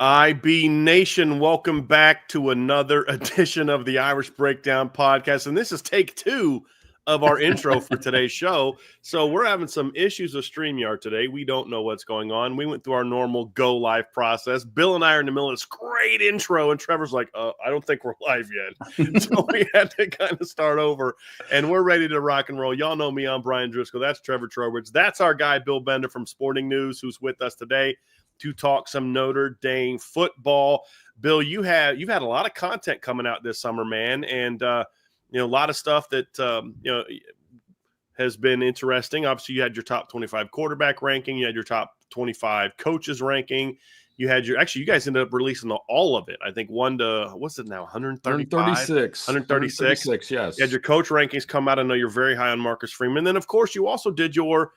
IB Nation, welcome back to another edition of the Irish Breakdown Podcast. And this is take 2 of our intro for today's show. So we're having some issues with Streamyard today. We don't know what's going on. We went through our normal go live process. Bill and I are in the middle of this great intro, and Trevor's like, I don't think we're live yet. So we had to kind of start over, and we're ready to rock and roll. Y'all know me. I'm Brian Driscoll. That's Trevor Trowbridge. That's our guy, Bill Bender from Sporting News, who's with us today to talk some Notre Dame football. Bill, you've had a lot of content coming out this summer, man, and a lot of stuff that has been interesting. Obviously, you had your top 25 quarterback ranking, you had your top 25 coaches ranking. You had you guys ended up releasing all of it. I think 1 to what's it now? 136. 136, yes. You had your coach rankings come out. I know you're very high on Marcus Freeman. And then of course you also did your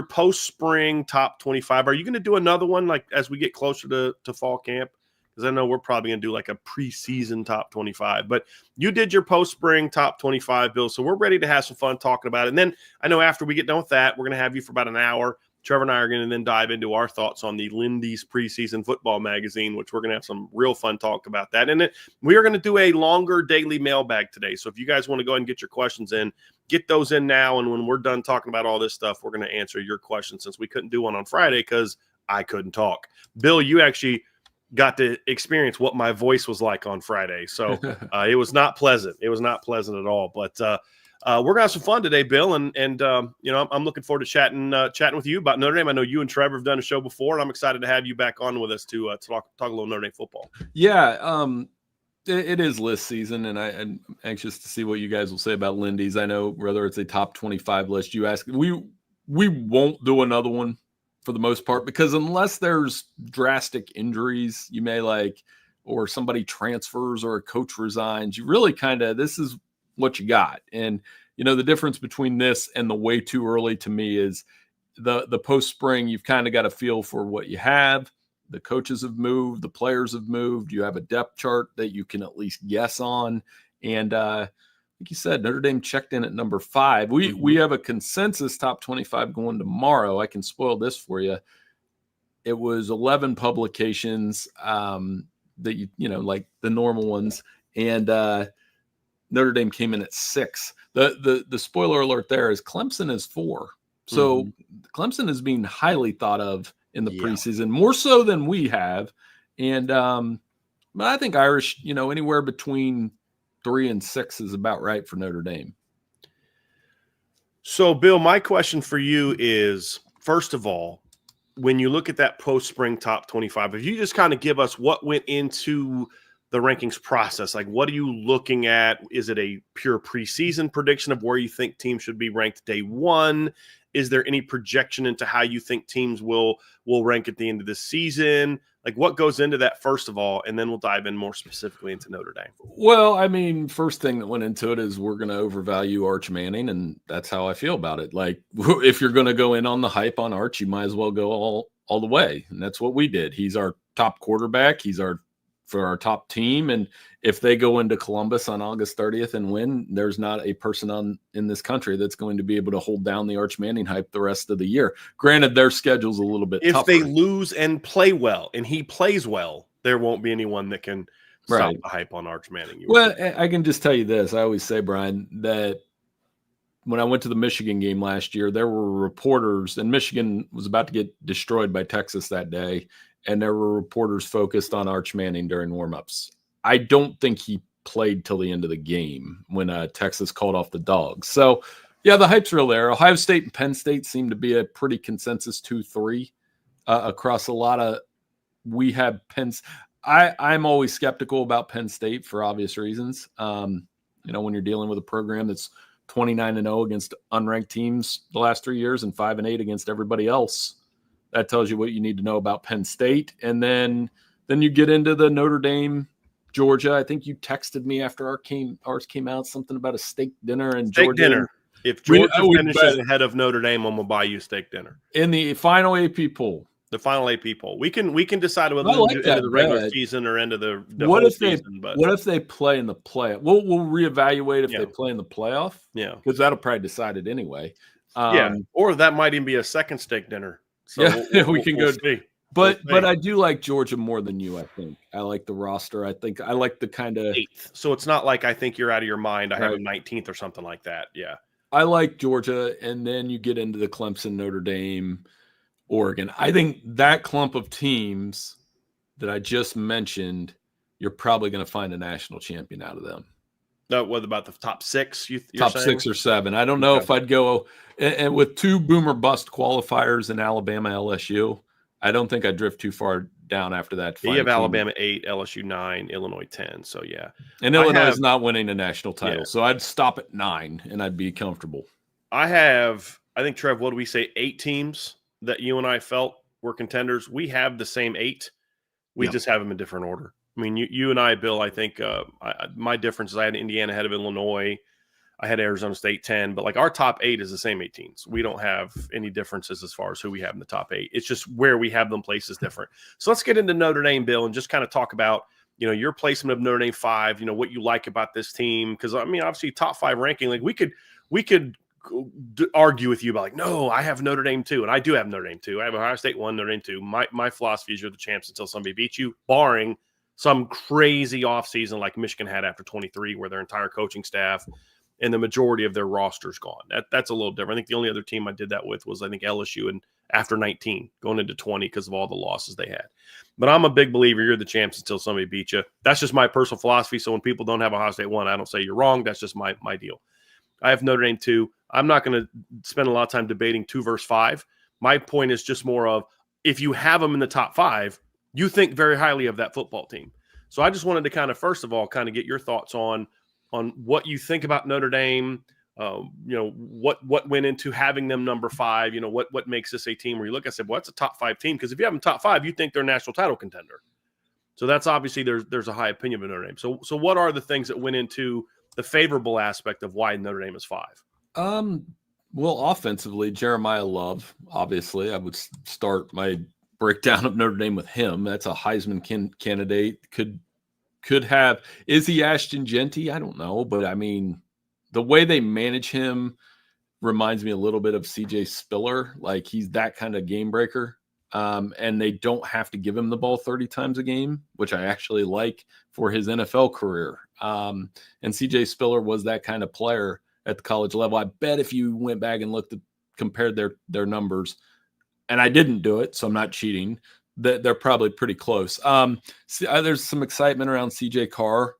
post-spring top 25. Are you going to do another one like as we get closer to fall camp? Because I know we're probably going to do like a preseason top 25. But you did your post-spring top 25, Bill. So we're ready to have some fun talking about it. And then I know after we get done with that, we're going to have you for about an hour. Trevor and I are going to then dive into our thoughts on the Lindy's preseason football magazine, which we're going to have some real fun talk about that. And we are going to do a longer daily mailbag today. So if you guys want to go ahead and get your questions in, get those in now. And when we're done talking about all this stuff, we're going to answer your questions since we couldn't do one on Friday because I couldn't talk. Bill, you actually got to experience what my voice was like on Friday. So it was not pleasant. It was not pleasant at all. But we're going to have some fun today, Bill. And I'm looking forward to chatting with you about Notre Dame. I know you and Trevor have done a show before, and I'm excited to have you back on with us to talk a little Notre Dame football. Yeah, it is list season, and I'm anxious to see what you guys will say about Lindy's. I know whether it's a top 25 list you ask, we won't do another one for the most part, because unless there's drastic injuries, you may or somebody transfers or a coach resigns, you really this is what you got. And, the difference between this and the way too early to me is the post-spring, you've kind of got a feel for what you have. The coaches have moved, the players have moved. You have a depth chart that you can at least guess on. And like you said, Notre Dame checked in at number 5. We have a consensus top 25 going tomorrow. I can spoil this for you. It was 11 publications that like the normal ones, and Notre Dame came in at 6. The spoiler alert there is Clemson is 4. So Clemson is being highly thought of in the preseason, more so than we have. And but I think Irish, anywhere between 3 and 6 is about right for Notre Dame. So, Bill, my question for you is, first of all, when you look at that post-spring top 25, if you just kind of give us what went into the rankings process, like what are you looking at? Is it a pure preseason prediction of where you think teams should be ranked day 1? Is there any projection into how you think teams will rank at the end of the season? Like what goes into that first of all, and then we'll dive in more specifically into Notre Dame. Well, I mean, first thing that went into it is we're going to overvalue Arch Manning, and that's how I feel about it. Like if you're going to go in on the hype on Arch, you might as well go all the way, and that's what we did. He's our top quarterback. He's for our top team. And if they go into Columbus on August 30th and win, there's not a person in this country that's going to be able to hold down the Arch Manning hype the rest of the year. Granted, their schedule's a little bit tougher. If they lose and play well and he plays well, there won't be anyone that can stop the hype on Arch Manning. Well, I can just tell you this. I always say, Brian, that when I went to the Michigan game last year, there were reporters, and Michigan was about to get destroyed by Texas that day, and there were reporters focused on Arch Manning during warmups. I don't think he played till the end of the game when Texas called off the Dogs. So, yeah, the hype's real there. Ohio State and Penn State seem to be a pretty consensus 2-3 across a lot of – we have Penn – I'm always skeptical about Penn State for obvious reasons. When you're dealing with a program that's 29-0 against unranked teams the last 3 years and 5-8 against everybody else, that tells you what you need to know about Penn State. And then you get into the Notre Dame, Georgia. I think you texted me after ours came out, something about a steak dinner in Georgia. Steak dinner. If Georgia finishes ahead of Notre Dame, I'm going to buy you steak dinner. In the final AP poll. The final AP poll. We can decide whether to do end of the regular season or end of the what whole if they, season. But what if they play in the playoff? We'll reevaluate if they play in the playoff. Yeah. Because that'll probably decide it anyway. Or that might even be a second steak dinner. So we can go see. But I do like Georgia more than you, I think. I like the roster. I think I like the kind of 8th. So it's not like I think you're out of your mind. I have Right. them 19th or something like that. Yeah. I like Georgia, and then you get into the Clemson, Notre Dame, Oregon. I think that clump of teams that I just mentioned, you're probably going to find a national champion out of them. No, what about the top 6? Top saying? 6 or 7. I don't know if I'd go and with 2 boomer bust qualifiers in Alabama, LSU. I don't think I'd drift too far down after that. You have Alabama 8, LSU 9, Illinois 10. So yeah, and Illinois is not winning a national title, so I'd stop at 9 and I'd be comfortable. I think Trev, what do we say? 8 teams that you and I felt were contenders. We have the same 8. We just have them in different order. I mean, you and I, Bill, I think my difference is I had Indiana ahead of Illinois. I had Arizona State 10, but like our top 8 is the same 8 teams. We don't have any differences as far as who we have in the top 8. It's just where we have them placed is different. So let's get into Notre Dame, Bill, and just kind of talk about, your placement of Notre Dame 5, what you like about this team. Because, I mean, obviously top 5 ranking, like we could argue with you about like, no, I have Notre Dame 2, and I do have Notre Dame 2. I have Ohio State 1, Notre Dame 2. My philosophy is you're the champs until somebody beats you, barring some crazy offseason like Michigan had after 23, where their entire coaching staff and the majority of their roster's gone. That's a little different. I think the only other team I did that with was LSU, and after 19 going into 20 because of all the losses they had. But I'm a big believer you're the champs until somebody beats you. That's just my personal philosophy. So when people don't have Ohio State 1, I don't say you're wrong. That's just my deal. I have Notre Dame 2. I'm not going to spend a lot of time debating 2 versus 5. My point is just more of if you have them in the top 5, you think very highly of that football team. So I just wanted to kind of, first of all, kind of get your thoughts on what you think about Notre Dame, what went into having them number 5, what makes this a team where you look, I said, well, it's a top 5 team. Because if you have them top 5, you think they're a national title contender. So that's obviously there's a high opinion of Notre Dame. So what are the things that went into the favorable aspect of why Notre Dame is 5? Well, offensively, Jeremiah Love, obviously, I would start my breakdown of Notre Dame with him. That's a Heisman candidate. Could have, is he Ashton Genty? I don't know, but I mean, the way they manage him reminds me a little bit of CJ Spiller. Like he's that kind of game breaker. And they don't have to give him the ball 30 times a game, which I actually like for his NFL career. And CJ Spiller was that kind of player at the college level. I bet if you went back and compared their numbers, and I didn't do it, so I'm not cheating, they're probably pretty close. There's some excitement around CJ Carr,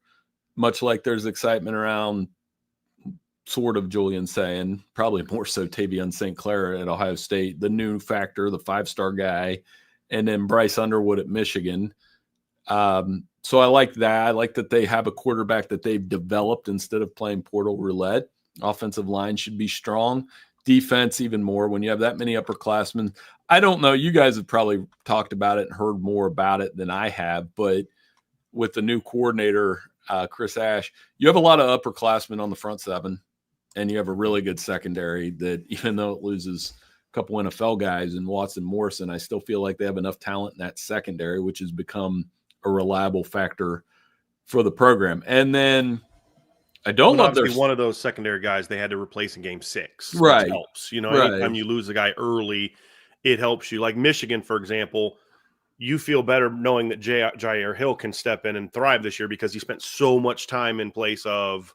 much like there's excitement around sort of Julian Sayin, probably more so Tavion St. Clair at Ohio State, the new factor, the 5-star guy, and then Bryce Underwood at Michigan. So I like that. I like that they have a quarterback that they've developed instead of playing portal roulette. Offensive line should be strong. Defense even more when you have that many upperclassmen. I don't know. You guys have probably talked about it and heard more about it than I have, but with the new coordinator, Chris Ash, you have a lot of upperclassmen on the front 7, and you have a really good secondary that even though it loses a couple NFL guys in Watson Morrison, I still feel like they have enough talent in that secondary, which has become a reliable factor for the program. And then I don't love one of those secondary guys they had to replace in game 6. Right. Which helps. Anytime you lose a guy early, it helps you. Like Michigan, for example, you feel better knowing that Jair Hill can step in and thrive this year because he spent so much time in place of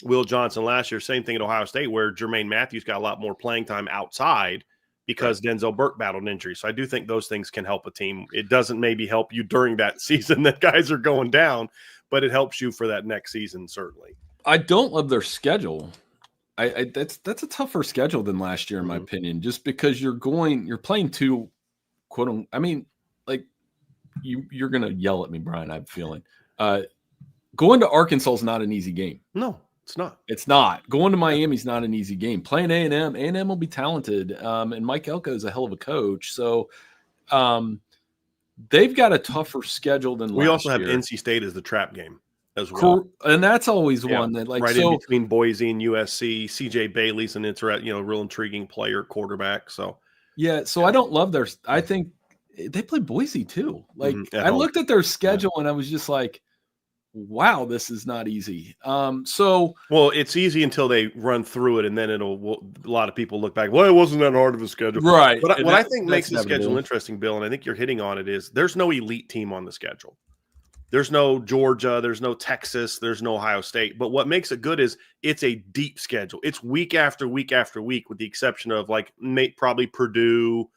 Will Johnson last year. Same thing at Ohio State, where Jermaine Matthews got a lot more playing time outside because Denzel Burke battled injury. So I do think those things can help a team. It doesn't maybe help you during that season that guys are going down, but it helps you for that next season, certainly. I don't love their schedule. That's a tougher schedule than last year, in my opinion, just because you're playing 2 quote unquote. I mean, like you're going to yell at me, Brian, I have a feeling. Going to Arkansas is not an easy game. No, it's not. It's not. Going to Miami is not an easy game. Playing A&M will be talented. And Mike Elko is a hell of a coach. So they've got a tougher schedule than last year. We also have NC State as the trap game as well. And that's always one that right in between Boise and USC. CJ Bailey's an real intriguing player, quarterback. So I don't love I think they play Boise too. Like I looked at their schedule and I was just like, wow, this is not easy. Well, it's easy until they run through it, and then a lot of people look back, well, it wasn't that hard of a schedule. Right. But what I think that's makes the inevitable. schedule interesting, Bill, and I think you're hitting on it, is there's no elite team on the schedule. There's no Georgia, there's no Texas, there's no Ohio State. But what makes it good is it's a deep schedule. It's week after week after week, with the exception of like probably Purdue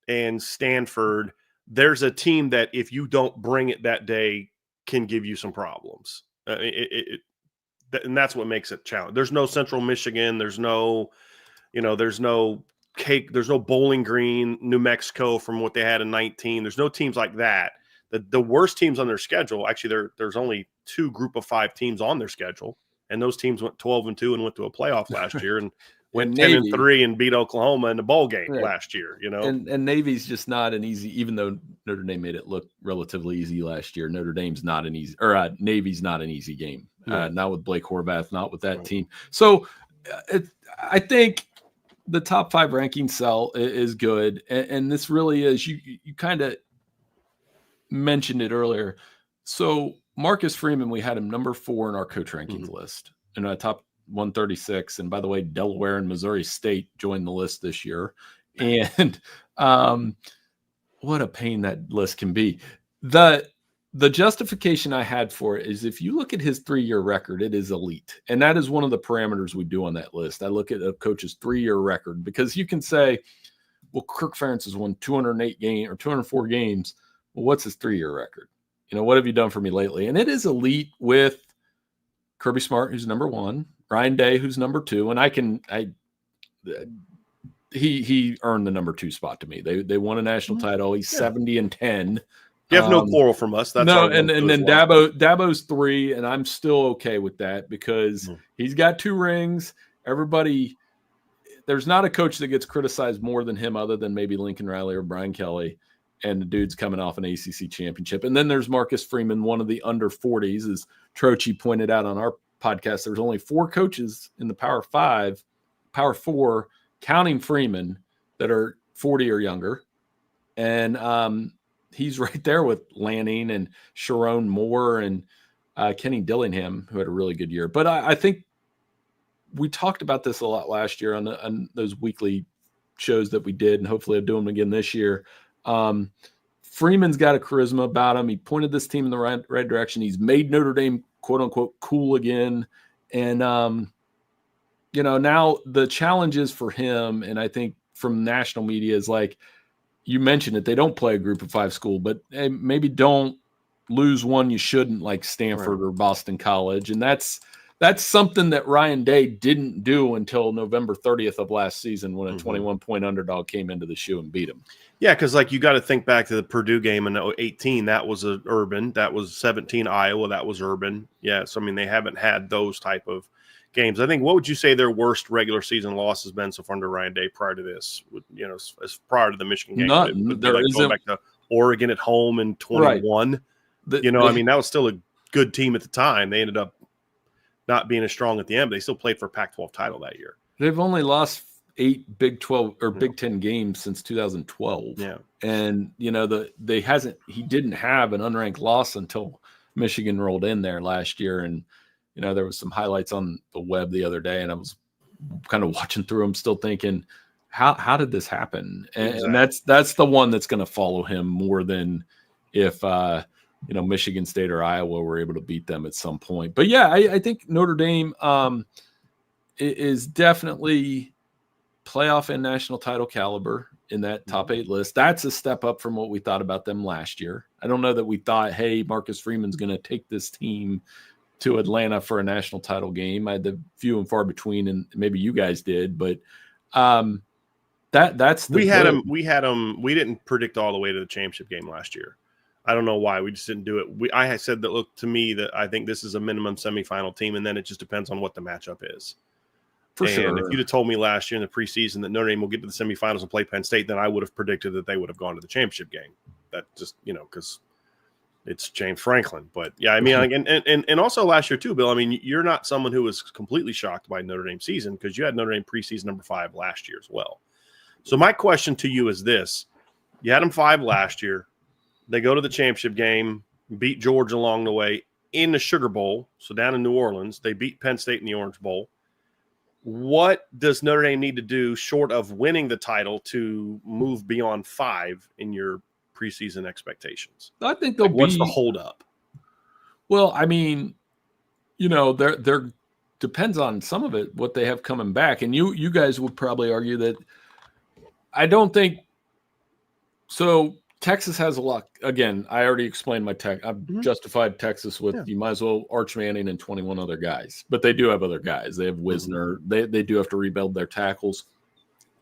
and Stanford. There's a team that if you don't bring it that day can give you some problems. And that's what makes it challenging. There's no Central Michigan. There's no there's no Bowling Green, New Mexico from what they had in 19. There's no teams like that. The worst teams on their schedule, actually, there's only 2 group of 5 teams on their schedule, and those teams went 12-2 and went to a playoff last year, and went 10-3 and beat Oklahoma in the bowl game last year. And Navy's just not an easy, even though Notre Dame made it look relatively easy last year. Notre Dame's not an easy, or Navy's not an easy game. Not with Blake Horvath, not with that team. So I think the top 5 ranking cell is good, and this really is. You kind of mentioned it earlier. So Marcus Freeman, we had him number 4 in our coach rankings list, in our top 136. And by the way, Delaware and Missouri State joined the list this year. And what a pain that list can be. The justification I had for it is, if you look at his 3-year record, it is elite. And that is one of the parameters we do on that list. I look at a coach's 3-year record, because you can say, well, Kirk Ferentz has won 208 games or 204 games. Well, what's his 3-year record? What have you done for me lately? And it is elite, with Kirby Smart, who's number 1, Ryan Day, who's number 2. And he earned the number 2 spot to me. They won a national title. He's 70-10. You have no quarrel from us. That's no, and then Dabo's 3, and I'm still okay with that, because he's got 2 rings. Everybody, there's not a coach that gets criticized more than him, other than maybe Lincoln Riley or Brian Kelly. And the dude's coming off an ACC championship. And then there's Marcus Freeman, one of the under 40s, as Troche pointed out on our podcast. There's only 4 coaches in the Power 4, counting Freeman, that are 40 or younger. And he's right there with Lanning and Sharon Moore and Kenny Dillingham, who had a really good year. But I think we talked about this a lot last year on those weekly shows that we did, and hopefully I'll do them again this year. Freeman's got a charisma about him. He pointed this team in the right direction. He's made Notre Dame, quote unquote, cool again. And, now the challenges for him, and I think from national media, is like you mentioned it, they don't play a group of 5 school, but maybe don't lose one you shouldn't, like Stanford or Boston College. And that's something that Ryan Day didn't do until November 30th of last season, when a 21-point underdog came into the shoe and beat him. Yeah, because you got to think back to the Purdue game in 18. That was urban. That was 17 Iowa. That was urban. Yeah, so they haven't had those type of games. I think, what would you say their worst regular season loss has been so far under Ryan Day prior to this? As prior to the Michigan game, None. Going back to Oregon at home in 21. Right. That was still a good team at the time. They ended up not being as strong at the end, but they still played for a Pac-12 title that year. They've only lost 8 Big 12 or Big 10 games since 2012. Yeah. And, he didn't have an unranked loss until Michigan rolled in there last year. And, there was some highlights on the web the other day, and I was kind of watching through them, still thinking, how did this happen? And that's the one that's going to follow him more than if, Michigan State or Iowa were able to beat them at some point. But yeah, I think Notre Dame is definitely playoff and national title caliber in that top 8 list. That's a step up from what we thought about them last year. I don't know that we thought, hey, Marcus Freeman's going to take this team to Atlanta for a national title game. I had the few and far between, and maybe you guys did, but that's the we had them. We didn't predict all the way to the championship game last year. I don't know why. We just didn't do it. I had said that, look, to me, that I think this is a minimum semifinal team, and then it just depends on what the matchup is. For sure. If you'd have told me last year in the preseason that Notre Dame will get to the semifinals and play Penn State, then I would have predicted that they would have gone to the championship game. That just, because it's James Franklin. But yeah, and also last year too, Bill, you're not someone who was completely shocked by Notre Dame season, because you had Notre Dame preseason number 5 last year as well. So my question to you is this: you had them 5 last year. They go to the championship game, beat Georgia along the way. in the Sugar Bowl, so down in New Orleans. They beat Penn State in the Orange Bowl. What does Notre Dame need to do short of winning the title to move beyond 5 in your preseason expectations? I think they'll what's the holdup? Well, I mean, they're depends on some of it, what they have coming back. And you guys would probably argue that I don't think so. Texas has a lot. Again, I already explained my tech. I've justified Texas with you might as well Arch Manning and 21 other guys, but they do have other guys. They have Wisner. They do have to rebuild their tackles.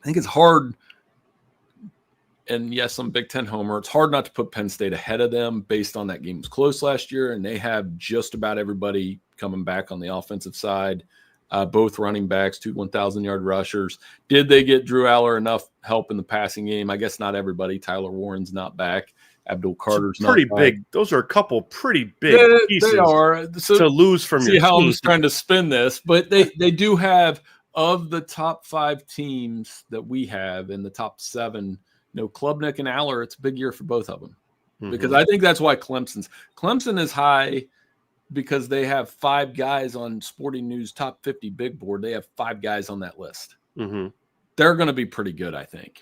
I think it's hard. And yes, I'm Big Ten homer. It's hard not to put Penn State ahead of them based on that game was close last year, and they have just about everybody coming back on the offensive side. Both running backs, 2 1,000-yard rushers. Did they get Drew Aller enough help in the passing game? I guess not everybody. Tyler Warren's not back. Abdul Carter's not back. Big. Those are a couple pretty big pieces they are. So to lose from your team. See how I'm trying to spin this, but they do have, of the top 5 teams that we have in the top 7, Klubnik and Aller, it's a big year for both of them. Because I think that's why Clemson is high, because they have 5 guys on Sporting News top 50 big board. They have 5 guys on that list. They're going to be pretty good, I think.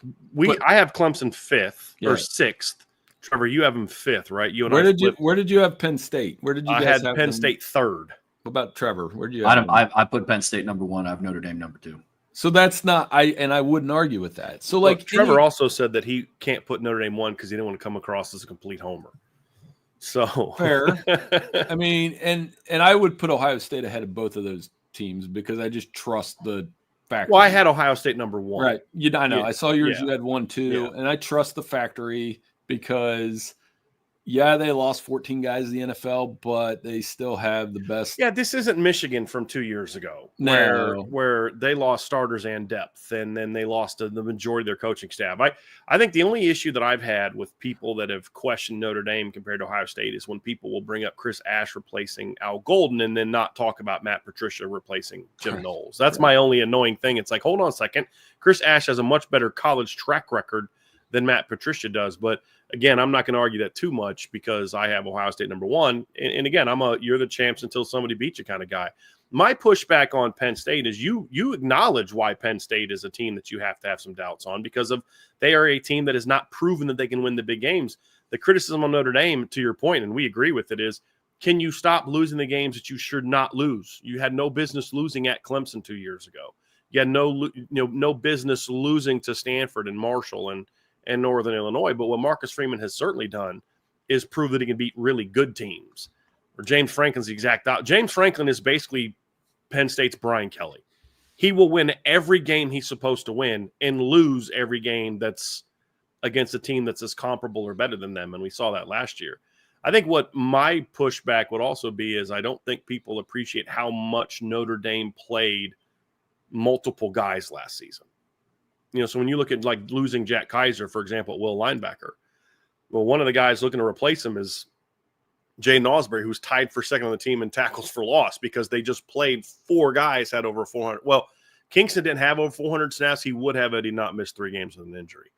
I have Clemson 5th or 6th. Trevor, you have them 5th, right? You and where did you have Penn State? Where did you guys have Penn State 3rd. What about Trevor? Where do you have I put Penn State number 1. I have Notre Dame number 2. So that's not I wouldn't argue with that. So Trevor also said that he can't put Notre Dame 1 because he didn't want to come across as a complete homer. So fair. I mean, and I would put Ohio State ahead of both of those teams because I just trust the factory. Well, I had Ohio State number 1. Right. I know. I saw yours. You had 1 too, and I trust the factory because they lost 14 guys in the NFL, but they still have the best. Yeah, this isn't Michigan from 2 years ago, where they lost starters and depth, and then they lost the majority of their coaching staff. I think the only issue that I've had with people that have questioned Notre Dame compared to Ohio State is when people will bring up Chris Ash replacing Al Golden and then not talk about Matt Patricia replacing Jim Knowles. That's my only annoying thing. It's like, hold on a second. Chris Ash has a much better college track record than Matt Patricia does, but again, I'm not going to argue that too much because I have Ohio State number 1. And again, I'm you're the champs until somebody beats you kind of guy. My pushback on Penn State is you acknowledge why Penn State is a team that you have to have some doubts on because they are a team that has not proven that they can win the big games. The criticism on Notre Dame, to your point, and we agree with it, is can you stop losing the games that you should not lose? You had no business losing at Clemson 2 years ago. You had no business losing to Stanford and Marshall and Northern Illinois. But what Marcus Freeman has certainly done is prove that he can beat really good teams. Or James Franklin's the exact – James Franklin is basically Penn State's Brian Kelly. He will win every game he's supposed to win and lose every game that's against a team that's as comparable or better than them, and we saw that last year. I think what my pushback would also be is I don't think people appreciate how much Notre Dame played multiple guys last season. So when you look at like losing Jack Kaiser, for example, at will linebacker, well, one of the guys looking to replace him is Jaden Ausberry, who's tied for second on the team in tackles for loss because they just played 4 guys had over 400. Well, Kingston didn't have over 400 snaps. He would have had he not missed 3 games with an injury.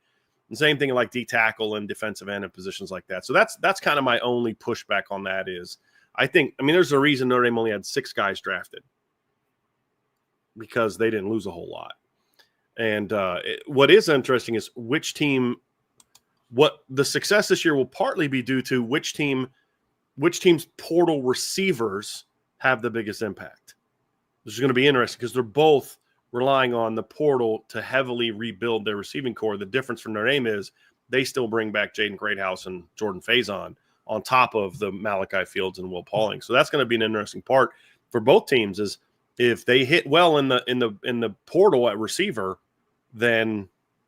And same thing like D tackle and defensive end and positions like that. So that's kind of my only pushback on that is there's a reason Notre Dame only had 6 guys drafted because they didn't lose a whole lot. And what is interesting is what the success this year will partly be due to which team's portal receivers have the biggest impact. This is going to be interesting because they're both relying on the portal to heavily rebuild their receiving core. The difference for Notre Dame is they still bring back Jaden Greathouse and Jordan Faison on top of the Malachi Fields and Will Pauling. So that's going to be an interesting part for both teams is if they hit well in the portal at receiver, then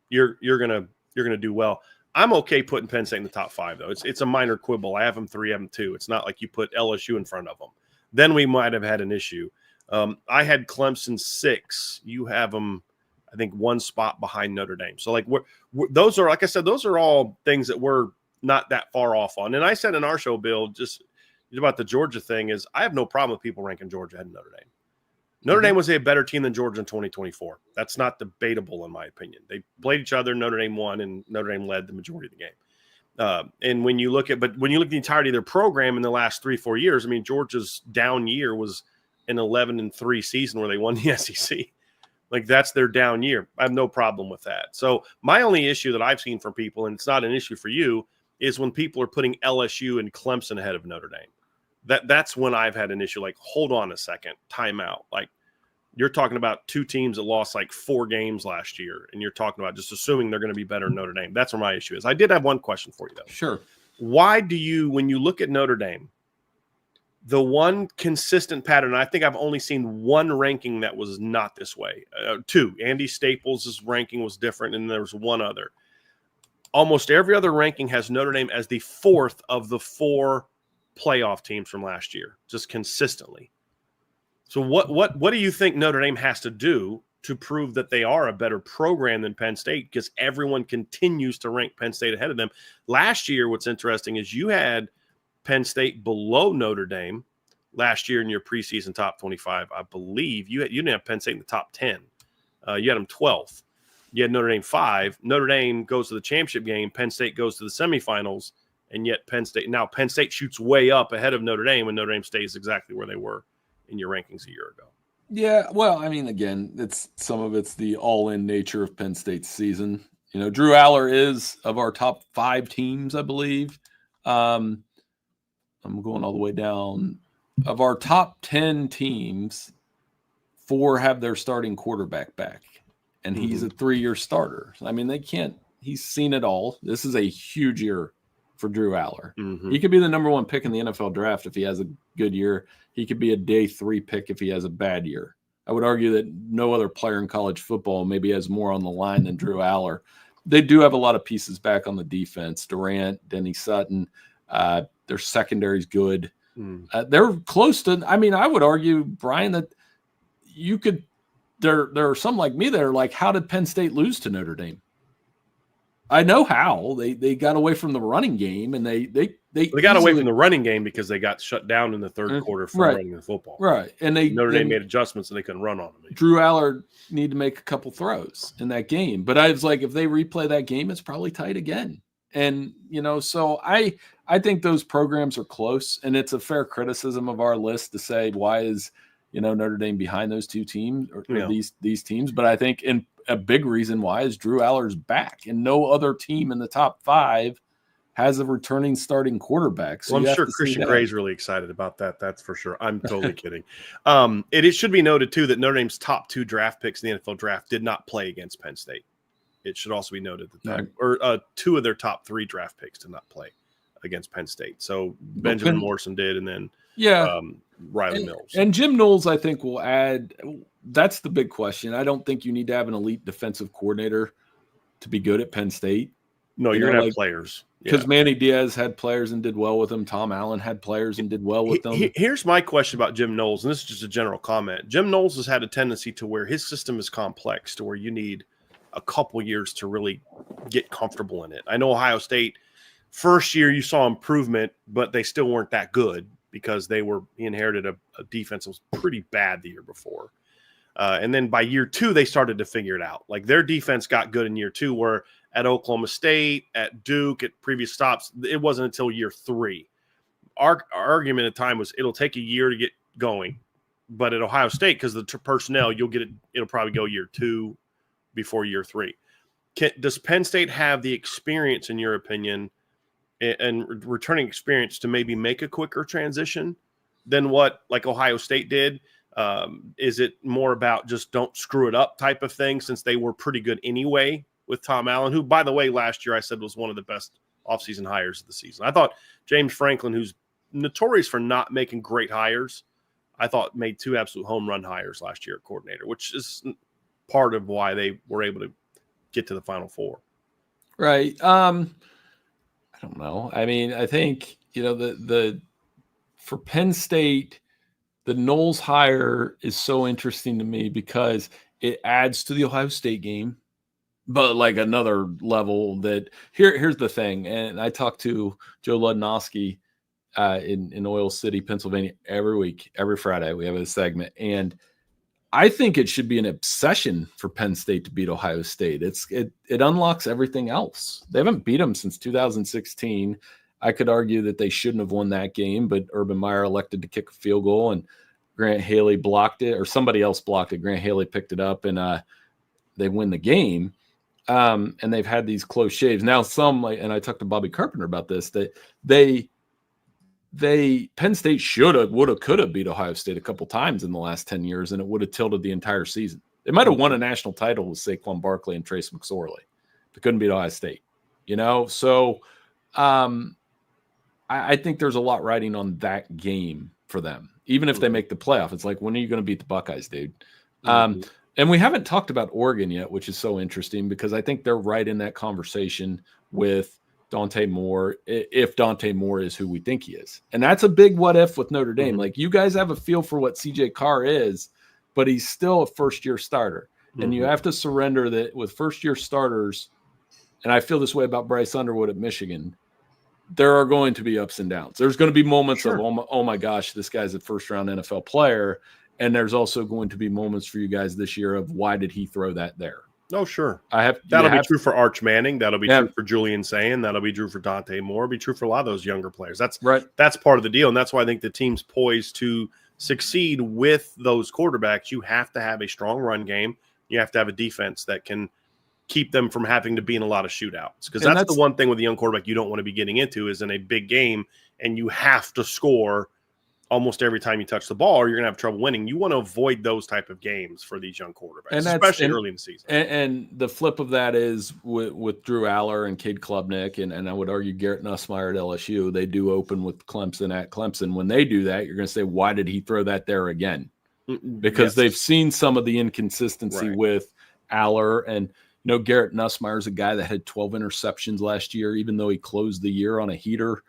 you're gonna do well. I'm okay putting Penn State in the top 5 though. It's a minor quibble. I have them 3, I have them 2. It's not like you put LSU in front of them. Then we might have had an issue. I had Clemson 6. You have them, I think, 1 spot behind Notre Dame. So like those are, like I said, those are all things that we're not that far off on. And I said in our show, Bill, just about the Georgia thing is I have no problem with people ranking Georgia ahead of Notre Dame. Notre Dame was a better team than Georgia in 2024. That's not debatable in my opinion. They played each other. Notre Dame won, and Notre Dame led the majority of the game. And when you look at the entirety of their program in the last 3-4 years, I mean, Georgia's down year was an 11-3 season where they won the SEC. Like, that's their down year. I have no problem with that. So my only issue that I've seen from people, and it's not an issue for you, is when people are putting LSU and Clemson ahead of Notre Dame. That's when I've had an issue. Like, hold on a second, timeout. Like, you're talking about two teams that lost like 4 games last year, and you're talking about just assuming they're going to be better than Notre Dame. That's where my issue is. I did have one question for you, though. Sure. Why do you, when you look at Notre Dame, the one consistent pattern, I think I've only seen one ranking that was not this way. 2. Andy Staples' ranking was different, and there was one other. Almost every other ranking has Notre Dame as the 4th of the 4 playoff teams from last year, just consistently. So what do you think Notre Dame has to do to prove that they are a better program than Penn State? Because everyone continues to rank Penn State ahead of them. Last year, what's interesting is you had Penn State below Notre Dame last year in your preseason top 25. I believe you didn't have Penn State in the top 10. You had them 12th. You had Notre Dame 5. Notre Dame goes to the championship game. Penn State goes to the semifinals, and yet Penn State shoots way up ahead of Notre Dame, and Notre Dame stays exactly where they were in your rankings a year ago. Yeah, well, I mean, again, some of it's the all-in nature of Penn State's season. You know, Drew Aller is of our top 5 teams, I believe. I'm going all the way down. Of our top 10 teams, 4 have their starting quarterback back, and he's a 3-year starter. I mean, he's seen it all. This is a huge year for Drew Aller. He could be the number 1 pick in the NFL draft if he has a good year. He could be a day 3 pick if he has a bad year. I would argue that no other player in college football maybe has more on the line than Drew Aller. They do have a lot of pieces back on the defense. Durant, Denny Sutton, their secondary's good. They're close to, I mean, I would argue, Brian, that you could, there are some like me that are like, how did Penn State lose to Notre Dame? I know how. They got away from the running game, and they got away from the running game because they got shut down in the third quarter for running the football. Right. And Notre Dame made adjustments and they couldn't run on them. Drew Aller needed to make a couple throws in that game. But I was like, if they replay that game, it's probably tight again. And, you know, so I think those programs are close, and it's a fair criticism of our list to say, why is, you know, Notre Dame behind those 2 teams or these teams? But I think a big reason why is Drew Aller's back, and no other team in the top 5 has a returning starting quarterback. So well, I'm sure Christian Gray's really excited about that. That's for sure. I'm totally kidding. It should be noted, too, that Notre Dame's top 2 draft picks in the NFL draft did not play against Penn State. It should also be noted that 2 of their top 3 draft picks did not play against Penn State. So Benjamin Morrison did, and then Riley Mills. And Jim Knowles, I think, will add – that's the big question. I don't think you need to have an elite defensive coordinator to be good at Penn State. No, you're going to have players. Because Manny Diaz had players and did well with them. Tom Allen had players and did well with them. Here's my question about Jim Knowles, and this is just a general comment. Jim Knowles has had a tendency to where his system is complex, to where you need a couple years to really get comfortable in it. I know Ohio State, first year you saw improvement, but they still weren't that good because he inherited a defense that was pretty bad the year before. And then by year 2, they started to figure it out. Like, their defense got good in year 2, where at Oklahoma State, at Duke, at previous stops, it wasn't until year 3. Our argument at the time was it'll take a year to get going. But at Ohio State, because of the personnel, it'll probably go year 2 before year 3. Does Penn State have the experience, in your opinion, and returning experience to maybe make a quicker transition than what like Ohio State did? Is it more about just don't screw it up type of thing, since they were pretty good anyway with Tom Allen, who, by the way, last year I said was one of the best offseason hires of the season. I thought James Franklin, who's notorious for not making great hires, I thought made 2 absolute home run hires last year at coordinator, which is part of why they were able to get to the Final Four. Right. I don't know. I mean, I think, you know, for Penn State, the Knowles hire is so interesting to me because it adds to the Ohio State game, but like another level that here's the thing. And I talk to Joe Ludnowski in Oil City, Pennsylvania every week, every Friday. We have a segment, and I think it should be an obsession for Penn State to beat Ohio State. It unlocks everything else. They haven't beat them since 2016. I could argue that they shouldn't have won that game, but Urban Meyer elected to kick a field goal, and Grant Haley blocked it, or somebody else blocked it. Grant Haley picked it up, and they win the game. And they've had these close shaves. Now and I talked to Bobby Carpenter about this, that Penn State could have beat Ohio State a couple times in the last 10 years, and it would have tilted the entire season. They might have won a national title with Saquon Barkley and Trace McSorley. They couldn't beat Ohio State, So I think there's a lot riding on that game for them. Even if they make the playoff, it's like, when are you going to beat the Buckeyes, dude? And we haven't talked about Oregon yet, which is so interesting because I think they're right in that conversation with Dante Moore, if Dante Moore is who we think he is. And that's a big what if with Notre Dame. Like, you guys have a feel for what CJ Carr is, but he's still a first-year starter. And you have to surrender that with first-year starters, and I feel this way about Bryce Underwood at Michigan, there are going to be ups and downs. There's going to be moments of, oh my gosh, this guy's a first-round NFL player. And there's also going to be moments for you guys this year of, why did he throw that there? Oh, sure. That'll be true for Arch Manning. That'll be true for Julian Sayin. That'll be true for Dante Moore. It'll be true for a lot of those younger players. That's right. That's part of the deal. And that's why I think the team's poised to succeed with those quarterbacks. You have to have a strong run game. You have to have a defense that can keep them from having to be in a lot of shootouts. Because that's the one thing with a young quarterback you don't want to be getting into, is in a big game and you have to score almost every time you touch the ball, or you're going to have trouble winning. You want to avoid those type of games for these young quarterbacks, especially early in the season. And the flip of that is with Drew Aller and Cade Klubnik, and I would argue Garrett Nussmeier at LSU, they do open with Clemson at Clemson. When they do that, you're going to say, why did he throw that there again? Because they've seen some of the inconsistency with Aller. And, Garrett Nussmeier is a guy that had 12 interceptions last year, even though he closed the year on a heater.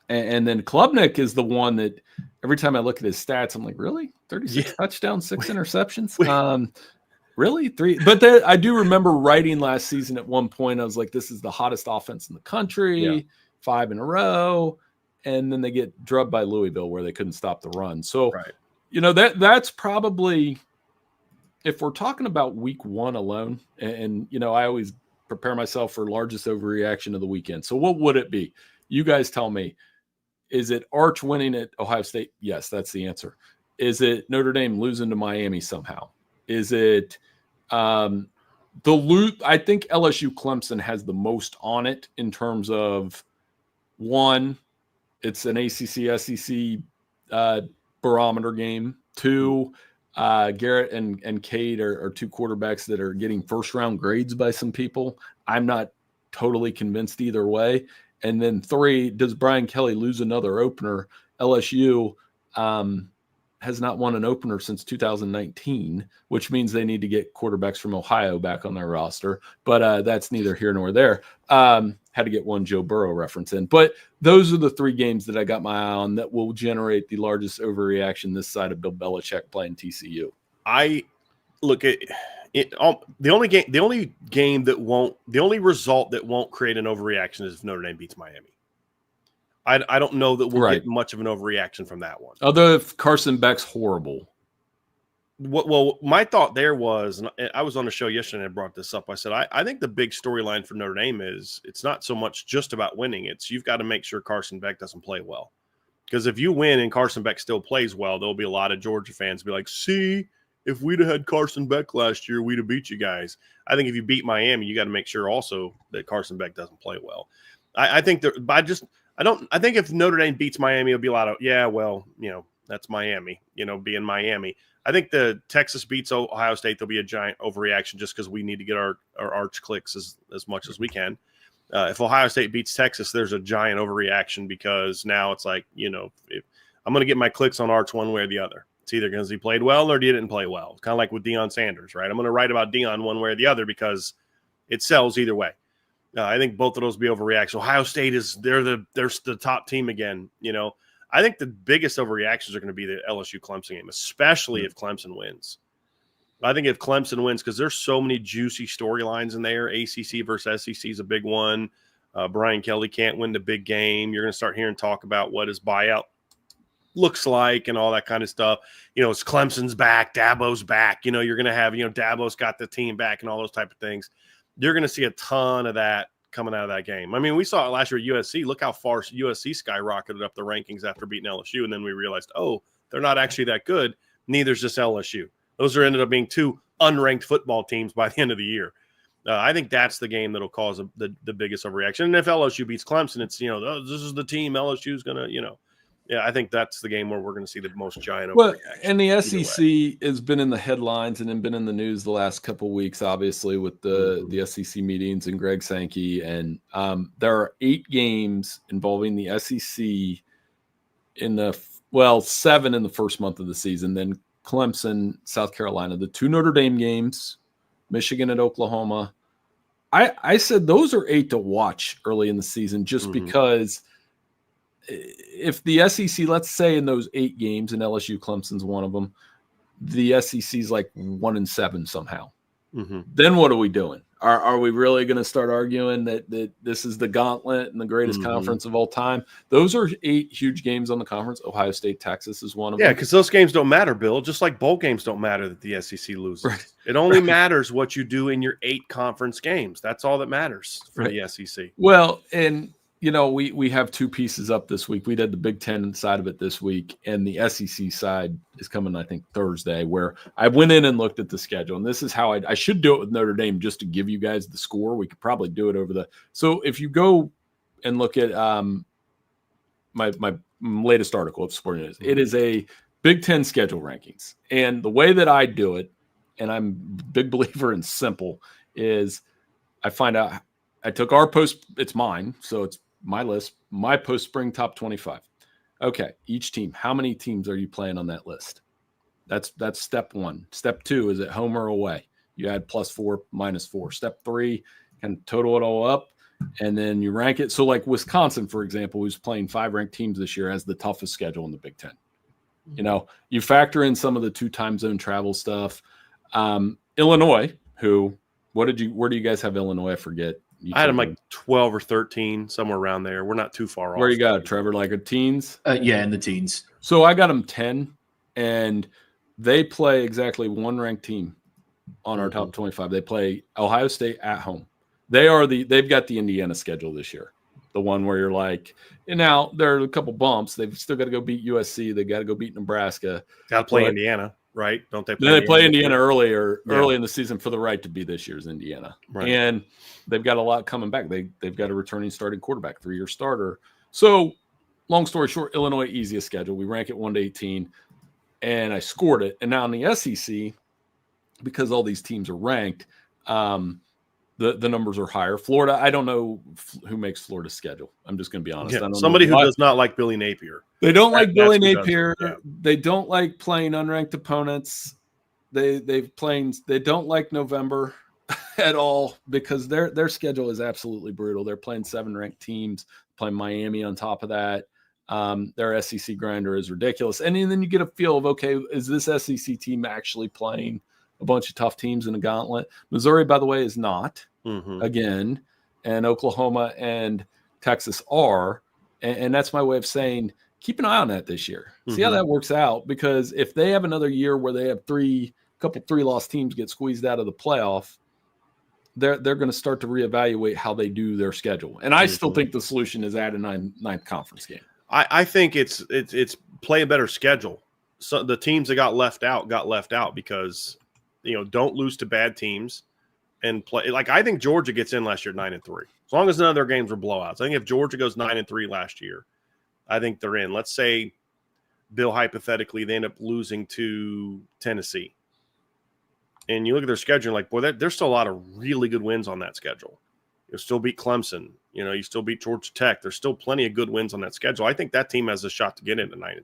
And then Klubnik is the one that every time I look at his stats, I'm like, really? 36 touchdowns, 6 interceptions? Really? 3? But I do remember writing last season at one point, I was like, this is the hottest offense in the country, 5 in a row. And then they get drubbed by Louisville where they couldn't stop the run. So, that's probably, if we're talking about week 1 alone, and I always prepare myself for largest overreaction of the weekend. So what would it be? You guys tell me. Is it Arch winning at Ohio State? Yes, that's the answer. Is it Notre Dame losing to Miami somehow? Is it I think LSU Clemson has the most on it in terms of, one, it's an ACC SEC barometer game. 2, Garrett and Cade are 2 quarterbacks that are getting first-round grades by some people. I'm not totally convinced either way. And then 3, does Brian Kelly lose another opener? LSU has not won an opener since 2019, which means they need to get quarterbacks from Ohio back on their roster. But that's neither here nor there. Had to get one Joe Burrow reference in. But those are the 3 games that I got my eye on that will generate the largest overreaction this side of Bill Belichick playing TCU. I look at it. The only result that won't create an overreaction is if Notre Dame beats Miami. I don't know that we'll get much of an overreaction from that one. Although if Carson Beck's horrible. Well, my thought there was, and I was on the show yesterday and I brought this up. I said, I think the big storyline for Notre Dame is it's not so much just about winning. It's you've got to make sure Carson Beck doesn't play well. Because if you win and Carson Beck still plays well, there'll be a lot of Georgia fans be like, see, if we'd have had Carson Beck last year, we'd have beat you guys. I think if you beat Miami, you got to make sure also that Carson Beck doesn't play well. I think if Notre Dame beats Miami, it'll be a lot of, that's Miami, being Miami. I think the Texas beats Ohio State, there'll be a giant overreaction just because we need to get our arch clicks as much as we can. If Ohio State beats Texas, there's a giant overreaction because now it's like, if I'm going to get my clicks on Arch one way or the other. It's either because he played well or he didn't play well. It's kind of like with Deion Sanders, right? I'm going to write about Deion one way or the other because it sells either way. I think both of those be overreactions. Ohio State they're the top team again. I think the biggest overreactions are going to be the LSU Clemson game, especially if Clemson wins. I think if Clemson wins, because there's so many juicy storylines in there. ACC versus SEC is a big one. Brian Kelly can't win the big game. You're going to start hearing talk about what his buyout looks like and all that kind of stuff. It's Clemson's back, Dabo's back. You're going to have, Dabo's got the team back and all those type of things. You're going to see a ton of that coming out of that game. I mean, we saw it last year at USC. Look how far USC skyrocketed up the rankings after beating LSU. And then we realized, oh, they're not actually that good. Neither's just LSU. Those ended up being two unranked football teams by the end of the year. I think that's the game that'll cause the biggest overreaction. And if LSU beats Clemson, it's, this is the team LSU's going to, I think that's the game where we're going to see the most giant overreaction. Well, and the SEC has been in the headlines and been in the news the last couple of weeks, obviously, with the SEC meetings and Greg Sankey. And there are 8 games involving the SEC in 7 in the first month of the season. Then Clemson, South Carolina, the 2 Notre Dame games, Michigan and Oklahoma. I said those are 8 to watch early in the season just because if the SEC, let's say in those 8 games, and LSU Clemson's one of them, the SEC's like 1-7 somehow. Then what are we doing? Are we really going to start arguing that this is the gauntlet and the greatest conference of all time? Those are 8 huge games on the conference. Ohio State, Texas is one of them. Yeah, because those games don't matter, Bill. Just like bowl games don't matter that the SEC loses. Right. It only matters what you do in your 8 conference games. That's all that matters for the SEC. Well, and we have 2 pieces up this week. We did the Big Ten side of it this week, and the SEC side is coming, I think, Thursday, where I went in and looked at the schedule. And this is how I should do it with Notre Dame just to give you guys the score. We could probably do it over so if you go and look at my latest article of Sporting News, it is a Big Ten schedule rankings. And the way that I do it, and I'm a big believer in simple, is I find out I took our post, it's mine, so it's my list, my post-spring top 25. Okay, each team. How many teams are you playing on that list? That's step 1. Step 2 is at home or away. You add +4, -4. Step 3, kind of total it all up, and then you rank it. So like Wisconsin, for example, who's playing 5 ranked teams this year, has the toughest schedule in the Big Ten. You factor in some of the 2 time zone travel stuff. Illinois, where do you guys have Illinois? I forget. I had them like 12 or 13, somewhere around there. We're not too far off. Where you got it, Trevor? Like a teens? Yeah, in the teens. So I got them 10, and they play exactly 1 ranked team on our top 25. They play Ohio State at home. They've got the Indiana schedule this year. The one where you're like, and now there are a couple bumps. They've still got to go beat USC. They got to go beat Nebraska. Got to play Indiana, right? Don't they? They play Indiana early in the season for the right to be this year's Indiana. Right. And they've got a lot coming back. They've got a returning starting quarterback, 3-year starter. So, long story short, Illinois easiest schedule. We rank it 1 to 18, and I scored it. And now in the SEC, because all these teams are ranked, the numbers are higher. Florida, I don't know who makes Florida's schedule. I'm just going to be honest. Yeah, somebody who does not like Billy Napier. They don't like Billy Napier. They don't like playing unranked opponents. They don't like November at all because their schedule is absolutely brutal. They're playing 7 ranked teams, playing Miami on top of that. Their SEC grinder is ridiculous. And then you get a feel of, okay, is this SEC team actually playing a bunch of tough teams in a gauntlet? Missouri, by the way, is not again, and Oklahoma and Texas are. And that's my way of saying, keep an eye on that this year. See how that works out, because if they have another year where they have 3-loss teams get squeezed out of the playoff, they're going to start to reevaluate how they do their schedule. And I still think the solution is add a ninth conference game. I think it's play a better schedule. So the teams that got left out because don't lose to bad teams and play. Like, I think Georgia gets in last year 9-3, as long as none of their games were blowouts. I think if Georgia goes 9-3 last year, I think they're in. Let's say, Bill, hypothetically, they end up losing to Tennessee. And you look at their schedule, like, boy, there's still a lot of really good wins on that schedule. You'll still beat Clemson. You still beat Georgia Tech. There's still plenty of good wins on that schedule. I think that team has a shot to get into 9-3.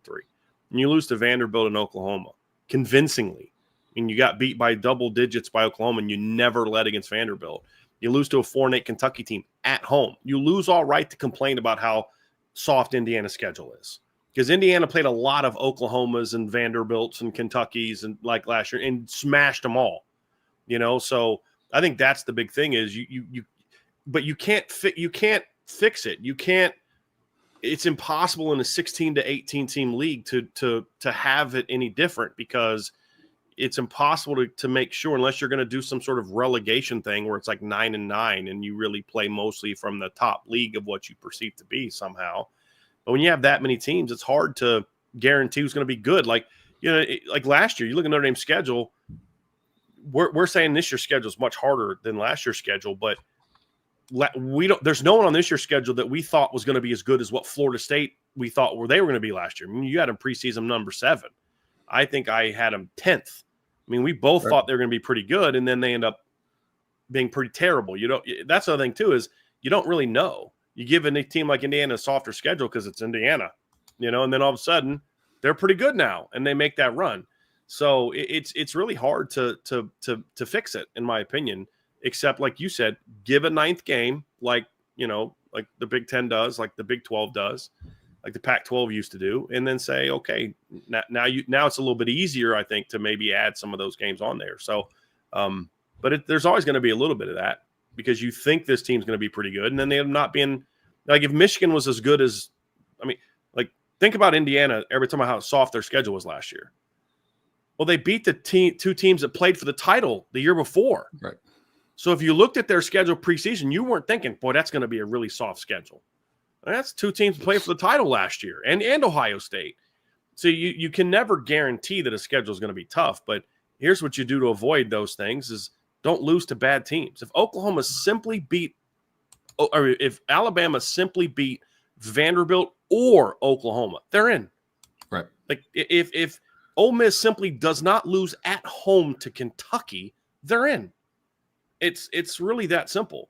And you lose to Vanderbilt and Oklahoma convincingly. And you got beat by double digits by Oklahoma, and you never led against Vanderbilt. You lose to a 4-8 Kentucky team at home. You lose all right to complain about how soft Indiana's schedule is, because Indiana played a lot of Oklahomas and Vanderbilts and Kentuckys and like last year and smashed them all. So I think that's the big thing is but you can't fix it. You can't it's impossible in a 16 to 18 team league to have it any different, because it's impossible to make sure, unless you're going to do some sort of relegation thing where it's like 9-9 and you really play mostly from the top league of what you perceive to be somehow. But when you have that many teams, it's hard to guarantee who's going to be good. Like, like last year, you look at Notre Dame's schedule. We're saying this year's schedule is much harder than last year's schedule, but there's no one on this year's schedule that we thought was going to be as good as what Florida State we thought they were going to be last year. I mean, you had them preseason number 7. I think I had them 10th. I mean, we both thought they were going to be pretty good, and then they end up being pretty terrible. That's the other thing too, is you don't really know. You give a team like Indiana a softer schedule because it's Indiana, and then all of a sudden they're pretty good now and they make that run. So it's really hard to fix it, in my opinion, except like you said, give a 9th game, like the Big 10 does, like the Big 12 does, like the Pac-12 used to do, and then say, okay, now it's a little bit easier, I think, to maybe add some of those games on there. So, but there's always going to be a little bit of that, because you think this team's going to be pretty good, and then they have not been. Like, if Michigan was as good as, think about Indiana every time how soft their schedule was last year. Well, they beat the 2 teams that played for the title the year before. Right. So if you looked at their schedule preseason, you weren't thinking, boy, that's going to be a really soft schedule. That's 2 teams that played for the title last year, and Ohio State. So you can never guarantee that a schedule is going to be tough, but here's what you do to avoid those things is don't lose to bad teams. If Oklahoma simply beat, or if Alabama simply beat Vanderbilt or Oklahoma, they're in. Right. Like if Ole Miss simply does not lose at home to Kentucky, they're in. It's really that simple.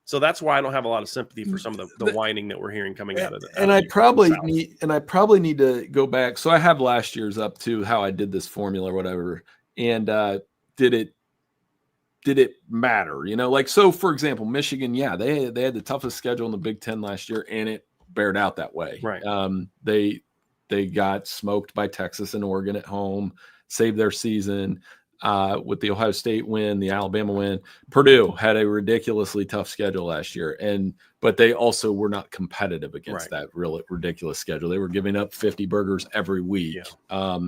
So that's why I don't have a lot of sympathy for some of the whining that we're hearing coming out of it. And I probably need to go back. So I have last year's up to how I did this formula or whatever. And did it matter? So for example, Michigan, they had the toughest schedule in the Big 10 last year, and it bared out that way. Right. They got smoked by Texas and Oregon at home, saved their season. With the Ohio State win, the Alabama win. Purdue had a ridiculously tough schedule last year, but they also were not competitive against that really ridiculous schedule. They were giving up 50 burgers every week. Yeah.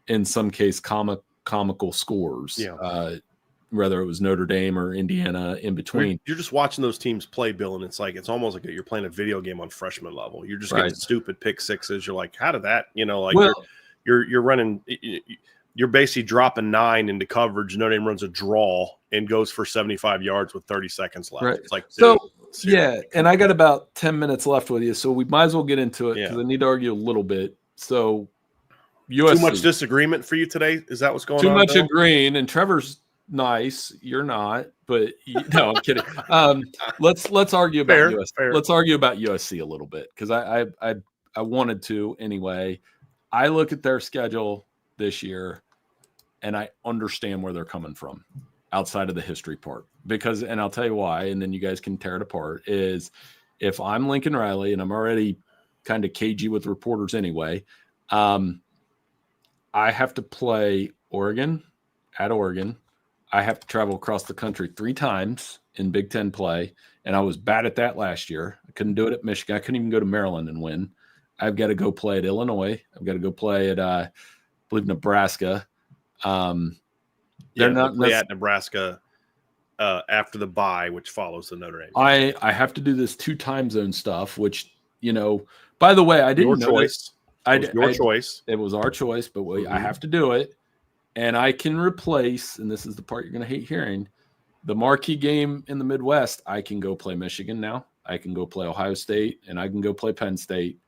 In some case, comical scores. Yeah. Whether it was Notre Dame or Indiana in between. You're just watching those teams play, Bill, and it's almost like you're playing a video game on freshman level. You're just getting stupid pick sixes. You're like, how did that? You're running. You're basically dropping 9 into coverage. Notre Dame runs a draw and goes for 75 yards with 30 seconds left. Right. It's like, and I got about 10 minutes left with you, so we might as well get into it because I need to argue a little bit. So, USC. Too much disagreement for you today? Is that what's going on? Too much agreeing, and Trevor's nice. You're not, but no, I'm kidding. Let's argue about USC. Fair. Let's argue about USC a little bit because I wanted to anyway. I look at their schedule this year, and I understand where they're coming from outside of the history part and I'll tell you why, and then you guys can tear it apart, is if I'm Lincoln Riley, and I'm already kind of cagey with reporters anyway, I have to play Oregon at Oregon. I have to travel across the country 3 times in Big 10 play, and I was bad at that last year. I couldn't do it at Michigan. I couldn't even go to Maryland and win. I've got to go play at Illinois. I've got to go play at I believe Nebraska. They're not play at Nebraska after the bye, which follows the Notre Dame. I have to do this 2 time zone stuff, which by the way, I didn't know choice. Your choice. It was our choice, but I have to do it, and I can replace. And this is the part you're going to hate hearing: the marquee game in the Midwest. I can go play Michigan now. I can go play Ohio State, and I can go play Penn State,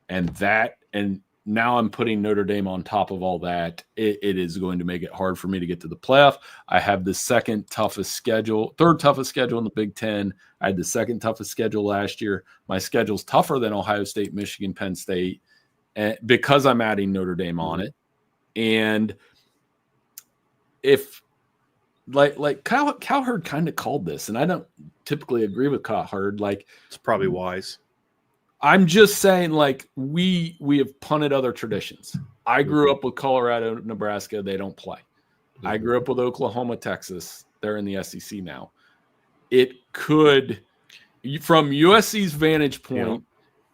and now I'm putting Notre Dame on top of all that. It is going to make it hard for me to get to the playoff. I have the third toughest schedule in the Big 10. I had the second toughest schedule last year. My schedule's tougher than Ohio State, Michigan, Penn State, because I'm adding Notre Dame on it. And if like Cowherd kind of called this, and I don't typically agree with Cowherd. Like, it's probably wise. I'm just saying, like, we have punted other traditions. I grew up with Colorado, Nebraska. They don't play. I grew up with Oklahoma, Texas. They're in the SEC now. It could, from USC's vantage point,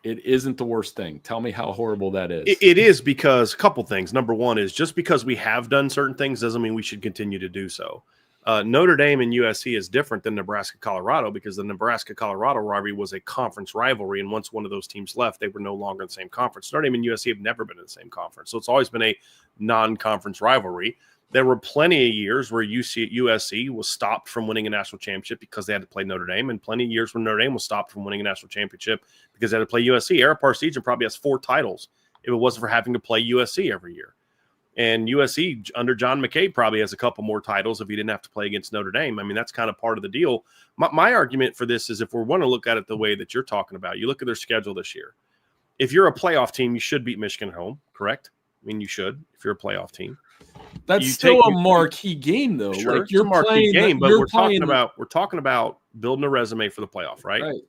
It isn't the worst thing. Tell me how horrible that is. It is, because a couple things. Number one is, just because we have done certain things doesn't mean we should continue to do so. Notre Dame and USC is different than Nebraska-Colorado, because the Nebraska-Colorado rivalry was a conference rivalry, and once one of those teams left, they were no longer in the same conference. Notre Dame and USC have never been in the same conference, so it's always been a non-conference rivalry. There were plenty of years where USC was stopped from winning a national championship because they had to play Notre Dame, and plenty of years when Notre Dame was stopped from winning a national championship because they had to play USC. Eric Parseghian probably has 4 titles if it wasn't for having to play USC every year. And USC under John McCabe probably has a couple more titles if he didn't have to play against Notre Dame. I mean, that's kind of part of the deal. My argument for this is, if we want to look at it the way that you're talking about, you look at their schedule this year. If you're a playoff team, you should beat Michigan at home, correct? I mean, you should if you're a playoff team. That's still a marquee game, though. Sure, like, you're a marquee playing, game, but we're talking about building a resume for the playoff, right? Right.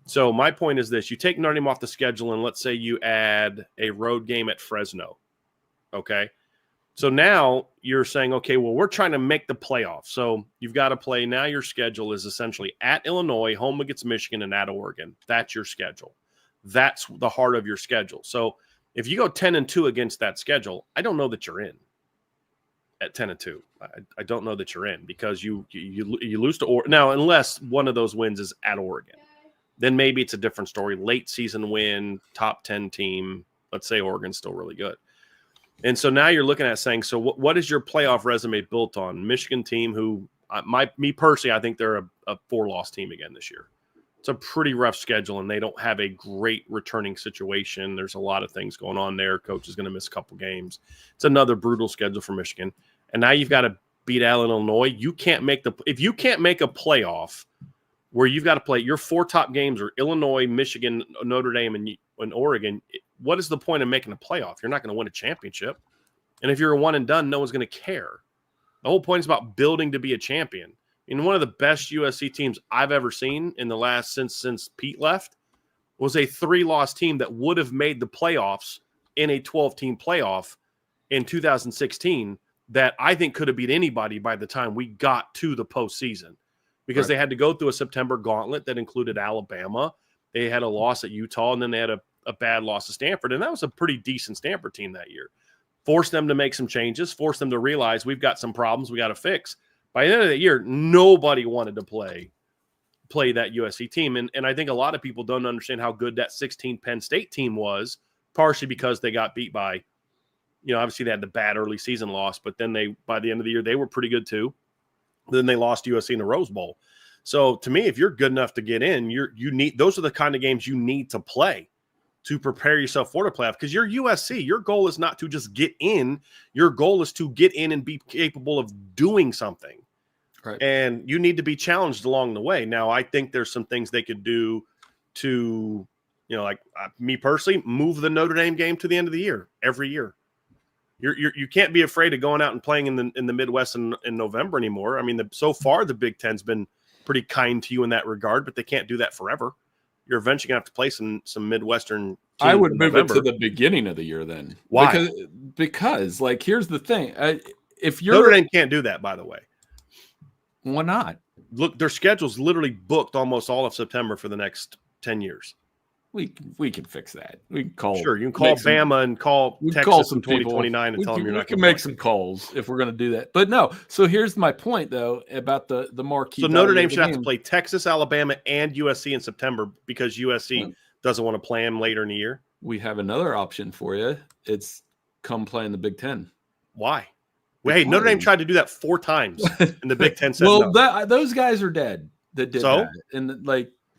So my point is this: you take Notre Dame off the schedule, and let's say you add a road game at Fresno. Okay, so now you're saying, okay, well, we're trying to make the playoff, so you've got to play. Now your schedule is essentially at Illinois, home against Michigan, and at Oregon. That's your schedule. That's the heart of your schedule. So if you go 10-2 against that schedule, I don't know that you're in. At 10-2, I don't know that you're in, because you lose to Oregon. Now, unless one of those wins is at Oregon, then maybe it's a different story. Late season win, top 10 team. Let's say Oregon's still really good. And so now you're looking at saying, so what is your playoff resume built on? Michigan team who, me personally, I think they're a 4-loss team again this year. It's a pretty rough schedule, and they don't have a great returning situation. There's a lot of things going on there. Coach is going to miss a couple games. It's another brutal schedule for Michigan. And now you've got to beat Allen, Illinois. If you can't make a playoff where you've got to play your 4 top games are Illinois, Michigan, Notre Dame, and Oregon, what is the point of making a playoff? You're not going to win a championship. And if you're a one and done, no one's going to care. The whole point is about building to be a champion. And one of the best USC teams I've ever seen in the last since Pete left was a 3-loss team that would have made the playoffs in a 12-team playoff in 2016 that I think could have beat anybody by the time we got to the postseason, because they had to go through a September gauntlet that included Alabama. They had a loss at Utah, and then they had a bad loss to Stanford, and that was a pretty decent Stanford team that year. Forced them to make some changes, forced them to realize we've got some problems we got to fix. By the end of the year, nobody wanted to play that USC team. And I think a lot of people don't understand how good that 16 Penn State team was, partially because they got beat by, obviously they had the bad early season loss, but then by the end of the year, they were pretty good too. Then they lost USC in the Rose Bowl. So to me, if you're good enough to get in, those are the kind of games you need to play to prepare yourself for the playoff, because you're USC. Your goal is not to just get in. Your goal is to get in and be capable of doing something. Right. And you need to be challenged along the way. Now, I think there's some things they could do to, me personally, move the Notre Dame game to the end of the year every year. You can't be afraid of going out and playing in the Midwest in November anymore. I mean, so far the Big Ten's been pretty kind to you in that regard, but they can't do that forever. You're eventually going to have to play some Midwestern teams. I would move it to the beginning of the year then. Why? Because here's the thing. If Notre Dame can't do that, by the way. Why not? Look, their schedule's literally booked almost all of September for the next 10 years. We can fix that. We can call. Sure, you can call Bama and call Texas in 2029 and tell them you're not going to make some calls if we're going to do that. But no. So here's my point, though, about the marquee. So Notre Dame should have to play Texas, Alabama, and USC in September because USC doesn't want to play them later in the year. We have another option for you. It's come play in the Big Ten. Why? Well, hey, Notre Dame tried to do that 4 times, and the Big Ten said no. Those guys are dead that did that. And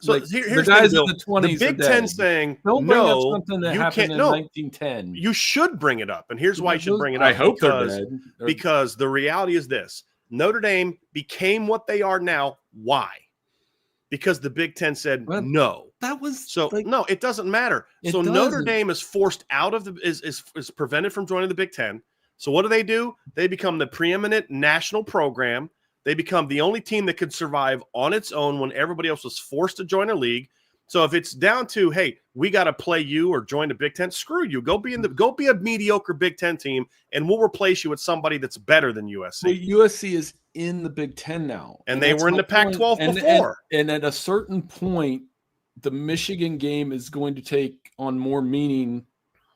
here's the guys in the 20s. The Big Ten saying, don't bring up something that happened in 1910. You should bring it up. And here's why you should bring it up. I hope they're dead. Because the reality is this. Notre Dame became what they are now. Why? Because the Big Ten said no. That was no, it doesn't matter. So Notre Dame is forced out of is prevented from joining the Big Ten. So what do? They become the preeminent national program. They become the only team that could survive on its own when everybody else was forced to join a league. So if it's down to, hey, we got to play you or join the Big Ten, screw you. Go be a mediocre Big Ten team, and we'll replace you with somebody that's better than USC. Well, USC is in the Big Ten now, and they were in the Pac-12 before. And at a certain point, the Michigan game is going to take on more meaning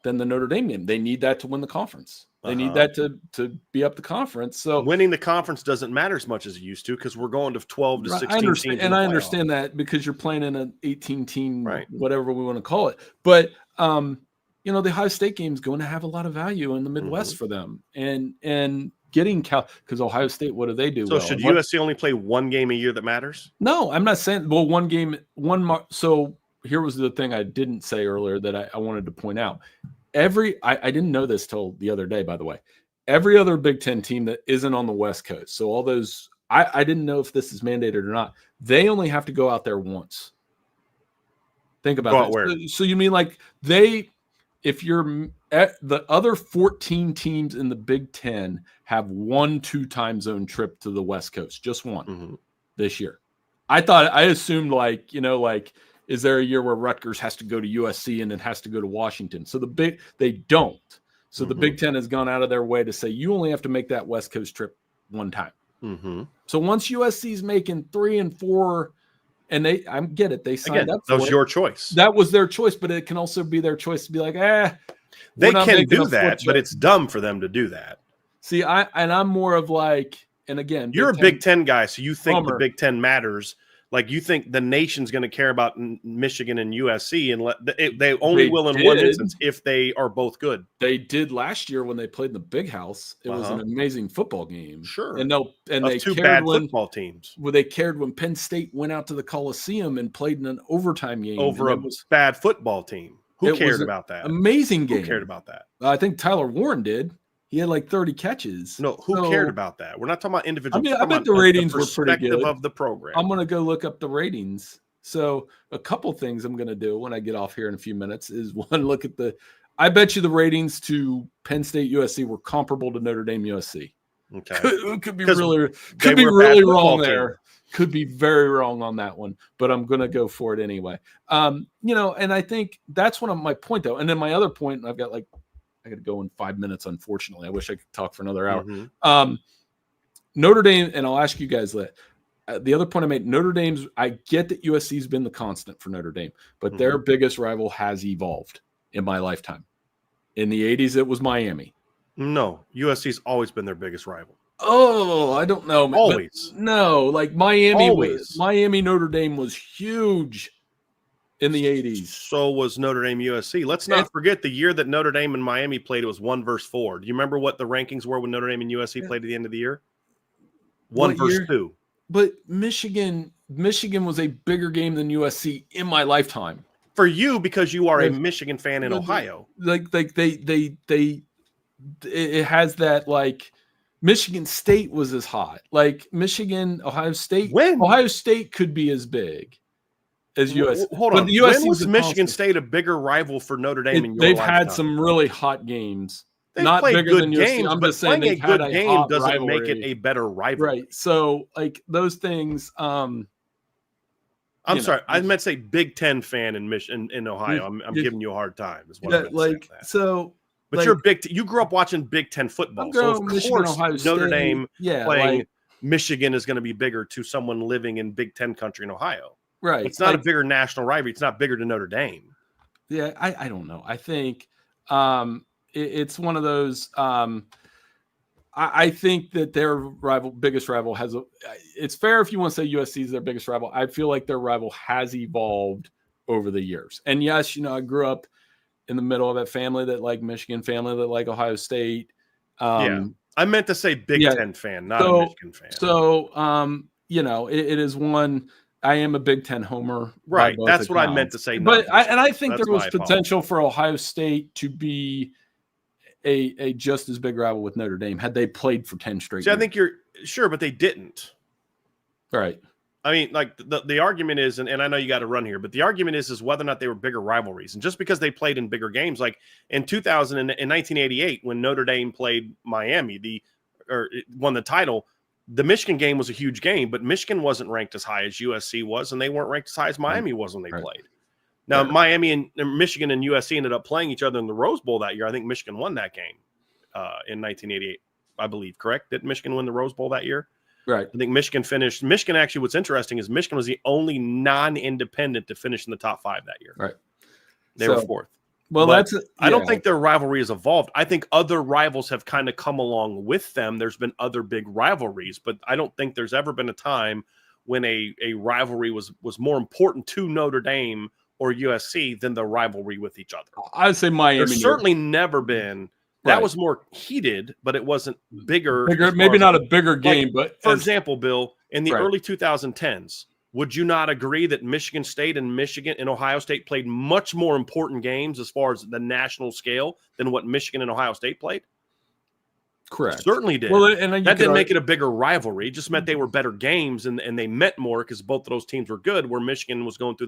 than the Notre Dame game. They need that to win the conference. They need that to be up the conference. So winning the conference doesn't matter as much as it used to because we're going to 12 to 16 teams. And I understand that because you're playing in an 18 team, right, whatever we want to call it. But you know, the Ohio State game is going to have a lot of value in the Midwest for them. And getting because Ohio State, what do they do? So should USC only play one game a year that matters? No, I'm not saying. Well, one game, so here was the thing I didn't say earlier that I wanted to point out. I didn't know this till the other day, by the way. Every other Big Ten team that isn't on the West Coast, so all those, I didn't know if this is mandated or not. They only have to go out there once. Think about that. So you mean like if you're at the other 14 teams in the Big Ten have 1-2 time zone trip to the West Coast, just one this year. I assumed like, you know, like, is there a year where Rutgers has to go to USC and it has to go to Washington? So they don't. So the Big Ten has gone out of their way to say you only have to make that West Coast trip one time. So once USC's making 3 and 4, and I get it, they signed up for that was your choice. That was their choice, but it can also be their choice to be like, they can do that, but it's dumb for them to do that. See, I'm more of like, and again, you're a Big Ten guy, so you think the Big Ten matters. Like you think the nation's going to care about Michigan and USC, and they only will in one instance if they are both good. They did last year when they played in the Big House. It was an amazing football game. Sure, and they two bad football teams. Well, they cared when Penn State went out to the Coliseum and played in an overtime game over a bad football team. Who cared about that? Amazing game. Who cared about that? I think Tyler Warren did. He had like 30 catches. No, who cared about that? We're not talking about individual. I bet the ratings were pretty good of the program. I'm going to go look up the ratings. So a couple things I'm going to do when I get off here in a few minutes is one, look at I bet you the ratings to Penn State USC were comparable to Notre Dame USC. Okay. Could be really wrong there. Could be very wrong on that one, but I'm going to go for it anyway. You know, and I think that's one of my point though. And then my other point, and I got to go in 5 minutes. Unfortunately, I wish I could talk for another hour. Notre Dame, and I'll ask you guys that. The other point I made, Notre Dame's, I get that USC's been the constant for Notre Dame, but their biggest rival has evolved in my lifetime. In the 80s, it was Miami. No, USC's always been their biggest rival. Oh, I don't know. Always. No, like Miami, Notre Dame was huge in the 80s. So was Notre Dame USC. Let's not forget the year that Notre Dame and Miami played, it was 1-4. Do you remember what the rankings were when Notre Dame and USC played at the end of the year? 1-2. But Michigan was a bigger game than USC in my lifetime. For you, because you are a Michigan fan in Ohio. It has that, like, Michigan State was as hot. Like Michigan, Ohio State. When? Ohio State could be as big as USC. Hold on. When was Michigan State a bigger rival for Notre Dame in your They've lifetime? had some really hot games. They've not played bigger good than games, USC. I'm but just saying playing a good game doesn't rivalry. make it a better rivalry. Right. So, like, those things. I'm sorry. I meant to say Big Ten fan in Ohio. I'm giving you a hard time. Is what I meant to say. So. But you're you grew up watching Big Ten football, so of course Notre Dame playing Michigan is going to be bigger to someone living in Big Ten country in Ohio. Right. It's not a bigger national rivalry. It's not bigger to Notre Dame. Yeah, I don't know. I think it's one of those. I think that their biggest rival has it's fair if you want to say USC is their biggest rival. I feel like their rival has evolved over the years. And yes, I grew up in the middle of that family that like Michigan, family that like Ohio State. I meant to say Big Ten fan, not a Michigan fan. So, it is one. I am a Big Ten homer. Right. That's what I meant to say. But I think there was potential for Ohio State to be a just as big rival with Notre Dame had they played for 10 straight years. I think you're sure, but they didn't. Right. I mean, like the argument is, and I know you got to run here, but the argument is whether or not they were bigger rivalries. And just because they played in bigger games, like in 1988, when Notre Dame played Miami, won the title, the Michigan game was a huge game, but Michigan wasn't ranked as high as USC was, and they weren't ranked as high as Miami was when they played. Now, Miami and Michigan and USC ended up playing each other in the Rose Bowl that year. I think Michigan won that game in 1988, I believe. Correct? Did Michigan win the Rose Bowl that year? Right. I think Michigan actually, what's interesting is Michigan was the only non-independent to finish in the top 5 that year. Right. They were 4th. Well, But I don't think their rivalry has evolved. I think other rivals have kind of come along with them. There's been other big rivalries, but I don't think there's ever been a time when a rivalry was more important to Notre Dame or USC than the rivalry with each other. I would say Miami. There's certainly never been. That was more heated, but it wasn't bigger. Maybe not a bigger game, but for example, Bill, in the early 2010s, would you not agree that Michigan State and Ohio State played much more important games as far as the national scale than what Michigan and Ohio State played? Correct. Certainly did. Well, and that didn't make it a bigger rivalry. It just meant they were better games and they meant more because both of those teams were good, where Michigan was going through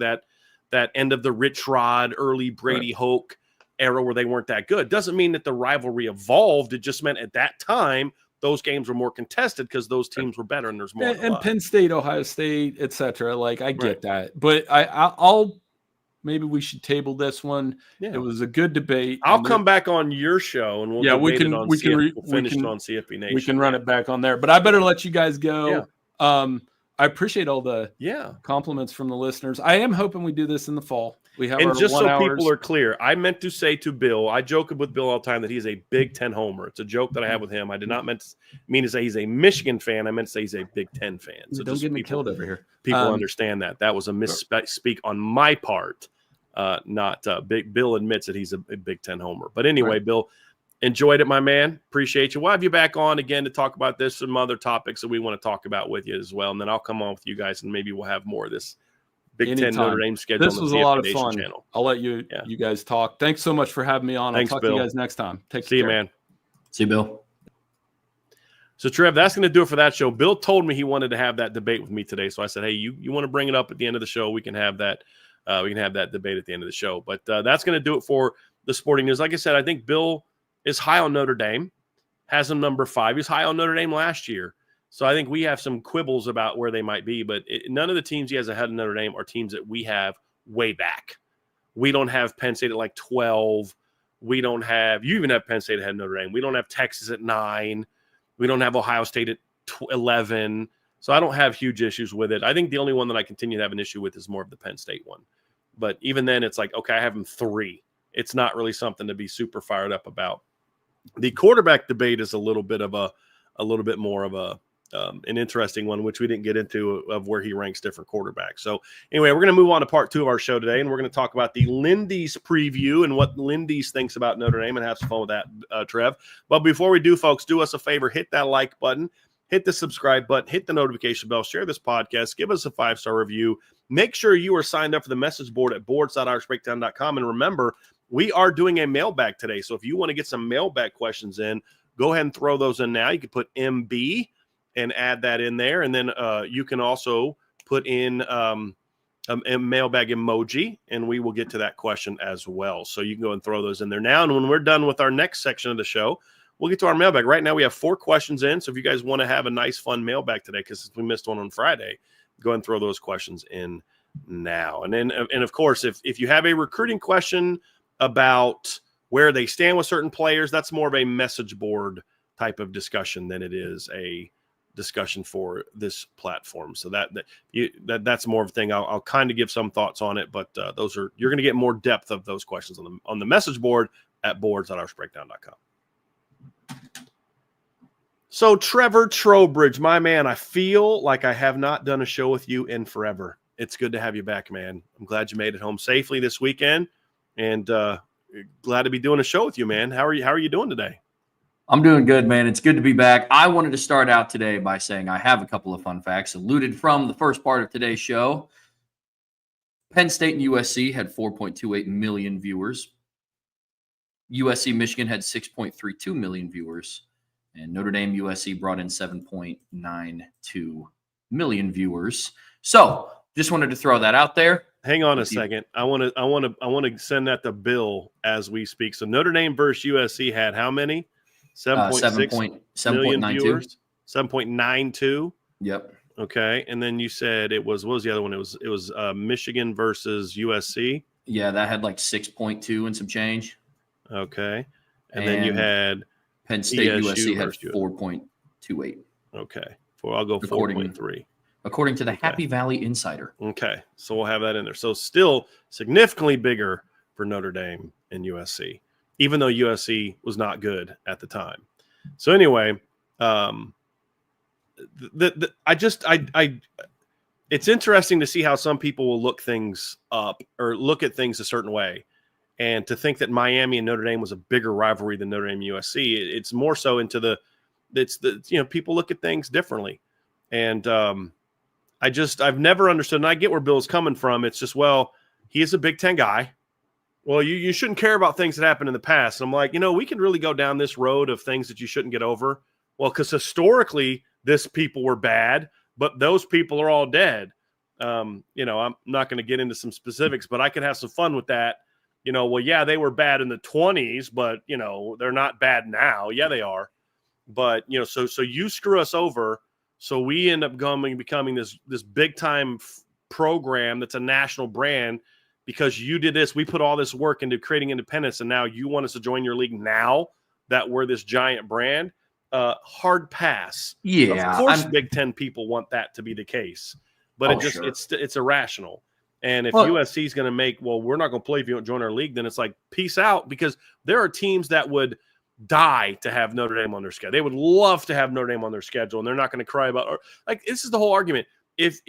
that end of the Rich Rod, early Brady Hoke era where they weren't that good. Doesn't mean that the rivalry evolved. It just meant at that time those games were more contested because those teams were better and there's more. And Penn State, Ohio State, etc. Like I get that, but I'll maybe we should table this one. Yeah. It was a good debate. I'll come back on your show and we'll we can finish it on CFB Nation. We can run it back on there, but I better let you guys go. Yeah. I appreciate all the compliments from the listeners. I am hoping we do this in the fall. We have, and just so people are clear, I meant to say to Bill, I joke with Bill all the time that he's a Big Ten homer. It's a joke that I have with him. I did not mean to say he's a Michigan fan. I meant to say he's a Big Ten fan. So don't get me killed over here. People understand that. That was a misspeak on my part. Not Big. Bill admits that he's a Big Ten homer. But anyway, Bill, enjoyed it, my man. Appreciate you. We'll have you back on again to talk about this and some other topics that we want to talk about with you as well. And then I'll come on with you guys and maybe we'll have more of this Big Ten Notre Dame schedule. This was a lot of fun. Channel. I'll let you guys talk. Thanks so much for having me on. I'll talk to you guys next time. See you, man. See you, Bill. So, Trev, that's going to do it for that show. Bill told me he wanted to have that debate with me today. So I said, hey, you want to bring it up at the end of the show? We can have that. We can have that debate at the end of the show. But that's going to do it for the sporting news. Like I said, I think Bill is high on Notre Dame, has him number 5. He was high on Notre Dame last year. So I think we have some quibbles about where they might be, but none of the teams he has ahead of Notre Dame are teams that we have way back. We don't have Penn State at like 12. We don't have – you even have Penn State ahead of Notre Dame. We don't have Texas at 9. We don't have Ohio State at 11. So I don't have huge issues with it. I think the only one that I continue to have an issue with is more of the Penn State one. But even then, it's like, okay, I have them 3. It's not really something to be super fired up about. The quarterback debate is a little bit more of an interesting one, which we didn't get into, of where he ranks different quarterbacks. So anyway, we're going to move on to part 2 of our show today, and we're going to talk about the Lindy's preview and what Lindy's thinks about Notre Dame and have some fun with that, Trev. But before we do, folks, do us a favor, hit that like button, hit the subscribe button, hit the notification bell, share this podcast, give us a 5-star review. Make sure you are signed up for the message board at boards.irishbreakdown.com. And remember, we are doing a mailbag today. So if you want to get some mailbag questions in, go ahead and throw those in now. You can put MB and add that in there. And then you can also put in a mailbag emoji, and we will get to that question as well. So you can go and throw those in there now. And when we're done with our next section of the show, we'll get to our mailbag. Right now we have 4 questions in. So if you guys want to have a nice, fun mailbag today, because we missed one on Friday, go ahead and throw those questions in now. And then, and of course, if you have a recruiting question about where they stand with certain players, that's more of a message board type of discussion than it is a discussion for this platform. So that's more of a thing. I'll kind of give some thoughts on it, but you're going to get more depth of those questions on the message board at boards.irishbreakdown.com. So Trevor Trowbridge, my man, I feel like I have not done a show with you in forever. It's good to have you back, man. I'm glad you made it home safely this weekend, and glad to be doing a show with you, man. How are you doing today? I'm doing good, man. It's good to be back. I wanted to start out today by saying I have a couple of fun facts alluded from the first part of today's show. Penn State and USC had 4.28 million viewers. USC Michigan had 6.32 million viewers. And Notre Dame USC brought in 7.92 million viewers. So just wanted to throw that out there. Hang on a second. I want to send that to Bill as we speak. So Notre Dame versus USC had how many? 7.6 million viewers. 7.92. Yep. Okay. And then you said what was the other one? It was Michigan versus USC. Yeah, that had like 6.2 and some change. Okay. And then you had Penn State ESU USC had 4.28. Okay. I'll go 4.3. According to the Happy Valley Insider. Okay, so we'll have that in there. So still significantly bigger for Notre Dame and USC, even though USC was not good at the time. So anyway, it's interesting to see how some people will look things up or look at things a certain way, and to think that Miami and Notre Dame was a bigger rivalry than Notre Dame USC. It's more so into people look at things differently, and I've never understood, and I get where Bill's coming from. It's just, well, he is a Big Ten guy. Well, you shouldn't care about things that happened in the past. I'm like, we can really go down this road of things that you shouldn't get over. Well, because historically, this people were bad, but those people are all dead. I'm not going to get into some specifics, but I can have some fun with that. Well, yeah, they were bad in the 20s, but, they're not bad now. Yeah, they are. But, so you screw us over. So we end up becoming this big time program that's a national brand because you did this. We put all this work into creating independence, and now you want us to join your league now that we're this giant brand. Hard pass. Yeah, of course, Big Ten people want that to be the case, but it's irrational. And if USC is going to make, we're not going to play if you don't join our league, then it's like peace out, because there are teams that would die to have Notre Dame on their schedule. They would love to have Notre Dame on their schedule, and they're not going to cry about, this is the whole argument. If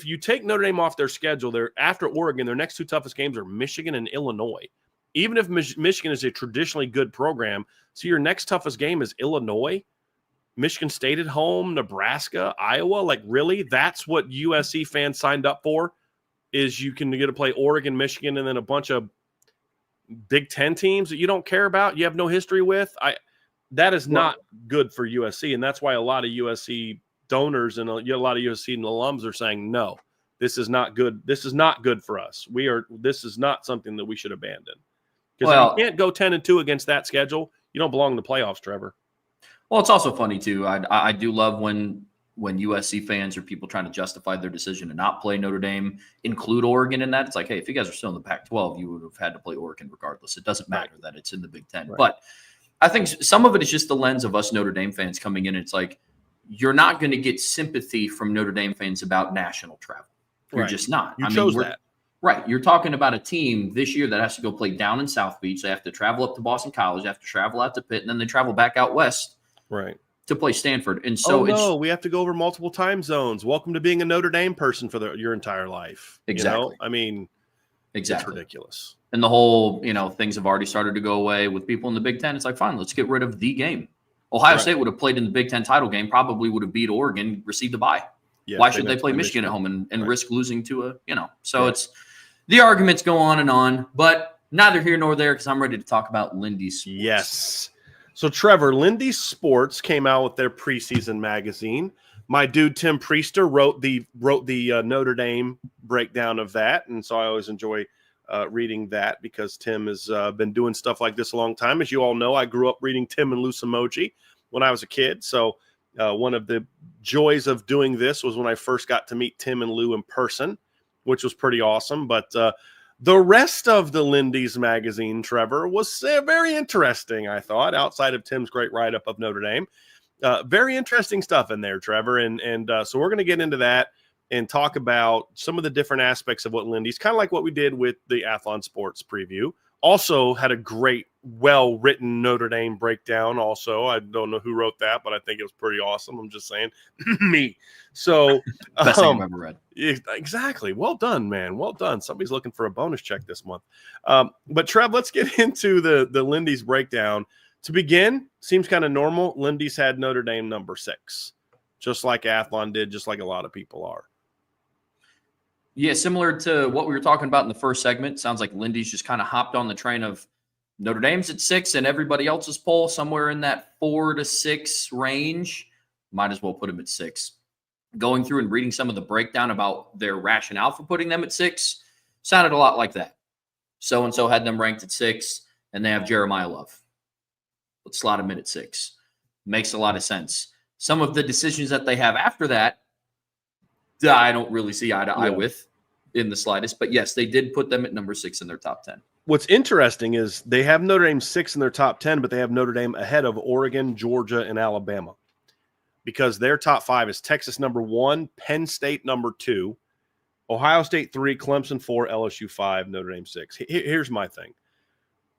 you take Notre Dame off their schedule, they're after Oregon, their next two toughest games are Michigan and Illinois. Even if Michigan is a traditionally good program, so your next toughest game is Illinois, Michigan State at home, Nebraska, Iowa. Like, really? That's what USC fans signed up for, is you can get to play Oregon, Michigan, and then a bunch of Big Ten teams that you don't care about, you have no history with. That is not good for USC, and that's why a lot of USC donors and a lot of USC alums are saying, no, this is not good. This is not good for us. This is not something that we should abandon. Because if you can't go 10-2 against that schedule, you don't belong in the playoffs, Trevor. Well, it's also funny too. I do love when USC fans or people trying to justify their decision to not play Notre Dame include Oregon in that. It's like, hey, if you guys are still in the Pac-12, you would have had to play Oregon regardless. It doesn't matter that it's in the Big Ten. Right. But I think some of it is just the lens of us Notre Dame fans coming in. It's like, you're not going to get sympathy from Notre Dame fans about national travel. You're just not. You chose that. Right. You're talking about a team this year that has to go play down in South Beach. They have to travel up to Boston College. They have to travel out to Pitt, and then they travel back out west. Right. To play Stanford. And so we have to go over multiple time zones. Welcome to being a Notre Dame person for your entire life. Exactly. It's ridiculous. And the whole, things have already started to go away with people in the Big Ten. It's like, fine, let's get rid of the game. Ohio State would have played in the Big Ten title game, probably would have beat Oregon, received a bye. Yeah, why should they play Michigan at home and risk losing to it's the arguments go on, but neither here nor there, because I'm ready to talk about Lindy's sports. Yes. So, Trevor, Lindy Sports came out with their preseason magazine. My dude Tim Priester wrote the Notre Dame breakdown of that, and so I always enjoy reading that because Tim has been doing stuff like this a long time. As you all know, I grew up reading Tim and Lou Emoji when I was a kid. So one of the joys of doing this was when I first got to meet Tim and Lou in person, which was pretty awesome. But the rest of the Lindy's magazine, Trevor, was very interesting, I thought, outside of Tim's great write-up of Notre Dame. Very interesting stuff in there, Trevor. And so we're going to get into that and talk about some of the different aspects of what Lindy's, kind of like what we did with the Athlon Sports preview. Also had a great, well-written Notre Dame breakdown also. I don't know who wrote that, but I think it was pretty awesome. I'm just saying. Me. So best thing I've ever read. Exactly. Well done, man. Well done. Somebody's looking for a bonus check this month. But Trev, let's get into the Lindy's breakdown. To begin, seems kind of normal. Lindy's had Notre Dame number 6, just like Athlon did, just like a lot of people are. Yeah, similar to what we were talking about in the first segment. Sounds like Lindy's just kind of hopped on the train of Notre Dame's at 6 and everybody else's poll somewhere in that 4 to 6 range. Might as well put them at 6. Going through and reading some of the breakdown about their rationale for putting them at 6 sounded a lot like that. So-and-so had them ranked at 6, and they have Jeremiah Love. Let's slot him in at 6. Makes a lot of sense. Some of the decisions that they have after that, I don't really see eye to eye with in the slightest. But yes, they did put them at number 6 in their top 10. What's interesting is they have Notre Dame 6 in their top 10, but they have Notre Dame ahead of Oregon, Georgia, and Alabama. because their top 5 is Texas number 1, Penn State number 2, Ohio State 3, Clemson 4, LSU 5, Notre Dame 6. Here's my thing.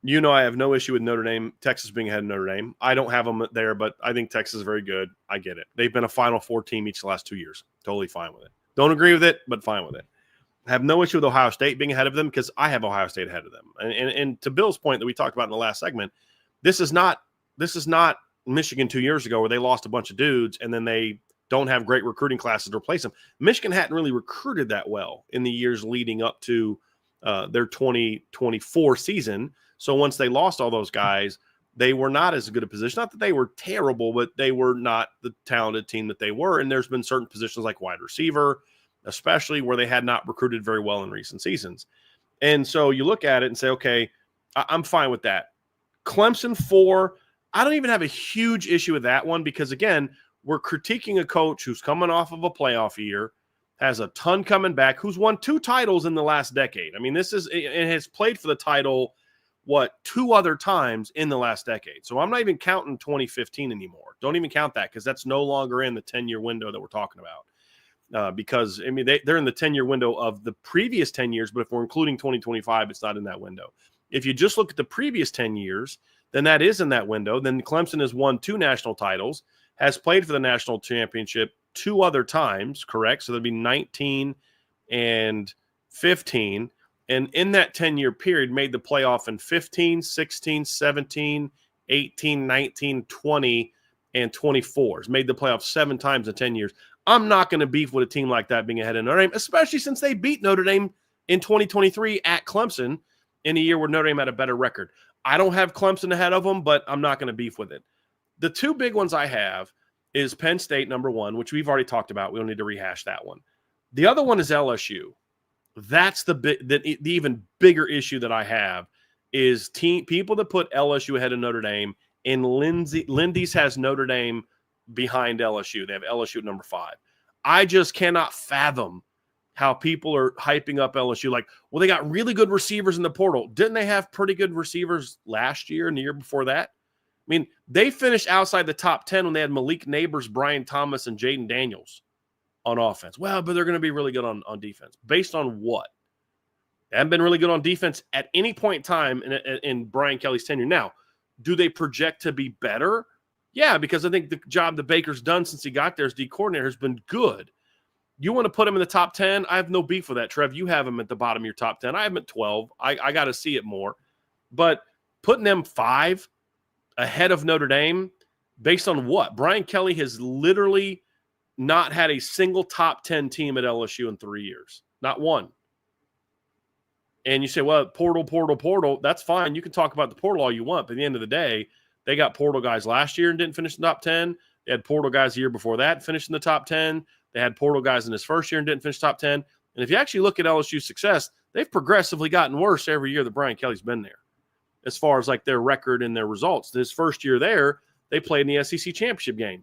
I have no issue with Notre Dame, Texas being ahead of Notre Dame. I don't have them there, but I think Texas is very good. I get it. They've been a Final Four team each of the last 2 years. Totally fine with it. Don't agree with it, but fine with it. I have no issue with Ohio State being ahead of them because I have Ohio State ahead of them. And to Bill's point that we talked about in the last segment, this is not Michigan 2 years ago where they lost a bunch of dudes and then they don't have great recruiting classes to replace them. Michigan hadn't really recruited that well in the years leading up to their 2024 season. So once they lost all those guys, they were not as good a position. Not that they were terrible, but they were not the talented team that they were. And there's been certain positions like wide receiver, especially where they had not recruited very well in recent seasons. And so you look at it and say, okay, I'm fine with that. Clemson 4, I don't even have a huge issue with that one because, again, we're critiquing a coach who's coming off of a playoff year, has a ton coming back, who's won 2 titles in the last decade. I mean, and has played for the title, 2 other times in the last decade. So I'm not even counting 2015 anymore. Don't even count that because that's no longer in the 10-year window that we're talking about. Because, I mean, they're in the 10-year window of the previous 10 years, but if we're including 2025, it's not in that window. If you just look at the previous 10 years, then that is in that window. Then Clemson has won 2 national titles, has played for the national championship 2 other times, correct? So there'd be 19 and 15. And in that 10-year period, made the playoff in 15, 16, 17, 18, 19, 20, and 24. It's made the playoff 7 times in 10 years. I'm not going to beef with a team like that being ahead of Notre Dame, especially since they beat Notre Dame in 2023 at Clemson in a year where Notre Dame had a better record. I don't have Clemson ahead of them, but I'm not going to beef with it. The 2 big ones I have is Penn State, number 1, which we've already talked about. We don't need to rehash that one. The other one is LSU. That's the even bigger issue that I have is people that put LSU ahead of Notre Dame, and Lindy's has Notre Dame behind LSU. They have LSU at number 5. I just cannot fathom how people are hyping up LSU like, well, they got really good receivers in the portal. Didn't they have pretty good receivers last year and the year before that? I mean, they finished outside the top 10 when they had Malik Neighbors, Brian Thomas, and Jaden Daniels on offense. Well, but they're going to be really good on defense. Based on what? They haven't been really good on defense at any point in time in Brian Kelly's tenure. Now, do they project to be better? Yeah, because I think the job that Baker's done since he got there as D coordinator has been good. You want to put him in the top 10? I have no beef with that, Trev. You have him at the bottom of your top 10. I have him at 12. I got to see it more. But putting them 5 ahead of Notre Dame, based on what? Brian Kelly has literally not had a single top 10 team at LSU in 3 years. Not one. And you say, well, portal. That's fine. You can talk about the portal all you want. But at the end of the day, they got portal guys last year and didn't finish in the top 10. They had portal guys the year before that finished in the top 10. They had portal guys in his first year and didn't finish top 10. And if you actually look at LSU's success, they've progressively gotten worse every year that Brian Kelly's been there as far as like their record and their results. His first year there, they played in the SEC championship game,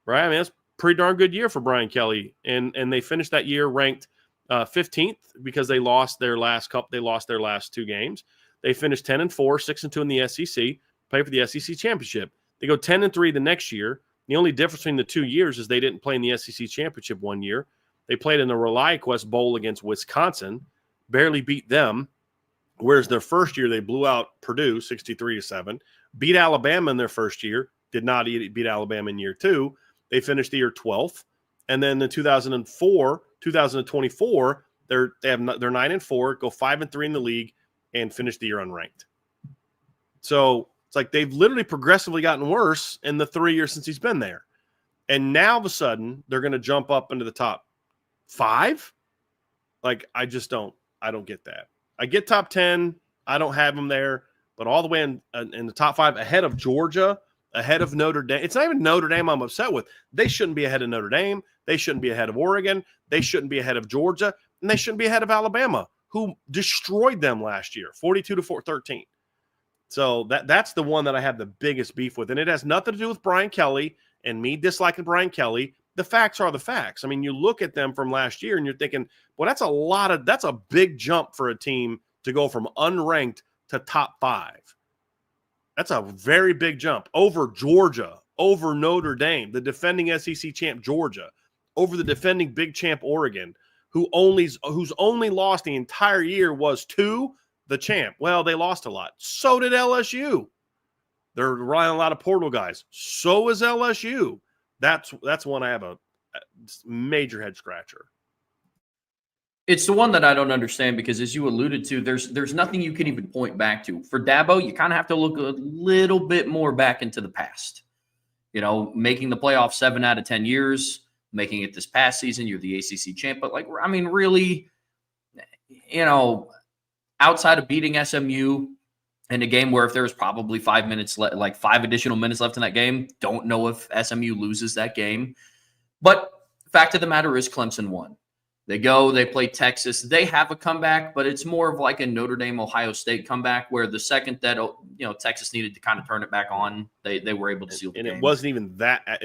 right? I mean, that's a pretty darn good year for Brian Kelly. And they finished that year ranked 15th because they lost their last cup. They lost their last 2 games. They finished 10-4, 6-2 in the SEC, played for the SEC championship. They go 10-3 the next year. The only difference between the 2 years is they didn't play in the SEC championship one year. They played in the ReliaQuest Bowl against Wisconsin, barely beat them. Whereas their first year, they blew out Purdue 63-7, beat Alabama in their first year, did not beat Alabama in year 2. They finished the year 12th. And then in 2024, they're 9-4, go 5-3 in the league, and finish the year unranked. So it's like they've literally progressively gotten worse in the 3 years since he's been there. And now all of a sudden, they're going to jump up into the top 5? Like, I don't get that. I get top 10. I don't have them there. But all the way in the top 5, ahead of Georgia, ahead of Notre Dame. It's not even Notre Dame I'm upset with. They shouldn't be ahead of Notre Dame. They shouldn't be ahead of Oregon. They shouldn't be ahead of Georgia. And they shouldn't be ahead of Alabama, who destroyed them last year, 42-13. So that's the one that I have the biggest beef with. And it has nothing to do with Brian Kelly and me disliking Brian Kelly. The facts are the facts. I mean, you look at them from last year and you're thinking, well, that's a big jump for a team to go from unranked to top 5. That's a very big jump over Georgia, over Notre Dame, the defending SEC champ Georgia, over the defending Big Champ Oregon, whose only loss the entire year was to the champ. Well, they lost a lot. So did LSU. They're relying on a lot of portal guys. So is LSU. That's one I have a major head scratcher. It's the one that I don't understand because, as you alluded to, there's nothing you can even point back to. For Dabo, you kind of have to look a little bit more back into the past. You know, making the playoffs 7 out of 10 years, making it this past season, you're the ACC champ. But, like, I mean, really, you know, outside of beating SMU in a game where if there was probably 5 minutes, like 5 additional minutes left in that game, don't know if SMU loses that game. But fact of the matter is Clemson won. They go, they play Texas. They have a comeback, but it's more of like a Notre Dame, Ohio State comeback where the second that, you know, Texas needed to kind of turn it back on, they were able to seal the game. And it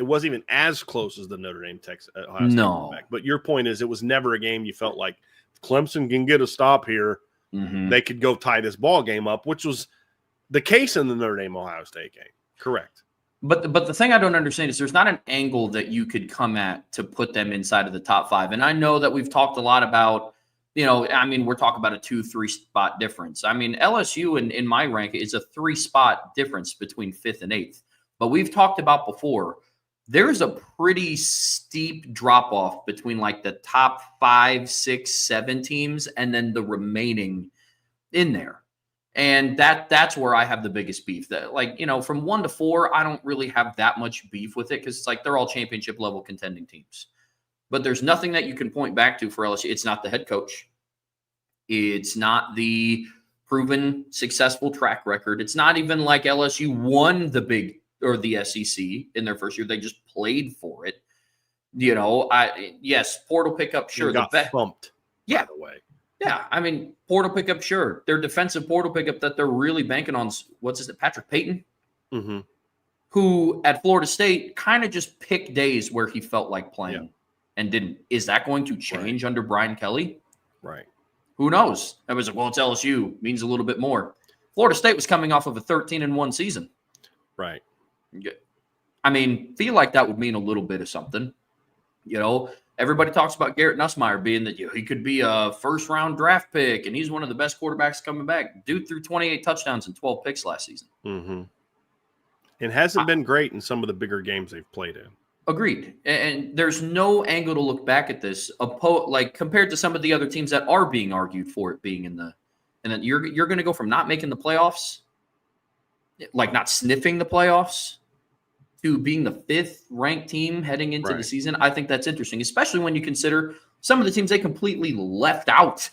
wasn't even as close as the Notre Dame Texas Ohio State comeback. But your point is it was never a game you felt like if Clemson can get a stop here, they could go tie this ball game up, which was the case in the Notre Dame Ohio State game. Correct. But the thing I don't understand is there's not an angle that you could come at to put them inside of the top 5. And I know that we've talked a lot about, you know, I mean, we're talking about a 2-3 spot difference. I mean, LSU in my rank is a 3 spot difference between 5th and 8th. But we've talked about before, there's a pretty steep drop off between like the top 5, 6, 7 teams and then the remaining in there. And that's where I have the biggest beef. That, like, you know, from 1 to 4, I don't really have that much beef with it because it's like they're all championship level contending teams. But there's nothing that you can point back to for LSU. It's not the head coach. It's not the proven successful track record. It's not even like LSU won the Big or the SEC in their first year. They just played for it. You know, yes, portal pickup, sure. Got thumped. Yeah. By the way. Yeah, I mean, portal pickup, sure. Their defensive portal pickup that they're really banking on, Patrick Payton, who at Florida State kind of just picked days where he felt like playing and didn't. Is that going to change under Brian Kelly? Right. Who knows? I was like, well, it's LSU, means a little bit more. Florida State was coming off of a 13-1 season. Right. I mean, feel like that would mean a little bit of something, you know. Everybody talks about Garrett Nussmeier being that, you know, he could be a first-round draft pick, and he's one of the best quarterbacks coming back. Dude threw 28 touchdowns and 12 picks last season. It hasn't been great in some of the bigger games they've played in. Agreed. And there's no angle to look back at this, like compared to some of the other teams that are being argued for it being in the – and then you're going to go from not making the playoffs, like not sniffing the playoffs, to being the 5th ranked team heading into the season. I think that's interesting, especially when you consider some of the teams they completely left out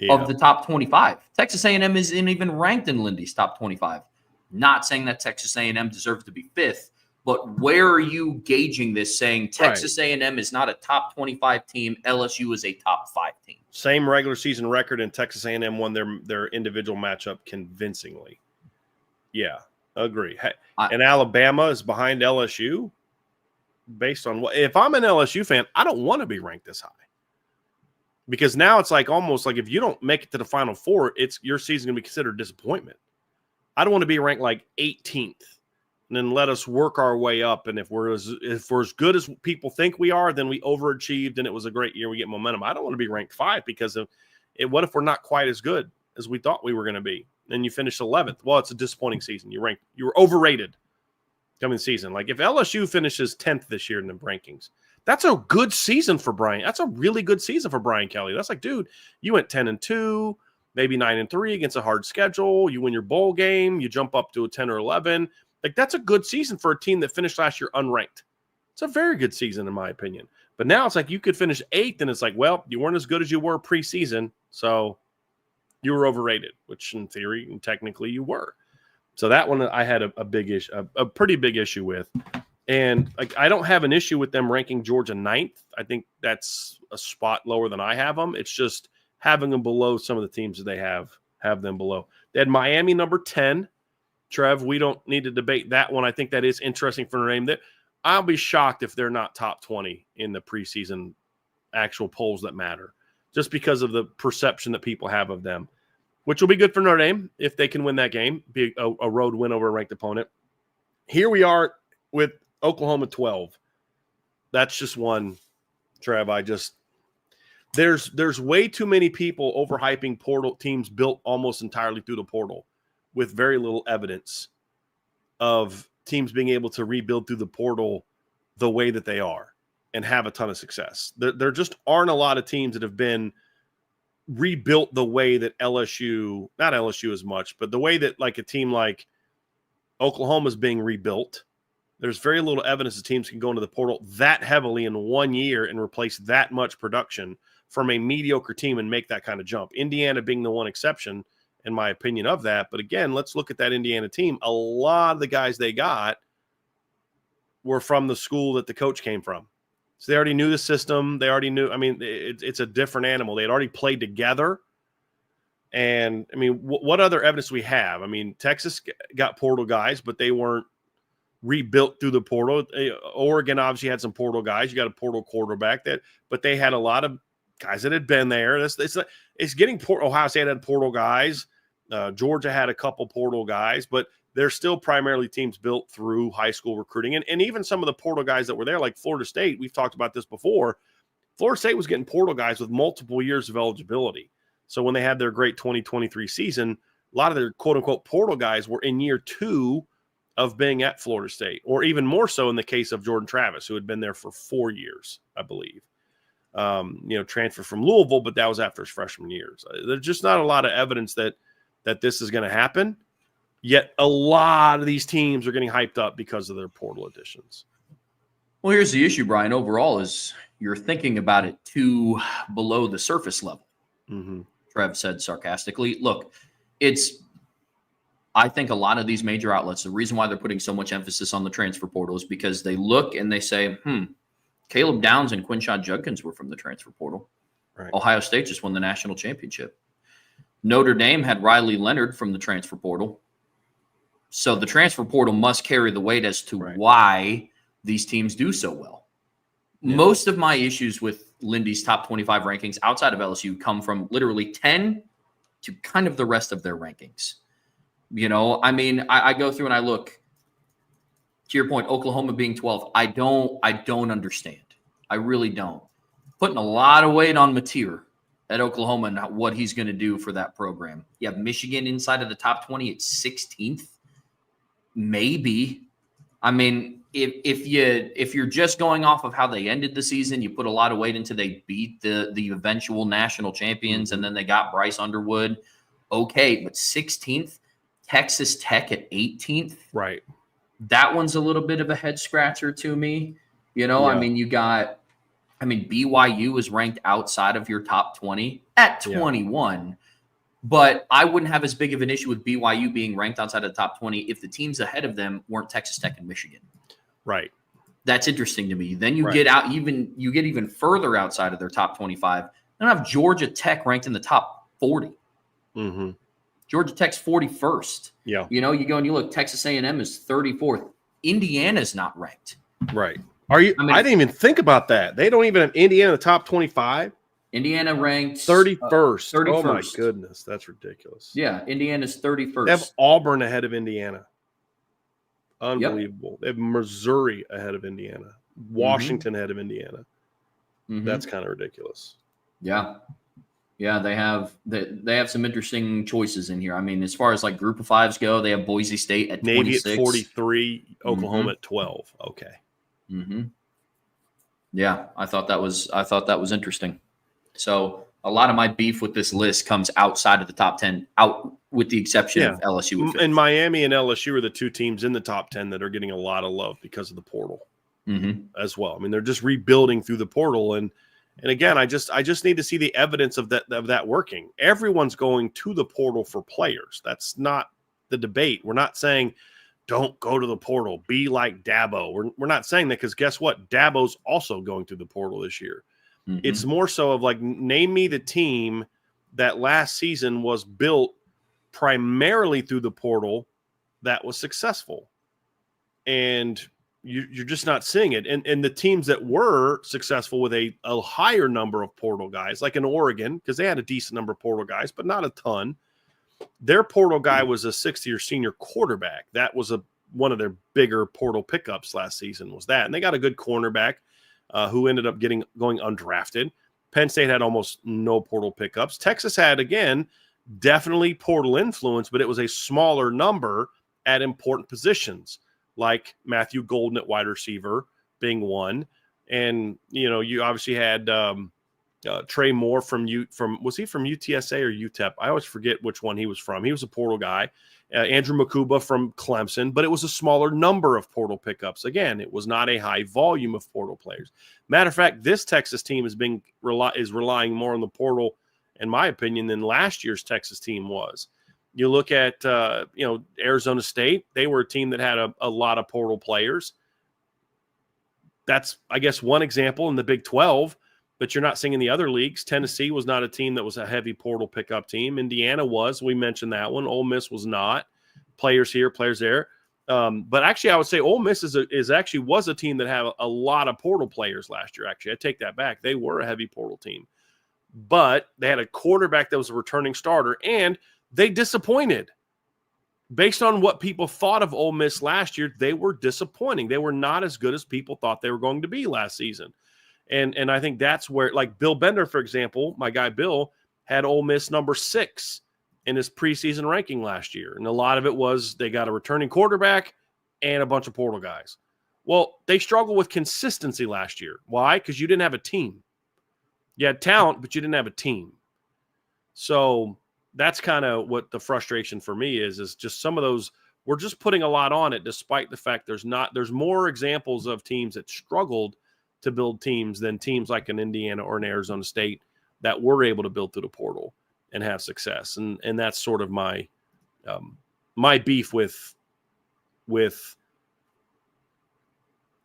of the top 25. Texas A&M isn't even ranked in Lindy's top 25. Not saying that Texas A&M deserves to be 5th, but where are you gauging this saying Texas A&M is not a top 25 team, LSU is a top 5 team? Same regular season record, and Texas A&M won their individual matchup convincingly. Yeah. Agree. And Alabama is behind LSU based on what? If I'm an LSU fan, I don't want to be ranked this high because now it's like almost like if you don't make it to the Final Four, it's your season going to be considered disappointment. I don't want to be ranked like 18th and then let us work our way up. And if we're as good as people think we are, then we overachieved and it was a great year. We get momentum. I don't want to be ranked 5 because of it. What if we're not quite as good as we thought we were going to be? And you finish 11th. Well, it's a disappointing season. You were overrated coming season. Like if LSU finishes 10th this year in the rankings, that's a good season for Brian. That's a really good season for Brian Kelly. That's like, dude, you went 10-2, maybe 9-3 against a hard schedule. You win your bowl game. You jump up to a 10 or 11. Like that's a good season for a team that finished last year unranked. It's a very good season in my opinion. But now it's like you could finish 8th and it's like, well, you weren't as good as you were preseason. So you were overrated, which in theory and technically you were. So that one I had a big issue, a pretty big issue with. And like I don't have an issue with them ranking Georgia 9th. I think that's a spot lower than I have them. It's just having them below some of the teams that they have them below. They had Miami number 10. Trev, we don't need to debate that one. I think that is interesting for Notre Dame. That I'll be shocked if they're not top 20 in the preseason actual polls that matter, just because of the perception that people have of them, which will be good for Notre Dame if they can win that game, be a road win over a ranked opponent. Here we are with Oklahoma 12. That's just one, Trev. There's way too many people overhyping portal teams built almost entirely through the portal with very little evidence of teams being able to rebuild through the portal the way that they are and have a ton of success. There just aren't a lot of teams that have been rebuilt the way that LSU, not LSU as much, but the way that like a team like Oklahoma is being rebuilt. There's very little evidence that teams can go into the portal that heavily in 1 year and replace that much production from a mediocre team and make that kind of jump. Indiana being the one exception, in my opinion, of that. But again, let's look at that Indiana team. A lot of the guys they got were from the school that the coach came from. So they already knew the system. They already knew. I mean, it's a different animal. They had already played together. And, I mean, what other evidence do we have? I mean, Texas got portal guys, but they weren't rebuilt through the portal. Oregon obviously had some portal guys. You got a portal quarterback, but they had a lot of guys that had been there. It's getting Ohio State had portal guys. Georgia had a couple portal guys, but they're still primarily teams built through high school recruiting. And even some of the portal guys that were there, like Florida State, we've talked about this before. Florida State was getting portal guys with multiple years of eligibility. So when they had their great 2023 season, a lot of their quote-unquote portal guys were in year 2 of being at Florida State, or even more so in the case of Jordan Travis, who had been there for 4 years, I believe. Transferred from Louisville, but that was after his freshman years. There's just not a lot of evidence that this is going to happen. Yet a lot of these teams are getting hyped up because of their portal additions. Well, here's the issue, Brian. Overall, is you're thinking about it too below the surface level. Mm-hmm. Trev said sarcastically. Look, I think a lot of these major outlets, the reason why they're putting so much emphasis on the transfer portal is because they look and they say, Caleb Downs and Quinshon Judkins were from the transfer portal. Right. Ohio State just won the national championship. Notre Dame had Riley Leonard from the transfer portal. So the transfer portal must carry the weight as to why these teams do so well. Yeah. Most of my issues with Lindy's top 25 rankings outside of LSU come from literally 10 to kind of the rest of their rankings. I mean, I go through and I look, to your point, Oklahoma being 12th. I don't understand. I really don't. Putting a lot of weight on Mateer at Oklahoma and what he's going to do for that program. You have Michigan inside of the top 20 at 16th. Maybe. I mean, if you're just going off of how they ended the season, you put a lot of weight into they beat the eventual national champions and then they got Bryce Underwood. Okay, but 16th, Texas Tech at 18th. Right. That one's a little bit of a head scratcher to me. Yeah. I mean, BYU is ranked outside of your top 20 at 21. Yeah. But I wouldn't have as big of an issue with BYU being ranked outside of the top 20 if the teams ahead of them weren't Texas Tech and Michigan. Right. That's interesting to me. Then you get even further outside of their top 25. I don't have Georgia Tech ranked in the top 40. Mm-hmm. Georgia Tech's 41st. Yeah. You go and you look, Texas A&M is 34th. Indiana's not ranked. Right. I didn't even think about that. They don't even have Indiana in the top 25. Indiana ranked 31st. 31st. Oh, my goodness. That's ridiculous. Yeah, Indiana's 31st. They have Auburn ahead of Indiana. Unbelievable. Yep. They have Missouri ahead of Indiana. Washington ahead of Indiana. Mm-hmm. That's kind of ridiculous. Yeah. Yeah, they have some interesting choices in here. I mean, as far as like group of fives go, they have Boise State at Navy 26. at 43, Oklahoma at 12. Okay. Mm-hmm. Yeah, I thought that was interesting. So a lot of my beef with this list comes outside of the top 10, out with the exception of LSU. And Miami and LSU are the two teams in the top 10 that are getting a lot of love because of the portal as well. I mean, they're just rebuilding through the portal. And again, I just need to see the evidence of that working. Everyone's going to the portal for players. That's not the debate. We're not saying don't go to the portal. Be like Dabo. We're not saying that because guess what? Dabo's also going through the portal this year. Mm-hmm. It's more so of like, name me the team that last season was built primarily through the portal that was successful. And you're just not seeing it. And the teams that were successful with a higher number of portal guys, like in Oregon, because they had a decent number of portal guys, but not a ton. Their portal guy was a 6th-year senior quarterback. That was one of their bigger portal pickups last season was that. And they got a good cornerback who ended up going undrafted. Penn State had almost no portal pickups. Texas had, again, definitely portal influence, but it was a smaller number at important positions, like Matthew Golden at wide receiver being one. And, you obviously had Trey Moore was he from UTSA or UTEP? I always forget which one he was from. He was a portal guy. Andrew Makuba from Clemson, but it was a smaller number of portal pickups. Again, it was not a high volume of portal players. Matter of fact, this Texas team is relying more on the portal, in my opinion, than last year's Texas team was. You look at Arizona State; they were a team that had a lot of portal players. That's, I guess, one example in the Big 12. But you're not seeing in the other leagues. Tennessee was not a team that was a heavy portal pickup team. Indiana was. We mentioned that one. Ole Miss was not. Players here, players there. But actually, I would say Ole Miss was a team that had a lot of portal players last year. Actually, I take that back. They were a heavy portal team. But they had a quarterback that was a returning starter, and they disappointed. Based on what people thought of Ole Miss last year, they were disappointing. They were not as good as people thought they were going to be last season. And I think that's where, like Bill Bender, for example, my guy Bill, had Ole Miss number 6 in his preseason ranking last year. And a lot of it was they got a returning quarterback and a bunch of portal guys. Well, they struggled with consistency last year. Why? Because you didn't have a team. You had talent, but you didn't have a team. So that's kind of what the frustration for me is just some of those, we're just putting a lot on it, despite the fact there's more examples of teams that struggled to build teams than teams like an Indiana or an Arizona State that were able to build through the portal and have success. And that's sort of my my beef with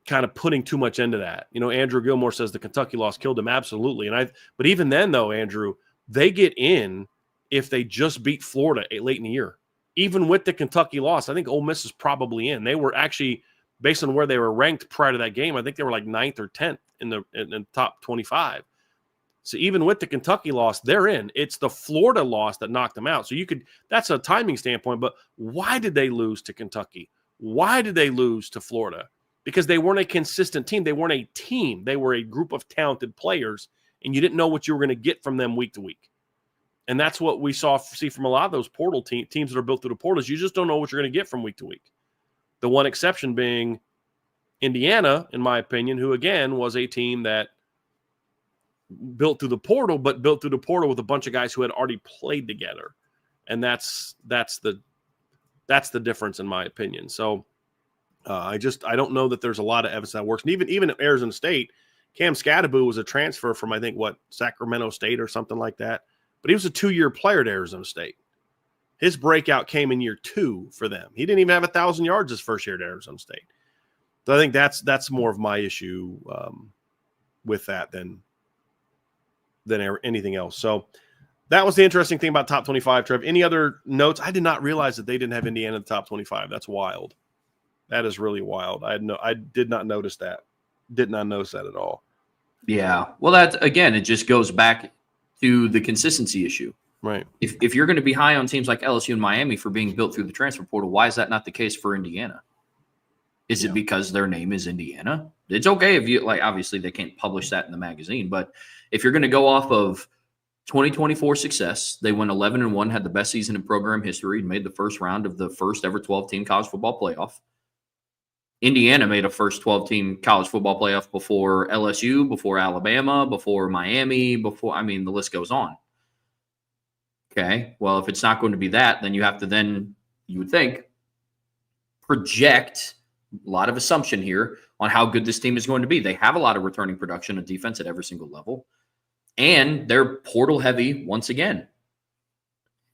kind of putting too much into that. Andrew Gilmore says the Kentucky loss killed him. Absolutely. But even then though, Andrew, they get in if they just beat Florida late in the year. Even with the Kentucky loss, I think Ole Miss is probably in. They were actually, based on where they were ranked prior to that game, I think they were like 9th or 10th in the top 25. So even with the Kentucky loss, they're in. It's the Florida loss that knocked them out. So that's a timing standpoint, but why did they lose to Kentucky? Why did they lose to Florida? Because they weren't a consistent team. They weren't a team. They were a group of talented players, and you didn't know what you were going to get from them week to week. And that's what we see from a lot of those portal teams that are built through the portals. You just don't know what you're going to get from week to week. The one exception being Indiana, in my opinion, who, again, was a team that built through the portal, but built through the portal with a bunch of guys who had already played together. And that's the difference, in my opinion. So I don't know that there's a lot of evidence that works. And even at Arizona State, Cam Scadaboo was a transfer from, I think, Sacramento State or something like that. But he was a 2-year player at Arizona State. His breakout came in year 2 for them. He didn't even have 1,000 yards his first year at Arizona State. So I think that's more of my issue with that than anything else. So that was the interesting thing about top 25, Trev. Any other notes? I did not realize that they didn't have Indiana in the top 25. That's wild. That is really wild. I did not notice that. Did not notice that at all. Yeah. Well, it just goes back to the consistency issue. Right. If you're going to be high on teams like LSU and Miami for being built through the transfer portal, why is that not the case for Indiana? Is it because their name is Indiana? It's okay if you obviously they can't publish that in the magazine, but if you're going to go off of 2024 success, they went 11-1, had the best season in program history, made the first round of the first ever 12-team college football playoff. Indiana made a first 12-team college football playoff before LSU, before Alabama, before Miami, the list goes on. Okay, well, if it's not going to be that, then you have to you would think, project a lot of assumption here on how good this team is going to be. They have a lot of returning production of defense at every single level, and they're portal heavy once again,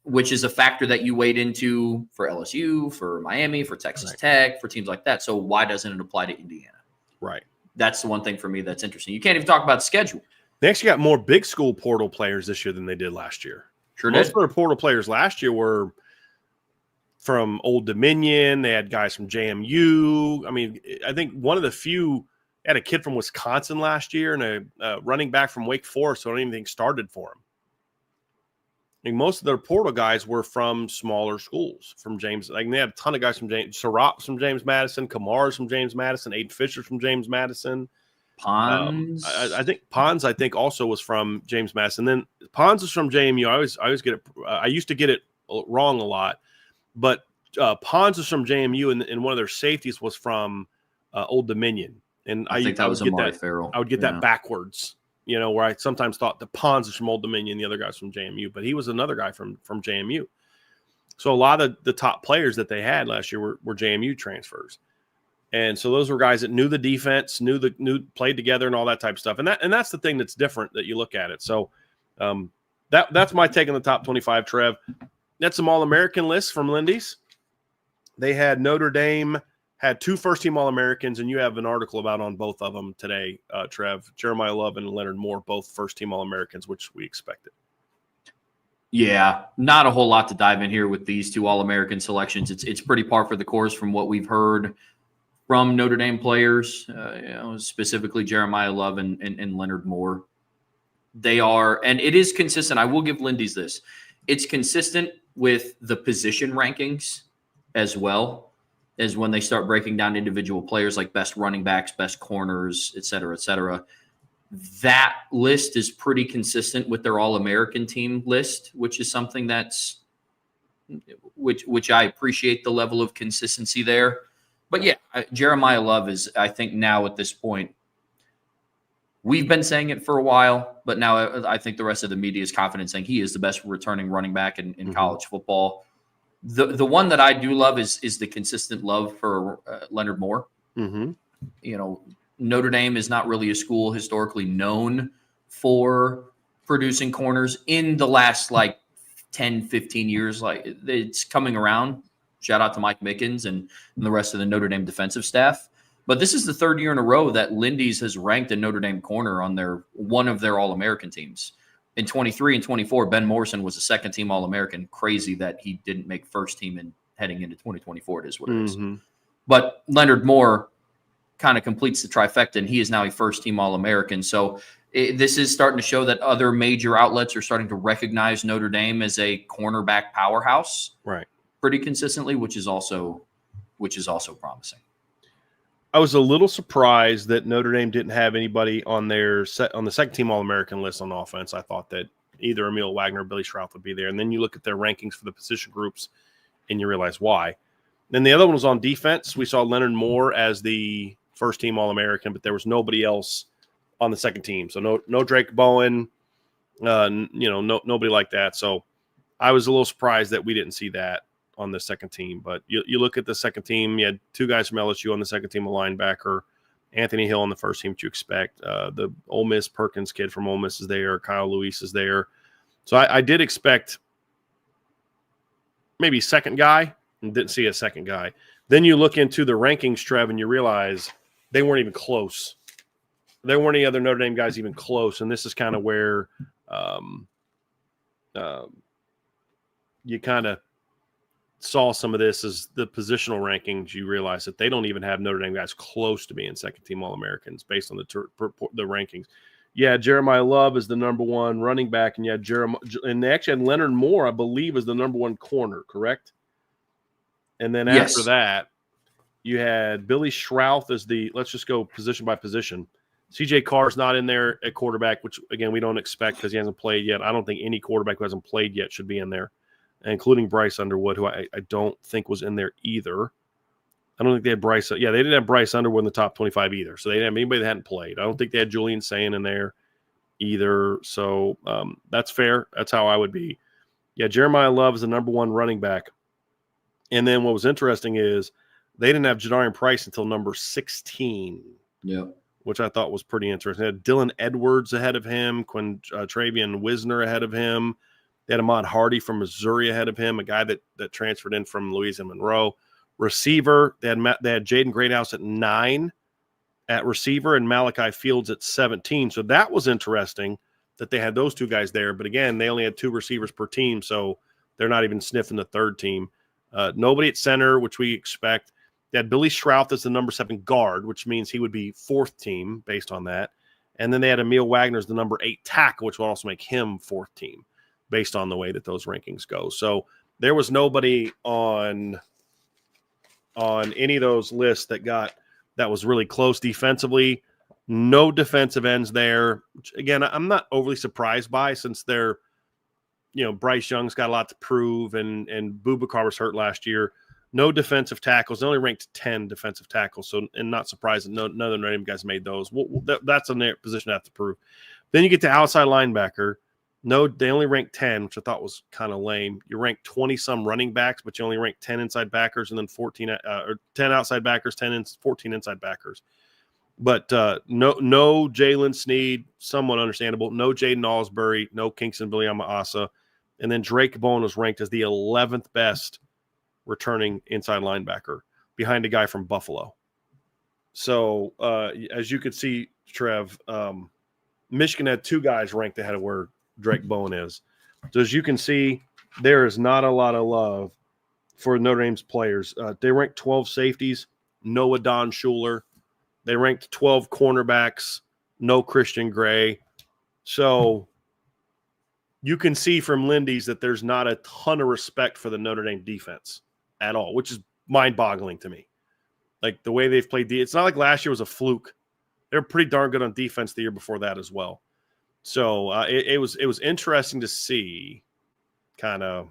which is a factor that you weighed into for LSU, for Miami, for Texas Tech, for teams like that. So why doesn't it apply to Indiana? Right. That's the one thing for me that's interesting. You can't even talk about the schedule. They actually got more big school portal players this year than they did last year. Sure Most did. of their portal players last year were from Old Dominion. They had guys from JMU. I mean, I think one of the few had a kid from Wisconsin last year and a running back from Wake Forest, so I don't even think started for him. And most of their portal guys were from smaller schools, from James. Like they had a ton of guys from James. Sarap's from James Madison. Kamar's from James Madison. Aiden Fisher's from James Madison. Pons. I think Pons. I think also was from James Madison. Then Pons is from JMU. I always get it. I used to get it wrong a lot, but Pons is from JMU, and one of their safeties was from Old Dominion. And I think that was Amari Farrell. I would get that backwards. Where I sometimes thought the Pons is from Old Dominion, the other guy's from JMU, but he was another guy from JMU. So a lot of the top players that they had last year were JMU transfers. And so those were guys that knew the defense, played together and all that type of stuff. And that's the thing that's different that you look at it. So that's my take on the top 25, Trev. That's some All-American lists from Lindy's. They had Notre Dame had 2 first-team All-Americans, and you have an article about on both of them today, Trev. Jeremiah Love and Leonard Moore, both first-team All-Americans, which we expected. Yeah, not a whole lot to dive in here with these 2 All-American selections. It's pretty par for the course from what we've heard from Notre Dame players, specifically Jeremiah Love and Leonard Moore. They are, and it is consistent. I will give Lindy's this. It's consistent with the position rankings as well as when they start breaking down individual players like best running backs, best corners, et cetera, et cetera. That list is pretty consistent with their All-American team list, which is something which I appreciate the level of consistency there. But yeah, Jeremiah Love is, I think now at this point, we've been saying it for a while, but now I think the rest of the media is confident saying he is the best returning running back in college football. The one that I do love is the consistent love for Leonard Moore. Mm-hmm. Notre Dame is not really a school historically known for producing corners in the last 10, 15 years. It's coming around. Shout out to Mike Mickens and the rest of the Notre Dame defensive staff. But this is the 3rd year in a row that Lindy's has ranked a Notre Dame corner on one of their All-American teams. In 23 and 24, Ben Morrison was a 2nd-team All-American. Crazy that he didn't make first team in heading into 2024. It is what it is. But Leonard Moore kind of completes the trifecta, and he is now a first-team All-American. So this is starting to show that other major outlets are starting to recognize Notre Dame as a cornerback powerhouse, right? Pretty consistently, which is also promising. I was a little surprised that Notre Dame didn't have anybody on the 2nd-team All-American list on offense. I thought that either Emil Wagner or Billy Schrouth would be there. And then you look at their rankings for the position groups, and you realize why. Then the other one was on defense. We saw Leonard Moore as the first-team All-American, but there was nobody else on the 2nd team. So no Drake Bowen, nobody like that. So I was a little surprised that we didn't see that on the 2nd team. But you look at the 2nd team, you had 2 guys from LSU on the 2nd team, a linebacker, Anthony Hill on the first team, which you expect. The Ole Miss Perkins kid from Ole Miss is there. Kyle Luis is there. So I did expect maybe 2nd guy and didn't see a 2nd guy. Then you look into the rankings, Trev, and you realize they weren't even close. There weren't any other Notre Dame guys even close. And this is kind of where you kind of saw some of this as the positional rankings. You realize that they don't even have Notre Dame guys close to being 2nd-team All-Americans based on the rankings. Yeah, Jeremiah Love is the number 1 running back, and and they actually had Leonard Moore, I believe, as the number 1 corner, correct? And then after that, you had Billy Schrouth as let's just go position by position. CJ Carr's not in there at quarterback, which, again, we don't expect because he hasn't played yet. I don't think any quarterback who hasn't played yet should be in there, including Bryce Underwood, who I don't think was in there either. I don't think they had Bryce. Yeah, they didn't have Bryce Underwood in the top 25 either. So they didn't have anybody that hadn't played. I don't think they had Julian Sayin in there either. So that's fair. That's how I would be. Yeah, Jeremiah Love is the number 1 running back. And then what was interesting is they didn't have Jadarian Price until number 16. Yeah. Which I thought was pretty interesting. They had Dylan Edwards ahead of him, Travian Wisner ahead of him. They had Ahmad Hardy from Missouri ahead of him, a guy that transferred in from Louisiana Monroe. Receiver, they had Jaden Greathouse at 9 at receiver and Malachi Fields at 17. So that was interesting that they had those 2 guys there. But again, they only had 2 receivers per team, so they're not even sniffing the 3rd team. Nobody at center, which we expect. They had Billy Schrouth as the number 7 guard, which means he would be 4th team based on that. And then they had Emil Wagner as the number 8 tackle, which will also make him 4th team. based on the way that those rankings go. So there was nobody on any of those lists that was really close defensively. No defensive ends there, which, again, I'm not overly surprised by, since they're, Bryce Young's got a lot to prove, and Boubacar was hurt last year. No defensive tackles. They only ranked 10 defensive tackles, so, and not surprised that none of the Notre Dame guys made those. That's a position I have to prove. Then you get to outside linebacker. No, they only ranked 10, which I thought was kind of lame. You rank 20-some running backs, but you only rank 10 inside backers, and then 10 outside backers, 14 inside backers. But no Jalen Sneed, somewhat understandable. No Jaden Alsbury, no Kingston Biliama-Asa. And then Drake Bowen was ranked as the 11th best returning inside linebacker, behind a guy from Buffalo. So as you could see, Trev, Michigan had 2 guys ranked ahead of where Drake Bowen is. So as you can see, there is not a lot of love for Notre Dame's players. They ranked 12 safeties, no Adon Schuler. They ranked 12 cornerbacks, no Christian Gray. So you can see from Lindy's that there's not a ton of respect for the Notre Dame defense at all, which is mind-boggling to me. Like the way they've played, it's not like last year was a fluke. They're pretty darn good on defense the year before that as well. So it was interesting to see, kind of,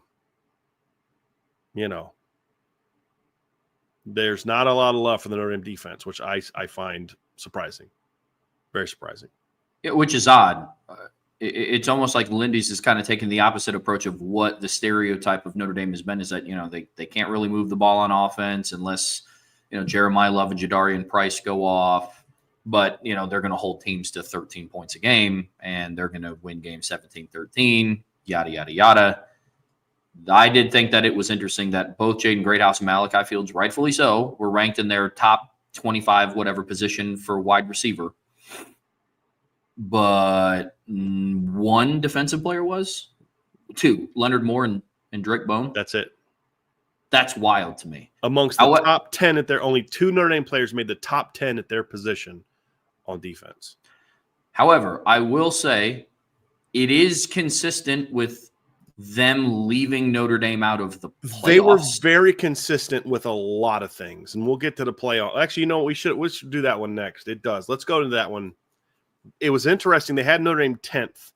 there's not a lot of love for the Notre Dame defense, which I find surprising, very surprising. Yeah, which is odd. It's almost like Lindy's is kind of taking the opposite approach of what the stereotype of Notre Dame has been, is that, they can't really move the ball on offense unless, Jeremiah Love and Jadarian Price go off. But, they're going to hold teams to 13 points a game, and they're going to win games 17-13, yada, yada, yada. I did think that it was interesting that both Jaden Greathouse and Malachi Fields, rightfully so, were ranked in their top 25 whatever position for wide receiver. But one defensive player was? 2, Leonard Moore and Drake Bowen. That's it. That's wild to me. Amongst the top 10, at their only 2 Notre Dame players made the top 10 at their position on defense. However, I will say it is consistent with them leaving Notre Dame out of the playoffs. They were very consistent with a lot of things, and we'll get to the playoff. Actually, we should do that one next. It does. Let's go to that one. It was interesting. They had Notre Dame 10th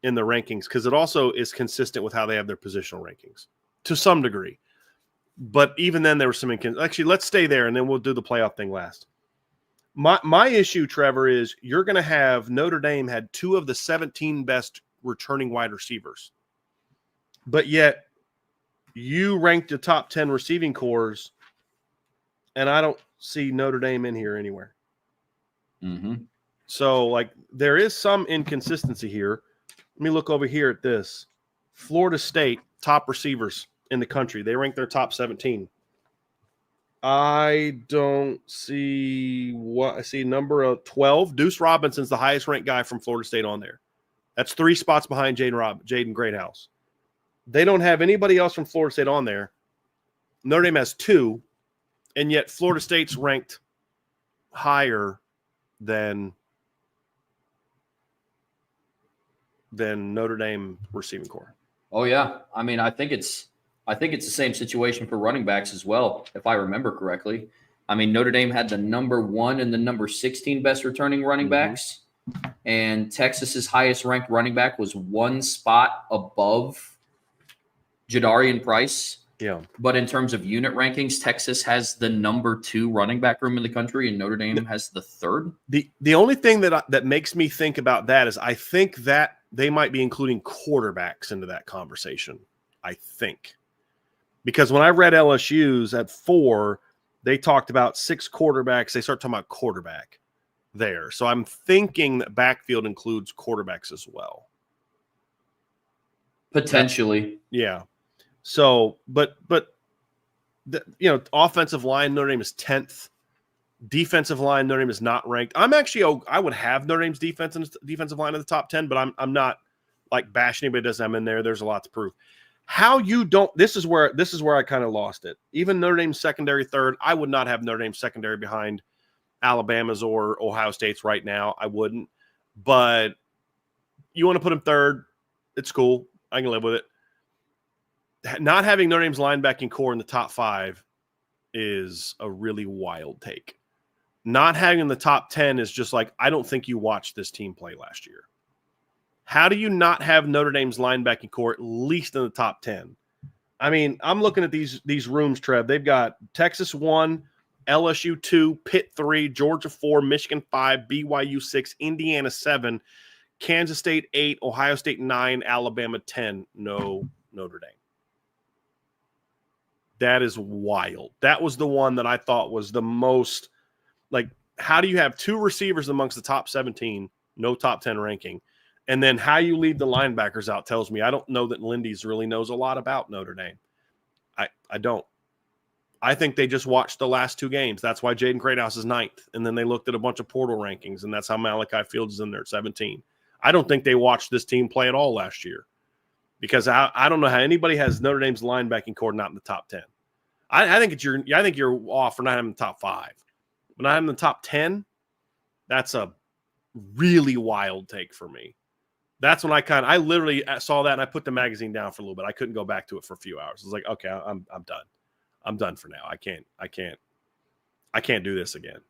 in the rankings because it also is consistent with how they have their positional rankings to some degree. But even then, there was some actually, let's stay there, and then we'll do the playoff thing last. My issue, Trevor, is you're going to have Notre Dame had 2 of the 17 best returning wide receivers, but yet you ranked the top 10 receiving cores, and I don't see Notre Dame in here anywhere. Mm-hmm. So, there is some inconsistency here. Let me look over here at this. Florida State, top receivers in the country. They rank their top 17. I don't see what I see. Number of 12, Deuce Robinson's the highest ranked guy from Florida State on there. That's 3 spots behind Jaden Greathouse. They don't have anybody else from Florida State on there. Notre Dame has 2, and yet Florida State's ranked higher than Notre Dame receiving core. Oh yeah, I mean, I think it's the same situation for running backs as well, if I remember correctly. I mean, Notre Dame had the number 1 and the number 16 best returning running backs, and Texas's highest ranked running back was 1 spot above Jadarian Price. Yeah. But in terms of unit rankings, Texas has the number 2 running back room in the country, and Notre Dame has the 3rd. The only thing that makes me think about that is I think that they might be including quarterbacks into that conversation. I think. Because when I read LSU's at 4, they talked about 6 quarterbacks. They start talking about quarterback there. So I'm thinking that backfield includes quarterbacks as well. Potentially. Yeah. So, but offensive line, Notre Dame is 10th. Defensive line, Notre Dame is not ranked. I would have Notre Dame's defensive line in the top 10, but I'm not bashing anybody that doesn't have them in there. There's a lot to prove. How you don't, this is where I kind of lost it. Even Notre Dame's secondary 3rd, I would not have Notre Dame's secondary behind Alabama's or Ohio State's right now. I wouldn't. But you want to put them 3rd, it's cool. I can live with it. Not having Notre Dame's linebacking core in the top 5 is a really wild take. Not having the top 10 is just like, I don't think you watched this team play last year. How do you not have Notre Dame's linebacking core at least in the top 10? I mean, I'm looking at these rooms, Trev. They've got Texas 1, LSU 2, Pitt 3, Georgia 4, Michigan 5, BYU 6, Indiana 7, Kansas State 8, Ohio State 9, Alabama 10. No Notre Dame. That is wild. That was the one that I thought was the most, like, how do you have 2 receivers amongst the top 17, no top 10 ranking, and then how you leave the linebackers out tells me I don't know that Lindy's really knows a lot about Notre Dame. I don't. I think they just watched the last 2 games. That's why Jaden Greathouse is 9th, and then they looked at a bunch of portal rankings, and that's how Malachi Fields is in there at 17. I don't think they watched this team play at all last year because I don't know how anybody has Notre Dame's linebacking core not in the top 10. I think you're off for not having the top 5. But not having the top 10, that's a really wild take for me. That's when I literally saw that and I put the magazine down for a little bit. I couldn't go back to it for a few hours. I was like, okay, I'm done. I'm done for now. I can't do this again.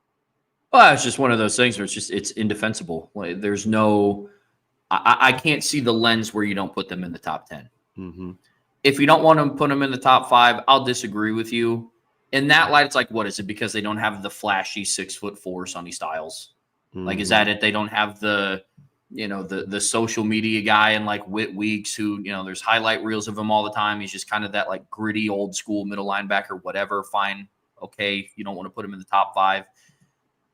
Well, it's just one of those things where it's indefensible. Like, there's no, I can't see the lens where you don't put them in the top 10. Mm-hmm. If you don't want to put them in the top 5, I'll disagree with you. In that light, it's like, what is it? Because they don't have the flashy 6'4" Sonny Styles. Mm-hmm. Like, is that it? They don't have the social media guy and like Whit Weeks who, there's highlight reels of him all the time. He's just kind of that like gritty old school middle linebacker, whatever. Fine. Okay. You don't want to put him in the top 5.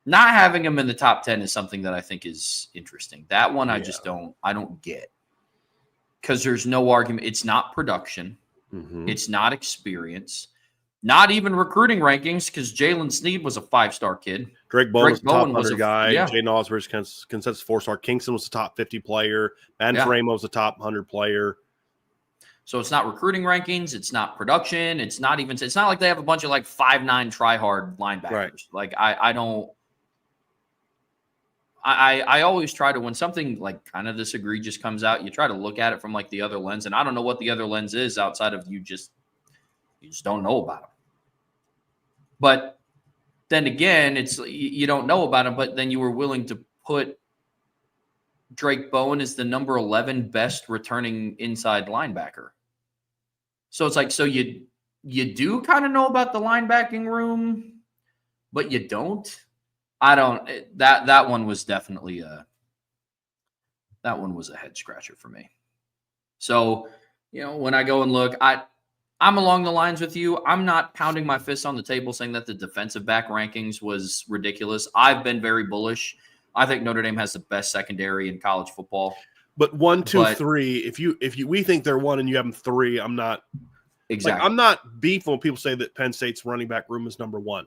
Not having him in the top 10 is something that I think is interesting. That one I just don't get. Because there's no argument. It's not production. Mm-hmm. It's not experience. Not even recruiting rankings, because Jalen Sneed was a 5-star kid. Drake Bowen was the top 100 guy. Yeah. Jaden Osborne's consensus 4-star. Kingston was the top 50 player. Madden Faramo was the top 100 player. So it's not recruiting rankings. It's not production. It's not like they have a bunch of like 5'9" try-hard linebackers. Right. Like I always try to, when something like kind of this egregious comes out, you try to look at it from like the other lens. And I don't know what the other lens is outside of you just don't know about them. But then again, it's you don't know about him, but then you were willing to put Drake Bowen as the number 11 best returning inside linebacker. So it's like, so you do kind of know about the linebacking room, but you don't. I don't. That one was definitely that one was a head scratcher for me. So, when I go and look, I'm along the lines with you. I'm not pounding my fist on the table saying that the defensive back rankings was ridiculous. I've been very bullish. I think Notre Dame has the best secondary in college football. But 1, 2, 3. If we think they're 1 and you have them 3, I'm not exactly. Like, I'm not beefing when people say that Penn State's running back room is number 1.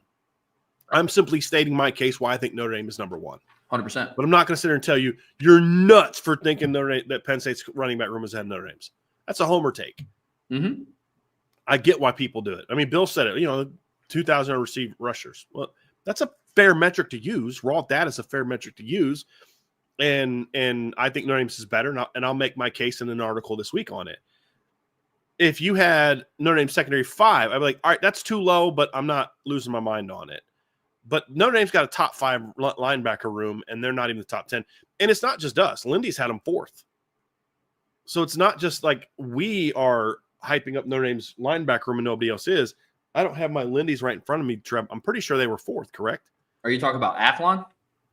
I'm simply stating my case why I think Notre Dame is number 1. 100%. But I'm not going to sit there and tell you you're nuts for thinking that Penn State's running back room is ahead of Notre Dame's. That's a homer take. Mm-hmm. I get why people do it. I mean, Bill said it, 2,000 received rushers. Well, that's a fair metric to use. Raw data is a fair metric to use. And I think Notre Dame's is better, and I'll make my case in an article this week on it. If you had Notre Dame secondary 5, I'd be like, all right, that's too low, but I'm not losing my mind on it. But Notre Dame's got a top 5 linebacker room, and they're not even the top 10. And it's not just us. Lindy's had them 4th. So it's not just like we are hyping up Notre Dame's linebacker room and nobody else is. I don't have my Lindy's right in front of me, Trev. I'm pretty sure they were 4th, correct? Are you talking about Athlon?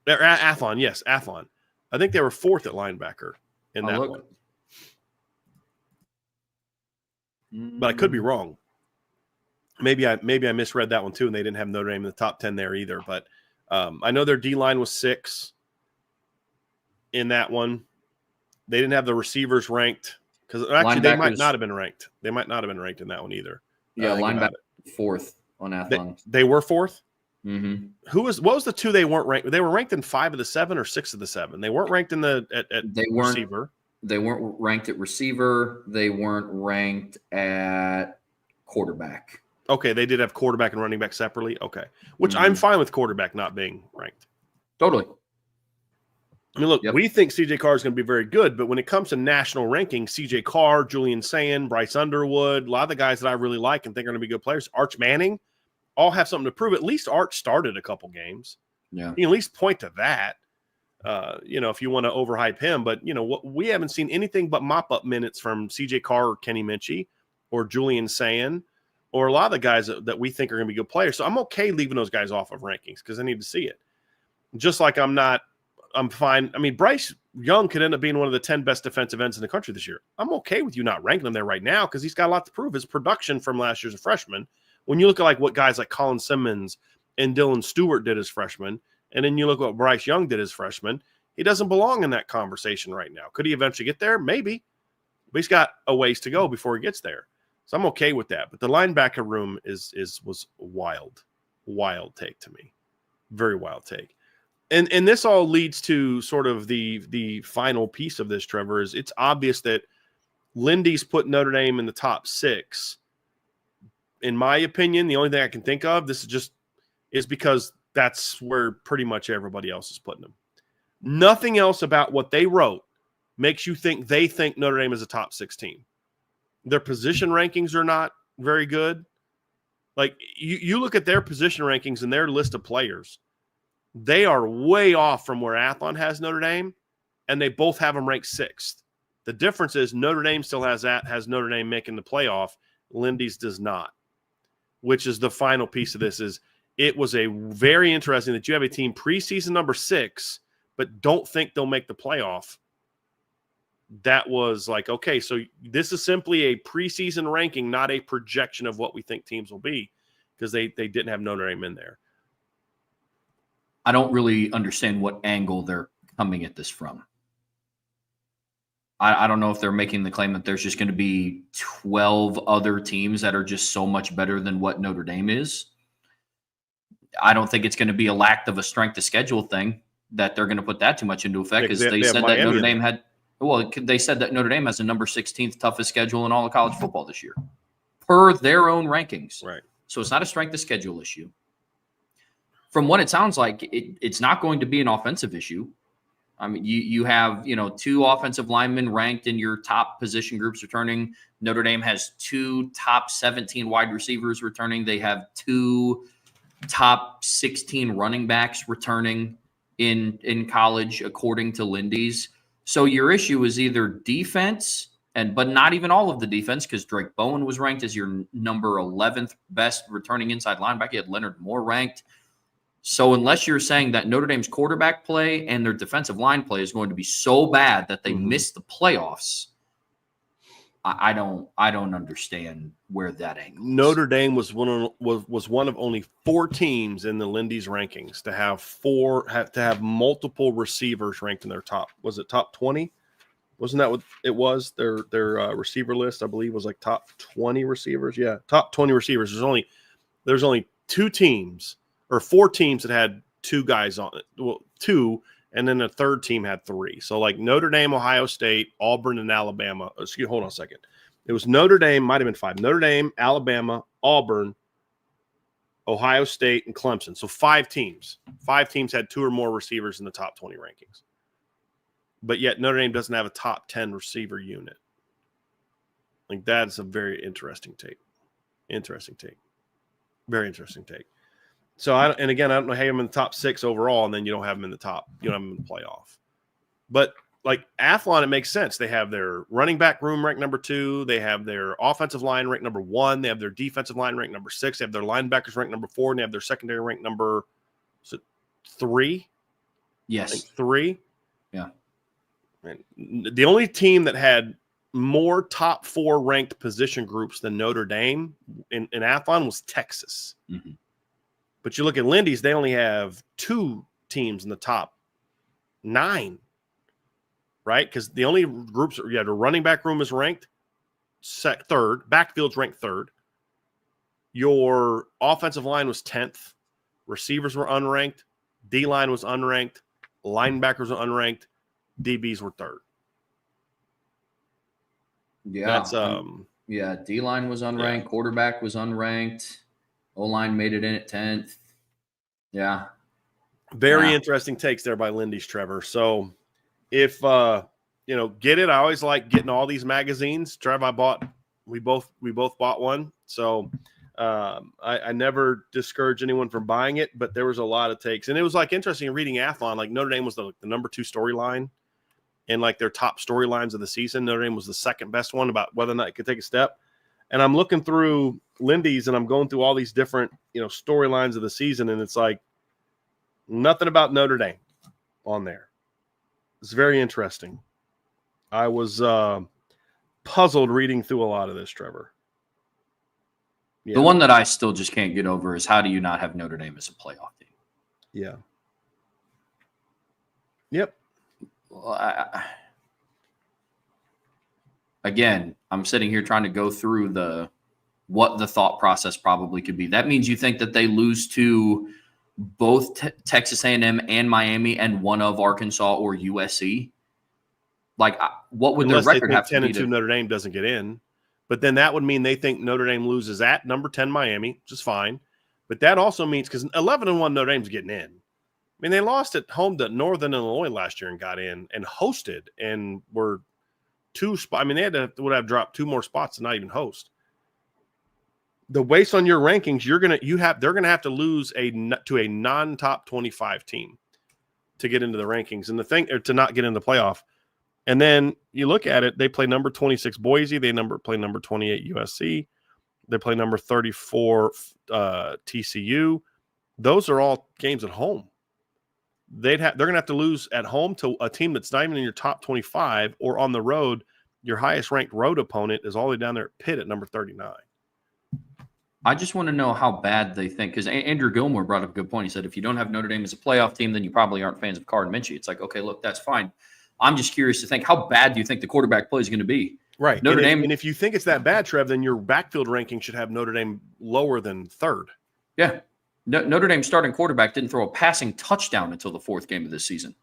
They're Athlon, yes, Athlon. I think they were 4th at linebacker in that one. But I could be wrong. Maybe I misread that one too, and they didn't have Notre Dame in the top 10 there either. But I know their D-line was 6 in that one. They didn't have the receivers ranked because actually they might not have been ranked. They might not have been ranked in that one either. Yeah, linebacker 4th on Athlon. They were 4th? Mm-hmm. What was the 2 they weren't ranked? They were ranked in 5 of the 7 or 6 of the 7. They weren't ranked in receiver. They weren't ranked at receiver. They weren't ranked at quarterback. Okay, they did have quarterback and running back separately. Okay, which I'm fine with quarterback not being ranked. Totally. I mean, look, Yep. we think CJ Carr is going to be very good, but when it comes to national rankings, CJ Carr, Julian Sand, Bryce Underwood, a lot of the guys that I really like and think are going to be good players, Arch Manning, all have something to prove. At least Arch started a couple games. Yeah. You can at least point to that, if you want to overhype him. But, we haven't seen anything but mop-up minutes from CJ Carr or Kenny Minchie or Julian Sand or a lot of the guys that we think are going to be good players. So I'm okay leaving those guys off of rankings because I need to see it. Just like I'm fine. I mean, Bryce Young could end up being one of the 10 best defensive ends in the country this year. I'm okay with you not ranking him there right now because he's got a lot to prove. His production from last year as a freshman, when you look at like what guys like Colin Simmons and Dylan Stewart did as freshmen, and then you look at what Bryce Young did as freshman, he doesn't belong in that conversation right now. Could he eventually get there? Maybe. But he's got a ways to go before he gets there. So I'm okay with that. But the linebacker room was wild take to me. Very wild take. And this all leads to sort of the final piece of this, Trevor, is it's obvious that Lindy's put Notre Dame in the top 6. In my opinion, the only thing I can think of, is because that's where pretty much everybody else is putting them. Nothing else about what they wrote makes you think they think Notre Dame is a top 6 team. Their position rankings are not very good. Like you look at their position rankings and their list of players, they are way off from where Athlon has Notre Dame, and they both have them ranked 6th. The difference is Notre Dame still has Notre Dame making the playoff. Lindy's does not, which is the final piece of this. Is it was a very interesting that you have a team preseason number 6, but don't think they'll make the playoff. That was like, okay, so this is simply a preseason ranking, not a projection of what we think teams will be, because they didn't have Notre Dame in there. I don't really understand what angle they're coming at this from. I don't know if they're making the claim that there's just going to be 12 other teams that are just so much better than what Notre Dame is. I don't think it's going to be a lack of a strength of schedule thing that they're going to put that too much into effect, because they said that Notre Dame had – well, they said that Notre Dame has the number 16th toughest schedule in all of college football this year per their own rankings. Right. So it's not a strength of schedule issue. From what it sounds like, it's not going to be an offensive issue. I mean, you have, 2 offensive linemen ranked in your top position groups returning. Notre Dame has 2 top 17 wide receivers returning. They have 2 top 16 running backs returning in college, according to Lindy's. So your issue is either defense, but not even all of the defense, because Drake Bowen was ranked as your number 11th best returning inside linebacker. You had Leonard Moore ranked. So unless you're saying that Notre Dame's quarterback play and their defensive line play is going to be so bad that they miss the playoffs, I don't understand where that angle is. Notre Dame was one of only 4 teams in the Lindy's rankings to have multiple receivers ranked in their top. Was it top 20? Wasn't that what it was? Their receiver list, I believe, was like top 20 receivers. Yeah, top 20 receivers. There's only 2 teams or 4 teams that had 2 guys on it. Well, 2, and then the third team had 3. So like Notre Dame, Ohio State, Auburn, and Alabama. Hold on a second. It was Notre Dame, might have been 5. Notre Dame, Alabama, Auburn, Ohio State, and Clemson. So 5 teams. 5 teams had 2 or more receivers in the top 20 rankings. But yet Notre Dame doesn't have a top 10 receiver unit. Like, that's a very interesting take. Very interesting take. So, I don't know how I'm in the top 6 overall, and then you don't have them in the top. You don't have them in the playoff. But, like, Athlon, it makes sense. They have their running back room ranked number 2. They have their offensive line ranked number 1. They have their defensive line ranked number 6. They have their linebackers ranked number 4. And they have their secondary ranked number 3? Yes. 3? Yeah. And the only team that had more top 4 ranked position groups than Notre Dame in Athlon was Texas. Mm-hmm. But you look at Lindy's, they only have 2 teams in the top 9, right? Because the only groups, the running back room is ranked 3rd, backfield's ranked 3rd. Your offensive line was 10th. Receivers were unranked. D-line was unranked. Linebackers were unranked. DBs were 3rd. Yeah. That's D-line was unranked. Yeah. Quarterback was unranked. O-line made it in at 10th. Yeah. Very interesting takes there by Lindy's, Trevor. So if get it. I always like getting all these magazines. Trev, we both bought one. So I never discourage anyone from buying it, but there was a lot of takes. And it was like interesting reading Athlon. Like Notre Dame was the number 2 storyline in like their top storylines of the season. Notre Dame was the second best one about whether or not it could take a step. And I'm looking through Lindy's and I'm going through all these different, storylines of the season. And it's like nothing about Notre Dame on there. It's very interesting. I was puzzled reading through a lot of this, Trevor. Yeah. The one that I still just can't get over is how do you not have Notre Dame as a playoff team? Yeah. Yep. Well, again, I'm sitting here trying to go through what the thought process probably could be. That means you think that they lose to both Texas A&M and Miami and one of Arkansas or USC. Like, what would Unless their record they think have to be? 10-2 Notre Dame doesn't get in, but then that would mean they think Notre Dame loses at number 10 Miami, which is fine. But that also means because 11-1 Notre Dame's getting in. I mean, they lost at home to Northern Illinois last year and got in and hosted and were 2 spots. I mean, would have dropped 2 more spots to not even host. The based on your rankings, they're gonna have to lose to a non-top 25 team to get into the rankings, and to not get into the playoff. And then you look at it, they play number 26 Boise, they play number 28 USC, they play number 34 TCU. Those are all games at home. They're gonna have to lose at home to a team that's not even in your top 25, or on the road. Your highest ranked road opponent is all the way down there at Pitt at number 39. I just want to know how bad they think, because Andrew Gilmore brought up a good point. He said, if you don't have Notre Dame as a playoff team, then you probably aren't fans of Card and Minchie. It's like, okay, look, that's fine. I'm just curious to think, how bad do you think the quarterback play is going to be? Right. Notre Dame. And if you think it's that bad, Trev, then your backfield ranking should have Notre Dame lower than 3rd. Yeah. Notre Dame starting quarterback didn't throw a passing touchdown until the 4th game of this season.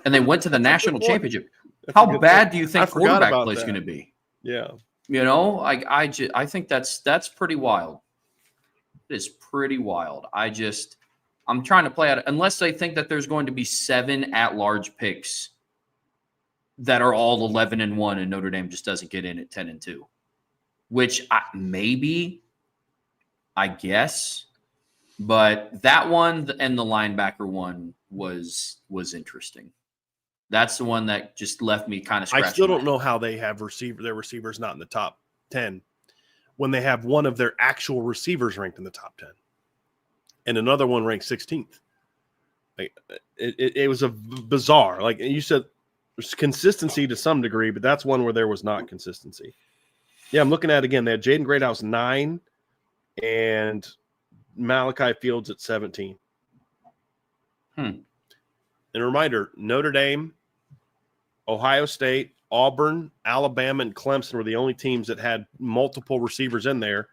And they went to the national championship. How bad do you think quarterback play is going to be? Yeah. I think that's pretty wild. It is pretty wild. I'm trying to play out, unless they think that there's going to be 7 at-large picks that are all 11-1 and Notre Dame just doesn't get in at 10-2, which maybe, I guess, but that one and the linebacker one was interesting. That's the one that just left me kind of scratching. I still don't know how they have their receivers not in the top 10 when they have one of their actual receivers ranked in the top 10 and another one ranked 16th. Like, it was a bizarre. Like you said, there's consistency to some degree, but that's one where there was not consistency. Yeah, I'm looking at it again. They had Jaden Greathouse 9 and Malachi Fields at 17. And a reminder, Notre Dame, Ohio State, Auburn, Alabama, and Clemson were the only teams that had multiple receivers in there.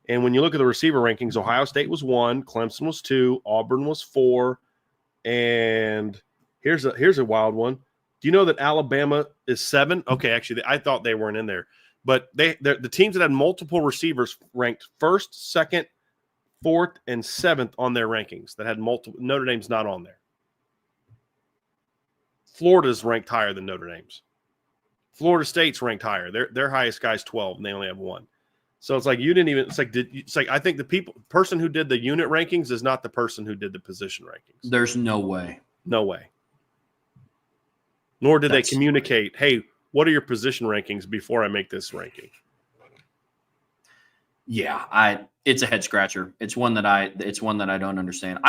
And when you look at the receiver rankings, Ohio State was 1, Clemson was 2, Auburn was 4, and here's a wild one. Do you know that Alabama is 7? Okay, actually, I thought they weren't in there. But the teams that had multiple receivers ranked 1st, 2nd, 4th, and 7th on their rankings that had multiple. Notre Dame's not on there. Florida's ranked higher than Notre Dame's. Florida State's ranked higher. Their highest guy's 12, and they only have 1. So it's like you didn't even. It's like I think the person who did the unit rankings is not the person who did the position rankings. There's no way. No way. Nor did they communicate, hey, what are your position rankings before I make this ranking? Yeah, it's a head scratcher. It's one that I don't understand.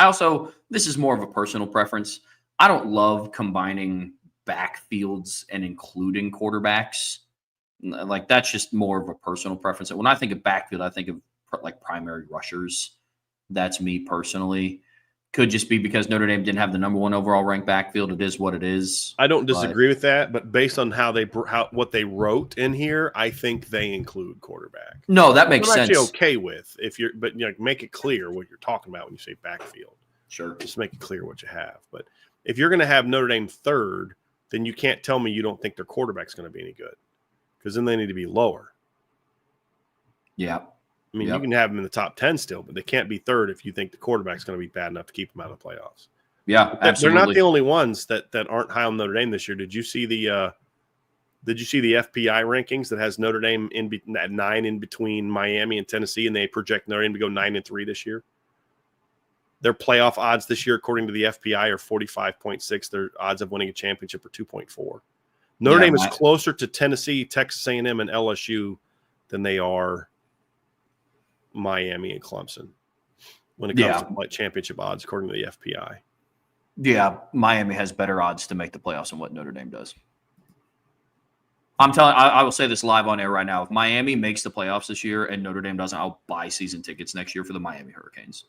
This is more of a personal preference. I don't love combining backfields and including quarterbacks. Like, that's just more of a personal preference. When I think of backfield, I think of like primary rushers. That's me personally. Could just be because Notre Dame didn't have the number 1 overall ranked backfield. It is what it is. I don't disagree with that, but based on what they wrote in here, I think they include quarterback. No, that makes sense. I'm actually okay with but make it clear what you're talking about when you say backfield. Sure, just make it clear what you have. But if you're going to have Notre Dame 3rd, then you can't tell me you don't think their quarterback's going to be any good, because then they need to be lower. Yeah. I mean, you can have them in the top 10 still, but they can't be 3rd if you think the quarterback's going to be bad enough to keep them out of the playoffs. Yeah, absolutely. They're not the only ones that aren't high on Notre Dame this year. Did you see the FPI rankings that has Notre Dame at 9 in between Miami and Tennessee, and they project Notre Dame to go 9-3 this year? Their playoff odds this year, according to the FPI, are 45.6. Their odds of winning a championship are 2.4. Notre Dame is closer to Tennessee, Texas A&M, and LSU than they are Miami and Clemson when it comes to like championship odds, according to the FPI. Yeah, Miami has better odds to make the playoffs than what Notre Dame does. I will say this live on air right now. If Miami makes the playoffs this year and Notre Dame doesn't, I'll buy season tickets next year for the Miami Hurricanes.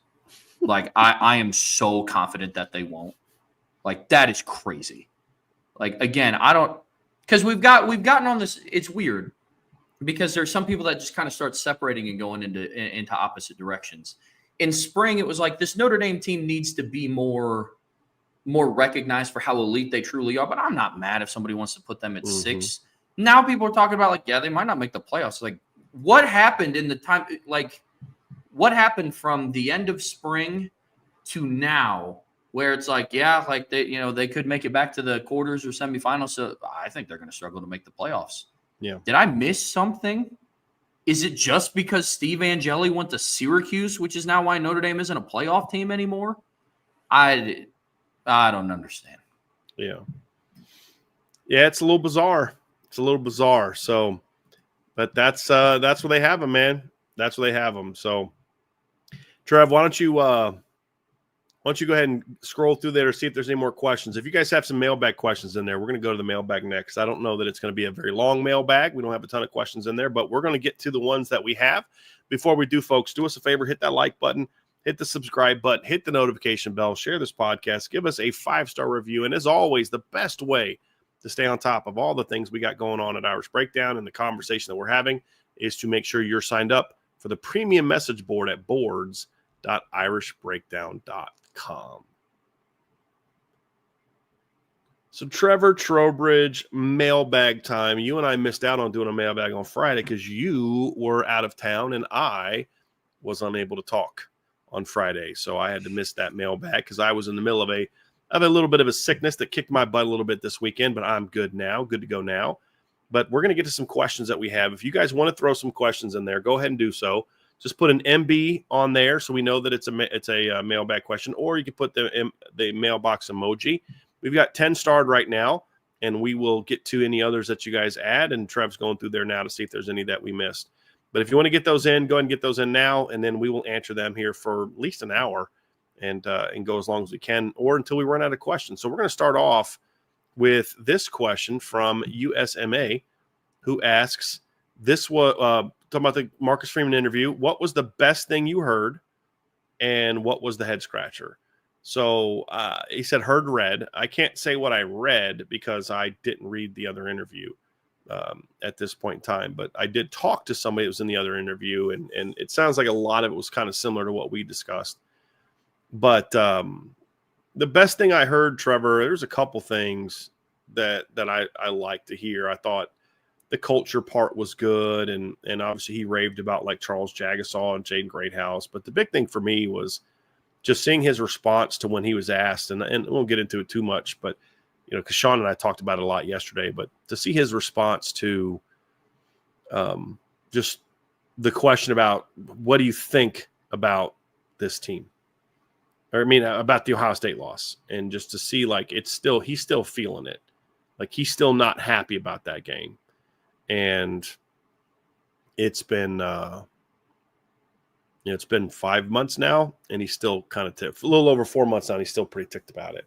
Like, I am so confident that they won't. Like, that is crazy. Like, again, I don't – because we've gotten on this – it's weird because there's some people that just kind of start separating and going into opposite directions. In spring, it was like this Notre Dame team needs to be more recognized for how elite they truly are. But I'm not mad if somebody wants to put them at 6. Now people are talking about, like, yeah, they might not make the playoffs. Like, what happened in the time – like, what happened from the end of spring to now where it's like, yeah, like they could make it back to the quarters or semifinals. So I think they're going to struggle to make the playoffs. Yeah. Did I miss something? Is it just because Steve Angeli went to Syracuse, which is now why Notre Dame isn't a playoff team anymore? I don't understand. Yeah. Yeah, it's a little bizarre. So, but that's where they have them, man. That's where they have them. So, Trev, why don't you go ahead and scroll through there to see if there's any more questions. If you guys have some mailbag questions in there, we're going to go to the mailbag next. I don't know that it's going to be a very long mailbag. We don't have a ton of questions in there, but we're going to get to the ones that we have. Before we do, folks, do us a favor, hit that like button, hit the subscribe button, hit the notification bell, share this podcast, give us a 5-star review. And as always, the best way to stay on top of all the things we got going on at Irish Breakdown and the conversation that we're having is to make sure you're signed up for the premium message board at boards.irishbreakdown.com. So Trevor Trowbridge, mailbag time. You and I missed out on doing a mailbag on Friday because you were out of town and I was unable to talk on Friday. So I had to miss that mailbag because I was in the middle of a little bit of a sickness that kicked my butt a little bit this weekend, but I'm good to go now. But we're going to get to some questions that we have. If you guys want to throw some questions in there, go ahead and do so. Just put an MB on there so we know that it's a mailbag question, or you can put the mailbox emoji. We've got 10 starred right now, and we will get to any others that you guys add, and Trev's going through there now to see if there's any that we missed. But if you want to get those in, go ahead and get those in now, and then we will answer them here for at least an hour and go as long as we can or until we run out of questions. So we're going to start off with this question from USMA, who asks, this was talking about the Marcus Freeman interview. What was the best thing you heard, and what was the head scratcher? So he said read. I can't say what I read because I didn't read the other interview at this point in time, but I did talk to somebody that was in the other interview, and it sounds like a lot of it was kind of similar to what we discussed. But the best thing I heard, Trevor, there's a couple things that I like to hear. I thought the culture part was good, and obviously he raved about like Charles Jagasaw and Jaden Greathouse. But the big thing for me was just seeing his response to when he was asked, and we won't get into it too much, but because Sean and I talked about it a lot yesterday, but to see his response to just the question about what do you think about this team? Or about the Ohio State loss, and just to see like he's still feeling it. Like he's still not happy about that game. And it's been it's been 5 months now, and he's still kind of a little over 4 months now, and he's still pretty ticked about it.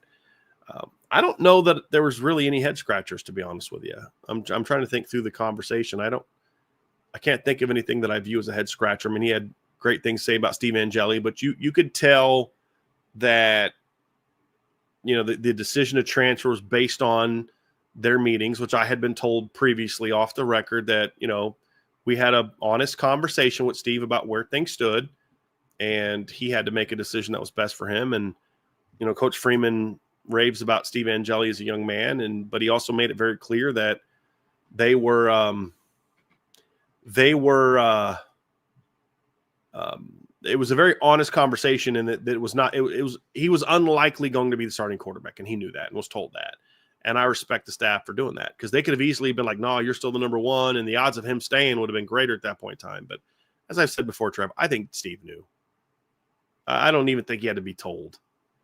I don't know that there was really any head scratchers, to be honest with you. I'm trying to think through the conversation. I can't think of anything that I view as a head scratcher. I mean, he had great things to say about Steve Angeli, but you could tell that the decision to transfer was based on their meetings, which I had been told previously off the record that we had an honest conversation with Steve about where things stood, and he had to make a decision that was best for him. And Coach Freeman raves about Steve Angeli as a young man, but he also made it very clear that they were it was a very honest conversation, and that it was not. It was he was unlikely going to be the starting quarterback, and he knew that and was told that. And I respect the staff for doing that, because they could have easily been like, "No, you're still the number one," and the odds of him staying would have been greater at that point in time. But as I've said before, Trev, I think Steve knew. I don't even think he had to be told.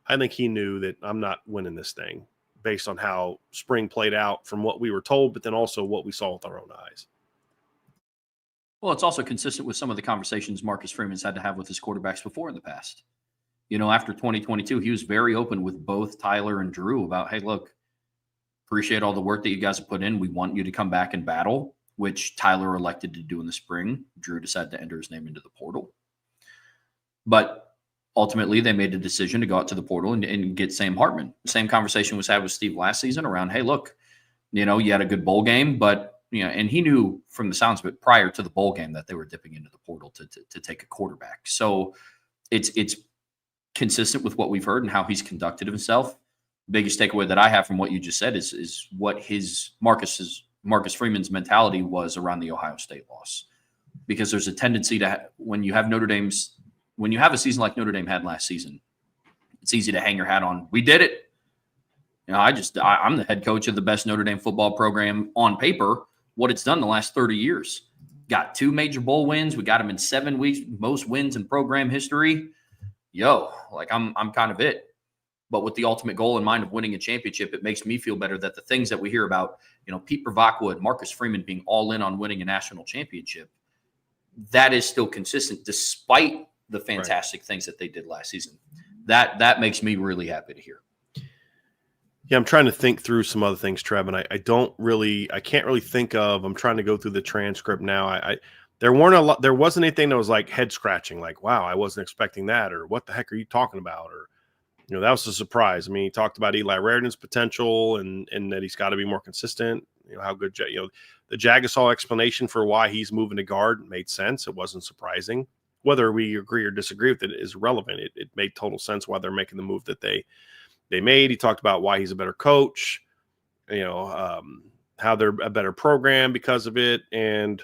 I think he knew that I'm not winning this thing based on how spring played out from what we were told, but then also what we saw with our own eyes. Well, it's also consistent with some of the conversations Marcus Freeman's had to have with his quarterbacks before in the past. You know, after 2022, he was very open with both Tyler and Drew about, hey, look, appreciate all the work that you guys have put in. We want you to come back and battle, which Tyler elected to do in the spring. Drew decided to enter his name into the portal. But ultimately, they made a decision to go out to the portal and get Sam Hartman. The same conversation was had with Steve last season around, hey, look, you know, you had a good bowl game, but, you know, and he knew from the sounds of it prior to the bowl game that they were dipping into the portal to take a quarterback. So it's consistent with what we've heard and how he's conducted himself. Biggest takeaway that I have from what you just said is what his Marcus Freeman's mentality was around the Ohio State loss, because there's a tendency to when you have a season like Notre Dame had last season, it's easy to hang your hat on. We did it. You know, I'm the head coach of the best Notre Dame football program on paper. What it's done the last 30 years, got 2 major bowl wins. We got them in 7 weeks, most wins in program history. I'm kind of it. But with the ultimate goal in mind of winning a championship, it makes me feel better that the things that we hear about, you know, Pete Bravacqua and Marcus Freeman being all in on winning a national championship, that is still consistent despite the fantastic things that they did last season. That makes me really happy to hear. Yeah, I'm trying to think through some other things, Trev, and I can't really think of. I'm trying to go through the transcript now. There wasn't anything that was like head scratching, like, wow, I wasn't expecting that, or what the heck are you talking about, or, you know, that was a surprise. I mean, he talked about Eli Raridan's potential and that he's got to be more consistent. You know, how good, you know, the Jagasol explanation for why he's moving to guard made sense. It wasn't surprising. Whether we agree or disagree with it is relevant. It made total sense why they're making the move that they made. He talked about why he's a better coach, you know, how they're a better program because of it. And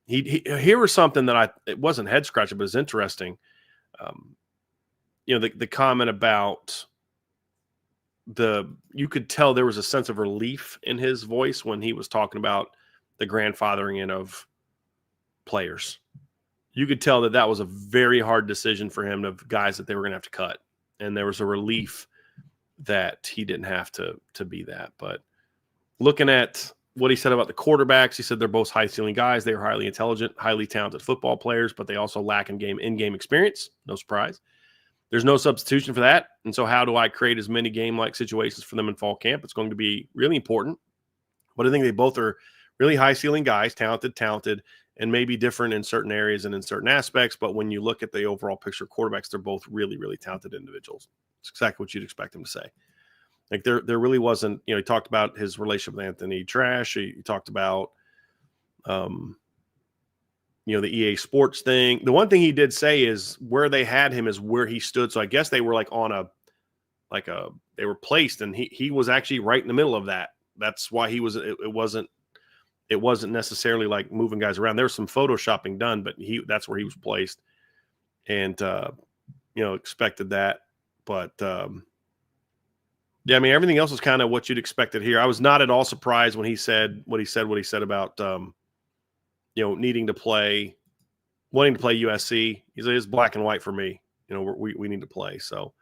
here was something that it wasn't head scratching, but it's interesting. You know, the comment about you could tell there was a sense of relief in his voice when he was talking about the grandfathering in of players. You could tell that was a very hard decision for him, of guys that they were going to have to cut. And there was a relief that he didn't have to be that. But looking at what he said about the quarterbacks, he said they're both high ceiling guys. They were highly intelligent, highly talented football players, but they also lack in-game experience. No surprise. There's no substitution for that. And so how do I create as many game-like situations for them in fall camp? It's going to be really important. But I think they both are really high ceiling guys, talented, and maybe different in certain areas and in certain aspects. But when you look at the overall picture of quarterbacks, they're both really, really talented individuals. It's exactly what you'd expect them to say. Like there really wasn't, you know, he talked about his relationship with Anthony Trash. He talked about, you know, the EA Sports thing. The one thing he did say is where they had him is where he stood. So I guess they were like they were placed, and he was actually right in the middle of that. That's why it wasn't necessarily like moving guys around. There was some photoshopping done, but that's where he was placed, and you know, expected that. But yeah, I mean, everything else was kind of what you'd expected here. I was not at all surprised when he said what he said about you know, wanting to play USC. He's like, it's black and white for me. You know, we need to play. So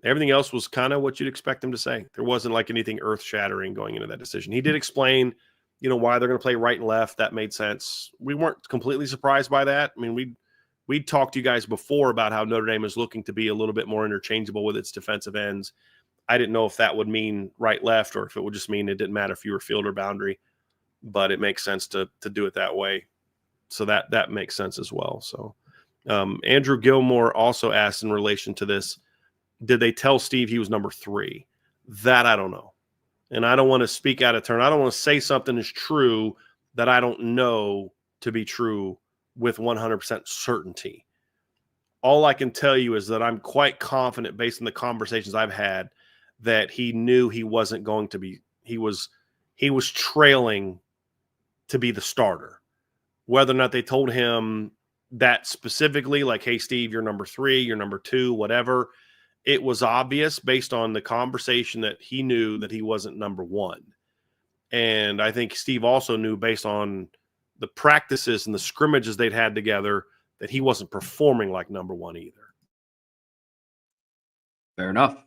everything else was kind of what you'd expect him to say. There wasn't like anything earth shattering going into that decision. He did explain, you know, why they're going to play right and left. That made sense. We weren't completely surprised by that. I mean, we'd talked to you guys before about how Notre Dame is looking to be a little bit more interchangeable with its defensive ends. I didn't know if that would mean right, left, or if it would just mean it didn't matter if you were field or boundary, but it makes sense to do it that way. So that makes sense as well. So Andrew Gilmore also asked in relation to this, did they tell Steve he was number 3? That I don't know. And I don't want to speak out of turn. I don't want to say something is true that I don't know to be true with 100% certainty. All I can tell you is that I'm quite confident, based on the conversations I've had, that he knew he wasn't going to be, he was trailing to be the starter. Whether or not they told him that specifically, like, hey, Steve, you're number 3, you're number 2, whatever. It was obvious based on the conversation that he knew that he wasn't number 1. And I think Steve also knew based on the practices and the scrimmages they'd had together that he wasn't performing like number 1 either. Fair enough.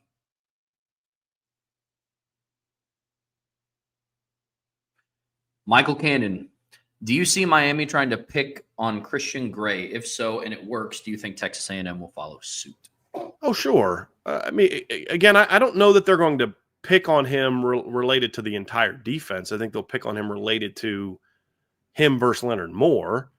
Michael Cannon, do you see Miami trying to pick on Christian Gray? If so, and it works, do you think Texas A&M will follow suit? Oh, sure. I mean, again, I don't know that they're going to pick on him related to the entire defense. I think they'll pick on him related to him versus Leonard Moore.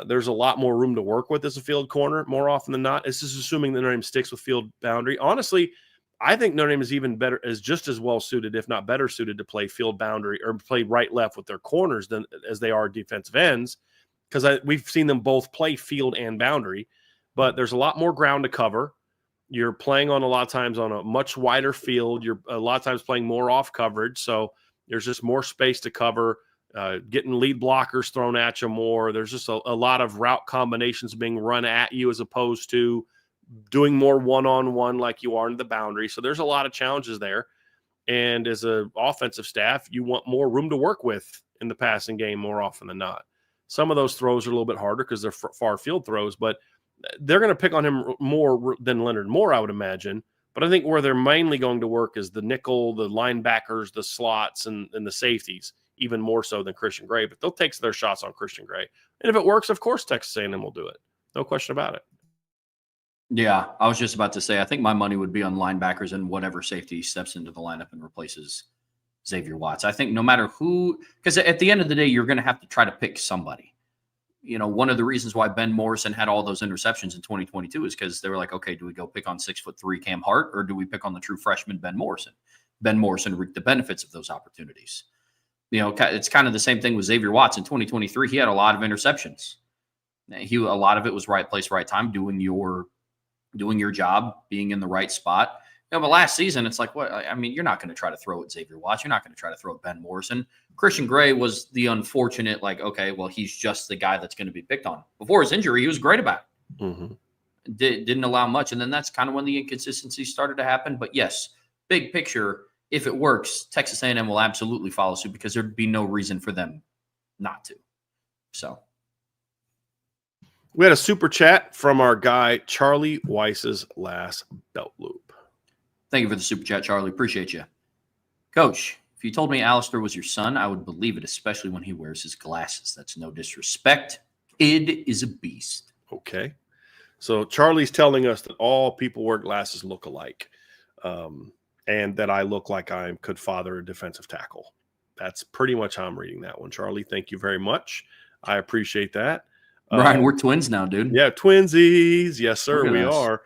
There's a lot more room to work with as a field corner more often than not. This is assuming that Notre Dame sticks with field boundary. Honestly, I think Notre Dame is even better, is just as well suited, if not better suited, to play field boundary or play right-left with their corners than as they are defensive ends, because we've seen them both play field and boundary. But there's a lot more ground to cover. You're playing on a lot of times on a much wider field. You're a lot of times playing more off coverage, so there's just more space to cover. Getting lead blockers thrown at you more. There's just a lot of route combinations being run at you as opposed to doing more one-on-one like you are in the boundary. So there's a lot of challenges there. And as an offensive staff, you want more room to work with in the passing game more often than not. Some of those throws are a little bit harder because they're far field throws, but they're going to pick on him more than Leonard Moore, I would imagine. But I think where they're mainly going to work is the nickel, the linebackers, the slots, and the safeties, even more so than Christian Gray. But they'll take their shots on Christian Gray. And if it works, of course, Texas A&M will do it. No question about it. Yeah, I was just about to say, I think my money would be on linebackers and whatever safety steps into the lineup and replaces Xavier Watts. I think no matter who, because at the end of the day, you're going to have to try to pick somebody. You know, one of the reasons why Ben Morrison had all those interceptions in 2022 is because they were like, okay, do we go pick on 6'3" Cam Hart, or do we pick on the true freshman Ben Morrison? Ben Morrison reaped the benefits of those opportunities. You know, it's kind of the same thing with Xavier Watts. In 2023, he had a lot of interceptions. A lot of it was right place, right time, doing your job, being in the right spot. You know, but last season, it's like, what? I mean, you're not going to try to throw at Xavier Watts. You're not going to try to throw at Ben Morrison. Christian Gray was the unfortunate, like, okay, well, he's just the guy that's going to be picked on. Before his injury, he was great about it. Mm-hmm. Didn't allow much. And then that's kind of when the inconsistencies started to happen. But yes, big picture, if it works, Texas A&M will absolutely follow suit because there'd be no reason for them not to. So. We had a super chat from our guy, Charlie Weiss's last belt loop. Thank you for the super chat, Charlie. Appreciate you. Coach, if you told me Alistair was your son, I would believe it, especially when he wears his glasses. That's no disrespect. Kid is a beast. Okay. So Charlie's telling us that all people wear glasses look alike, and that I look like I could father a defensive tackle. That's pretty much how I'm reading that one. Charlie, thank you very much. I appreciate that. Brian, we're twins now, dude. Yeah, twinsies. Yes, sir, we are.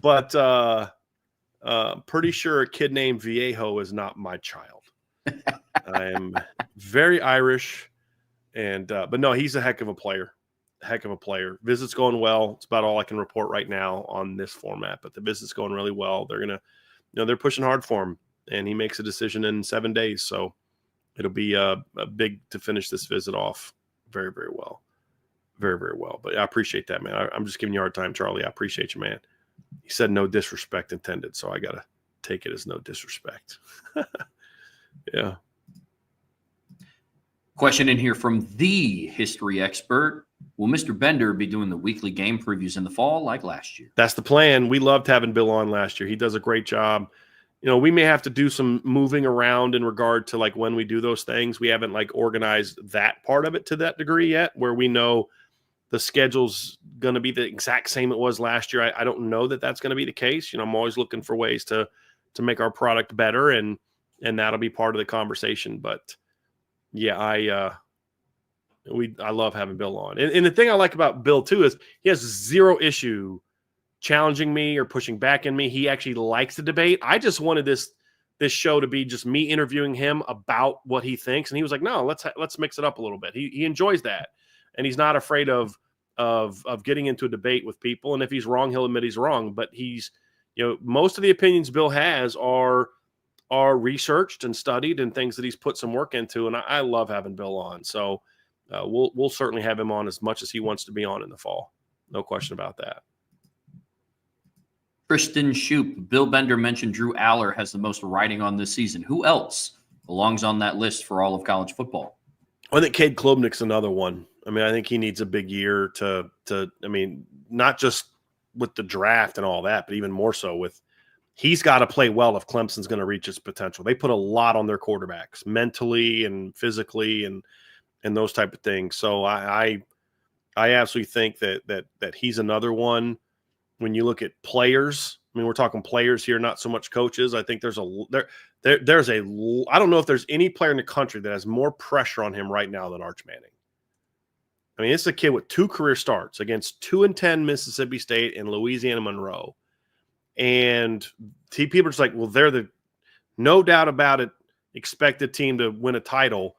But pretty sure a kid named Viejo is not my child. I am very Irish, and but no, he's a heck of a player. Heck of a player. Visit's going well. It's about all I can report right now on this format, but the visit's going really well. They're gonna, they're pushing hard for him, and he makes a decision in 7 days. So it'll be a big to finish this visit off very, very well. Very, very well. But I appreciate that, man. I'm just giving you a hard time, Charlie. I appreciate you, man. He said no disrespect intended, so I got to take it as no disrespect. Yeah. Question in here from the history expert. Will Mr. Bender be doing the weekly game previews in the fall like last year? That's the plan. We loved having Bill on last year. He does a great job. We may have to do some moving around in regard to like when we do those things. We haven't like organized that part of it to that degree yet, where we know the schedule's going to be the exact same it was last year. I don't know that that's going to be the case. I'm always looking for ways to make our product better, and that'll be part of the conversation. But yeah, I love having Bill on. And the thing I like about Bill too is he has zero issue challenging me or pushing back in me. He actually likes the debate. I just wanted this show to be just me interviewing him about what he thinks. And he was like, no, let's mix it up a little bit. He enjoys that. And he's not afraid of getting into a debate with people. And if he's wrong, he'll admit he's wrong. But he's, most of the opinions Bill has are researched and studied and things that he's put some work into. And I love having Bill on. So we'll certainly have him on as much as he wants to be on in the fall. No question about that. Kristen Shoup, Bill Bender mentioned Drew Aller has the most riding on this season. Who else belongs on that list for all of college football? I think Cade Klubnik's another one. I mean, I think he needs a big year to not just with the draft and all that, but even more so with he's got to play well if Clemson's going to reach its potential. They put a lot on their quarterbacks mentally and physically and those type of things. So I absolutely think that he's another one. When you look at players, I mean, we're talking players here, not so much coaches. I think there's I don't know if there's any player in the country that has more pressure on him right now than Arch Manning. I mean, it's a kid with 2 career starts against 2-10 Mississippi State and Louisiana Monroe. And people are just like, well, they're the no doubt about it expected team to win a title,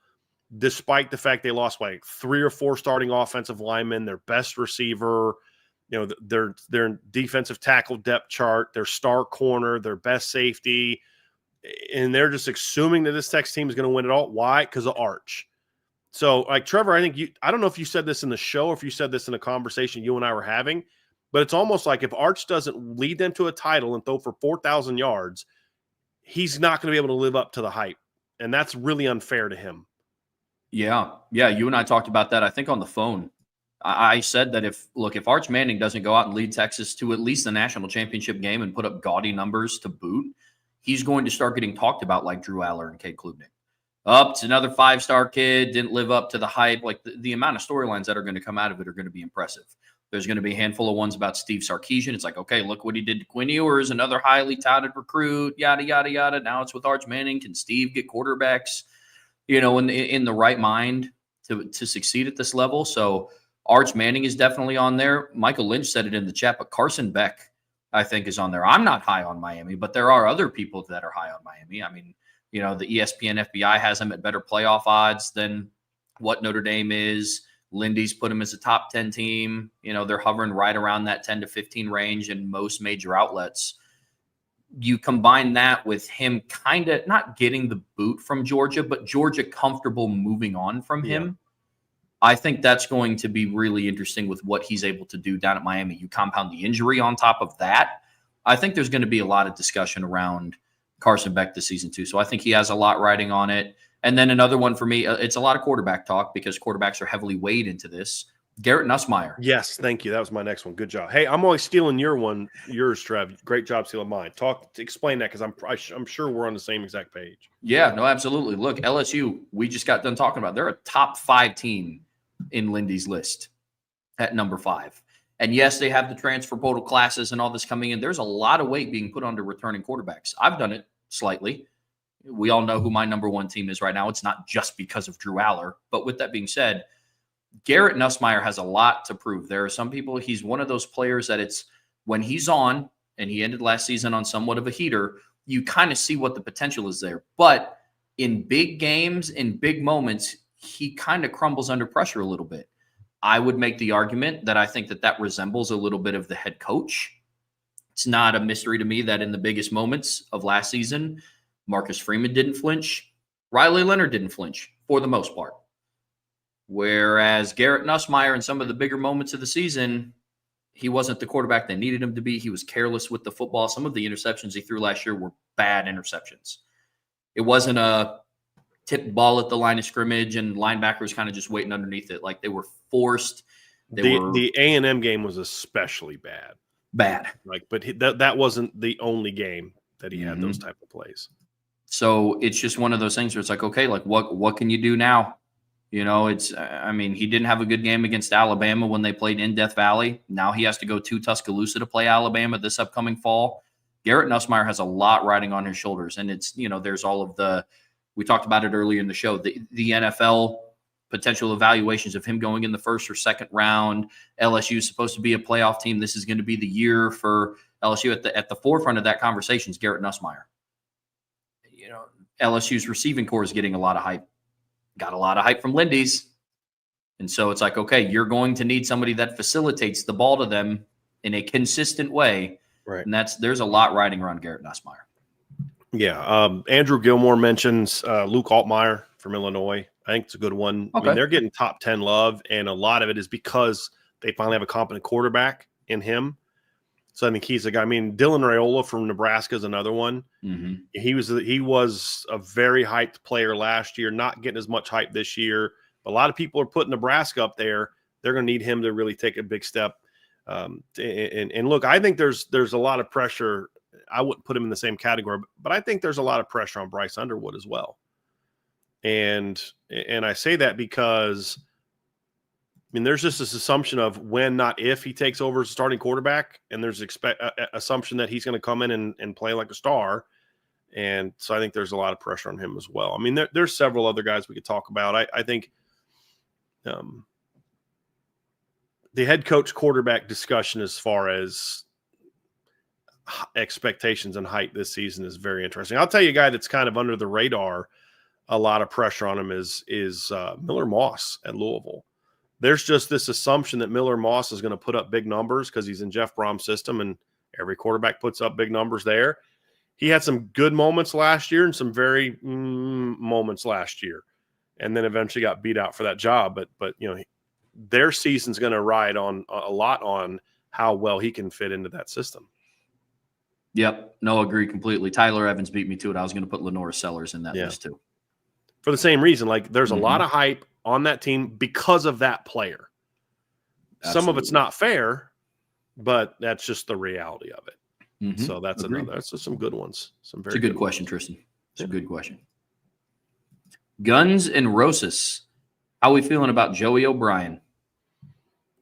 despite the fact they lost like 3 or 4 starting offensive linemen, their best receiver, their defensive tackle depth chart, their star corner, their best safety, and they're just assuming that this Texas team is going to win it all. Why? Because of Arch. So, like Trevor, I don't know if you said this in the show or if you said this in a conversation you and I were having, but it's almost like if Arch doesn't lead them to a title and throw for 4,000 yards, he's not going to be able to live up to the hype, and that's really unfair to him. Yeah. You and I talked about that, I think, on the phone. I said that if Arch Manning doesn't go out and lead Texas to at least the national championship game and put up gaudy numbers to boot, he's going to start getting talked about like Drew Aller and Cade Klubnik. It's another 5-star kid, didn't live up to the hype. Like the amount of storylines that are going to come out of it are going to be impressive. There's going to be a handful of ones about Steve Sarkisian. It's like, okay, look what he did to Quinn Ewers, another highly touted recruit, yada, yada, yada. Now it's with Arch Manning. Can Steve get quarterbacks, in the right mind to succeed at this level? So Arch Manning is definitely on there. Michael Lynch said it in the chat, but Carson Beck, I think, is on there. I'm not high on Miami, but there are other people that are high on Miami. I mean, the ESPN FBI has them at better playoff odds than what Notre Dame is. Lindy's put them as a top 10 team. They're hovering right around that 10 to 15 range in most major outlets. You combine that with him kind of not getting the boot from Georgia, but Georgia comfortable moving on from him. I think that's going to be really interesting with what he's able to do down at Miami. You compound the injury on top of that. I think there's going to be a lot of discussion around Carson Beck this season too. So I think he has a lot riding on it. And then another one for me, it's a lot of quarterback talk because quarterbacks are heavily weighed into this. Garrett Nussmeier. Yes, thank you. That was my next one. Good job. Hey, I'm always stealing yours, Trev. Great job stealing mine. Explain that because I'm sure we're on the same exact page. Yeah, no, absolutely. Look, LSU, we just got done talking about. They're a top 5 team in Lindy's list at number 5. And yes, they have the transfer portal classes and all this coming in. There's a lot of weight being put onto returning quarterbacks. I've done it slightly. We all know who my number 1 team is right now. It's not just because of Drew Aller. But with that being said, Garrett Nussmeier has a lot to prove. There are some people, he's one of those players that it's when he's on, and he ended last season on somewhat of a heater, you kind of see what the potential is there. But in big games, in big moments, he kind of crumbles under pressure a little bit. I would make the argument that I think that resembles a little bit of the head coach. It's not a mystery to me that in the biggest moments of last season, Marcus Freeman didn't flinch. Riley Leonard didn't flinch for the most part. Whereas Garrett Nussmeier in some of the bigger moments of the season, he wasn't the quarterback they needed him to be. He was careless with the football. Some of the interceptions he threw last year were bad interceptions. It wasn't a tipped ball at the line of scrimmage and linebackers kind of just waiting underneath it. Like they were forced. The A&M game was especially bad. But that wasn't the only game that he had those type of plays. So it's just one of those things where it's like, okay, like what can you do now? He didn't have a good game against Alabama when they played in Death Valley. Now he has to go to Tuscaloosa to play Alabama this upcoming fall. Garrett Nussmeier has a lot riding on his shoulders. And it's, there's all of we talked about it earlier in the show, the NFL potential evaluations of him going in the first or second round. LSU is supposed to be a playoff team. This is going to be the year for LSU. At the forefront of that conversation is Garrett Nussmeier. LSU's receiving core is getting a lot of hype. Got a lot of hype from Lindy's. And so it's like, okay, you're going to need somebody that facilitates the ball to them in a consistent way. Right. And there's a lot riding around Garrett Nussmeier. Yeah. Andrew Gilmore mentions Luke Altmaier from Illinois. I think it's a good one. Okay. I mean, they're getting top 10 love, and a lot of it is because they finally have a competent quarterback in him. So I think he's a guy. I mean, Dylan Raiola from Nebraska is another one. Mm-hmm. He was a very hyped player last year, not getting as much hype this year. But a lot of people are putting Nebraska up there. They're going to need him to really take a big step. And look, I think there's a lot of pressure. I wouldn't put him in the same category, but I think there's a lot of pressure on Bryce Underwood as well. And I say that because, I mean, there's just this assumption of when, not if, he takes over as starting quarterback, and there's assumption that he's going to come in and play like a star. And so I think there's a lot of pressure on him as well. I mean, there's several other guys we could talk about. I think the head coach quarterback discussion as far as expectations and height this season is very interesting. I'll tell you a guy that's kind of under the radar, a lot of pressure on him is Miller Moss at Louisville. There's just this assumption that Miller Moss is going to put up big numbers because he's in Jeff Brom's system, and every quarterback puts up big numbers there. He had some good moments last year and some very moments last year, and then eventually got beat out for that job. But you know, their season's going to ride on a lot on how well he can fit into that system. Yep. No, agree completely. Tyler Evans beat me to it. I was going to put Lenore Sellers in that list too. For the same reason, like there's a lot of hype on that team because of that player. Absolutely. Some of it's not fair, but that's just the reality of it. Mm-hmm. So that's just some good ones. It's a good question, Tristan. It's a good question. Guns and Rosas. How are we feeling about Joey O'Brien?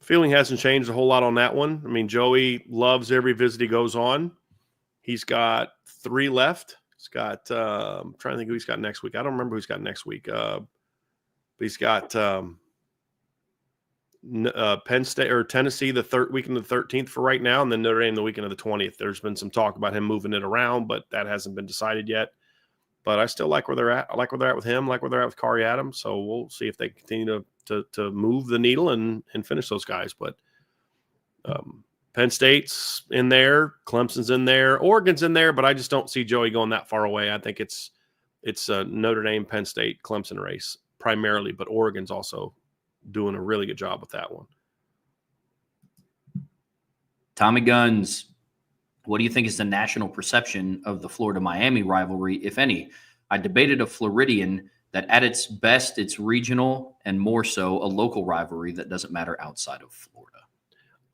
Feeling hasn't changed a whole lot on that one. I mean, Joey loves every visit he goes on. He's got 3 left. He's got I'm trying to think who he's got next week. I don't remember who he's got next week. But he's got Penn State or Tennessee the third weekend of the 13th for right now, and then Notre Dame the weekend of the 20th. There's been some talk about him moving it around, but that hasn't been decided yet. But I still like where they're at. I like where they're at with him. I like where they're at with Kari Adams. So we'll see if they continue to move the needle and finish those guys. But Penn State's in there, Clemson's in there, Oregon's in there, but I just don't see Joey going that far away. I think it's a Notre Dame, Penn State, Clemson race primarily, but Oregon's also doing a really good job with that one. Tommy Guns, what do you think is the national perception of the Florida-Miami rivalry, if any? I debated a Floridian that at its best, it's regional and more so a local rivalry that doesn't matter outside of Florida.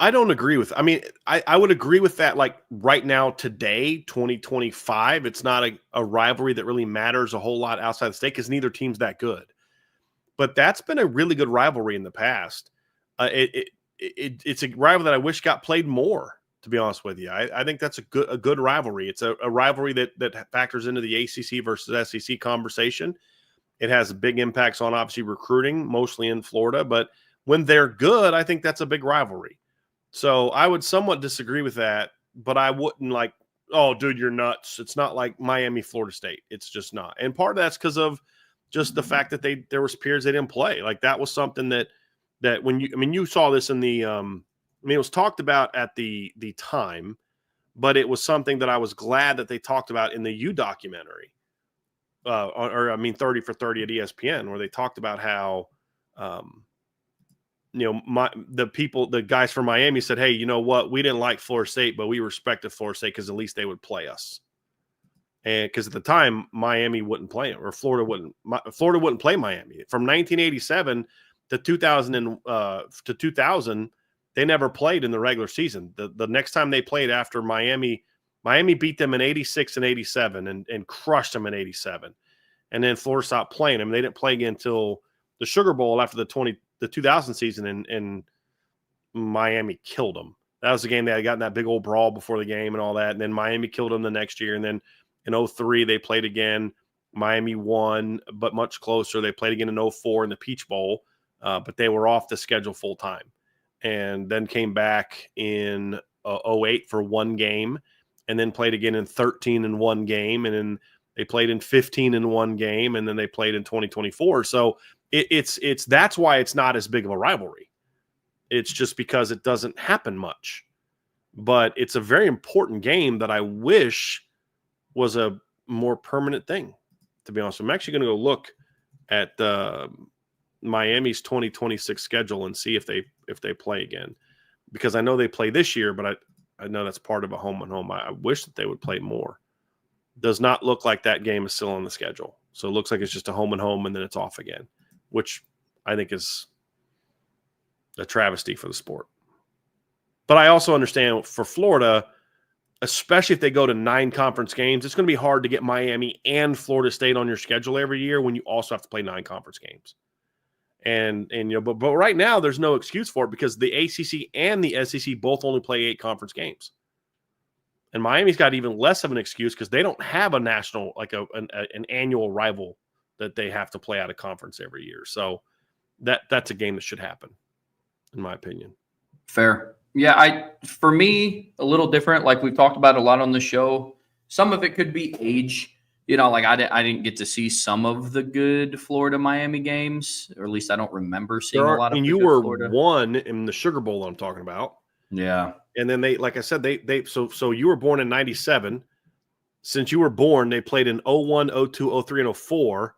I don't agree with. I mean, I would agree with that. Like right now, today, 2025, it's not a rivalry that really matters a whole lot outside the state because neither team's that good. But that's been a really good rivalry in the past. It's a rivalry that I wish got played more, to be honest with you. I think that's a good rivalry. It's a rivalry that factors into the ACC versus SEC conversation. It has big impacts on obviously recruiting, mostly in Florida. But when they're good, I think that's a big rivalry. So I would somewhat disagree with that, but I wouldn't like, oh, dude, you're nuts. It's not like Miami, Florida State. It's just not. And part of that's because of just the fact that there was periods they didn't play. Like that was something that when you saw this in the it was talked about at the time, but it was something that I was glad that they talked about in the U documentary, 30 for 30 at ESPN, where they talked about how the guys from Miami said, hey, you know what? We didn't like Florida State, but we respected Florida State because at least they would play us. And because at the time, Miami wouldn't play them, or Florida wouldn't play Miami. From 1987 to 2000, they never played in the regular season. The next time they played after Miami beat them in 86 and 87 and crushed them in 87. And then Florida stopped playing them. They didn't play again until the Sugar Bowl after the 2000 season, and Miami killed them. That was the game they had gotten that big old brawl before the game and all that. And then Miami killed them the next year. And then in 2003, they played again. Miami won, but much closer. They played again in 2004 in the Peach Bowl, but they were off the schedule full time. And then came back in 2008 for one game, and then played again in 2013 in one game. And then they played in 2015 in one game, and then they played in 2024. So it's that's why it's not as big of a rivalry. It's just because it doesn't happen much. But it's a very important game that I wish was a more permanent thing, to be honest. I'm actually going to go look at Miami's 2026 schedule and see if they play again, because I know they play this year, but I know that's part of a home and home. I wish that they would play more. Does not look like that game is still on the schedule. So it looks like it's just a home and home and then it's off again, which I think is a travesty for the sport. But I also understand for Florida, especially if they go to 9 conference games, it's going to be hard to get Miami and Florida State on your schedule every year when you also have to play 9 conference games. And but right now there's no excuse for it because the ACC and the SEC both only play 8 conference games. And Miami's got even less of an excuse because they don't have a national, like an annual rival that they have to play out of conference every year. So that's a game that should happen, in my opinion. Fair. Yeah, for me, a little different. Like we've talked about a lot on the show. Some of it could be age. Like I didn't get to see some of the good Florida Miami games, or at least I don't remember seeing a lot of. And the you good were Florida. one in the Sugar Bowl I'm talking about. Yeah. And then they, like I said, so you were born in 97. Since you were born, they played in 01, 02, 03, and 04.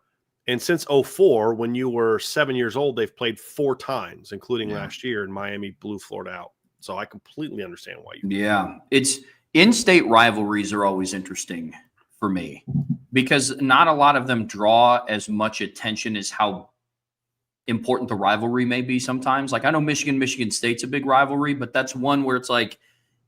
And since 04, when you were 7 years old, they've played 4 times, including last year, and Miami blew Florida out. So I completely understand why you. Yeah. It's in-state rivalries are always interesting for me because not a lot of them draw as much attention as how important the rivalry may be sometimes. Like I know Michigan State's a big rivalry, but that's one where it's like,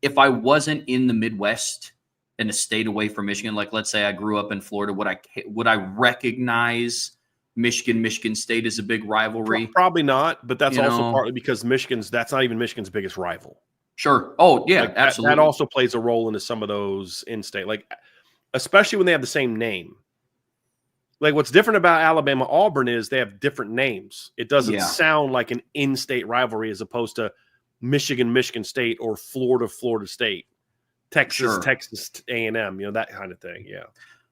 if I wasn't in the Midwest and a state away from Michigan, like let's say I grew up in Florida, would I recognize Michigan State as a big rivalry? Probably not, but that's also partly because that's not even Michigan's biggest rival. Sure. Oh yeah, absolutely. That also plays a role into some of those in-state, like especially when they have the same name. Like what's different about Alabama Auburn is they have different names. It doesn't sound like an in-state rivalry as opposed to Michigan State or Florida State, Texas A&M, that kind of thing. Yeah.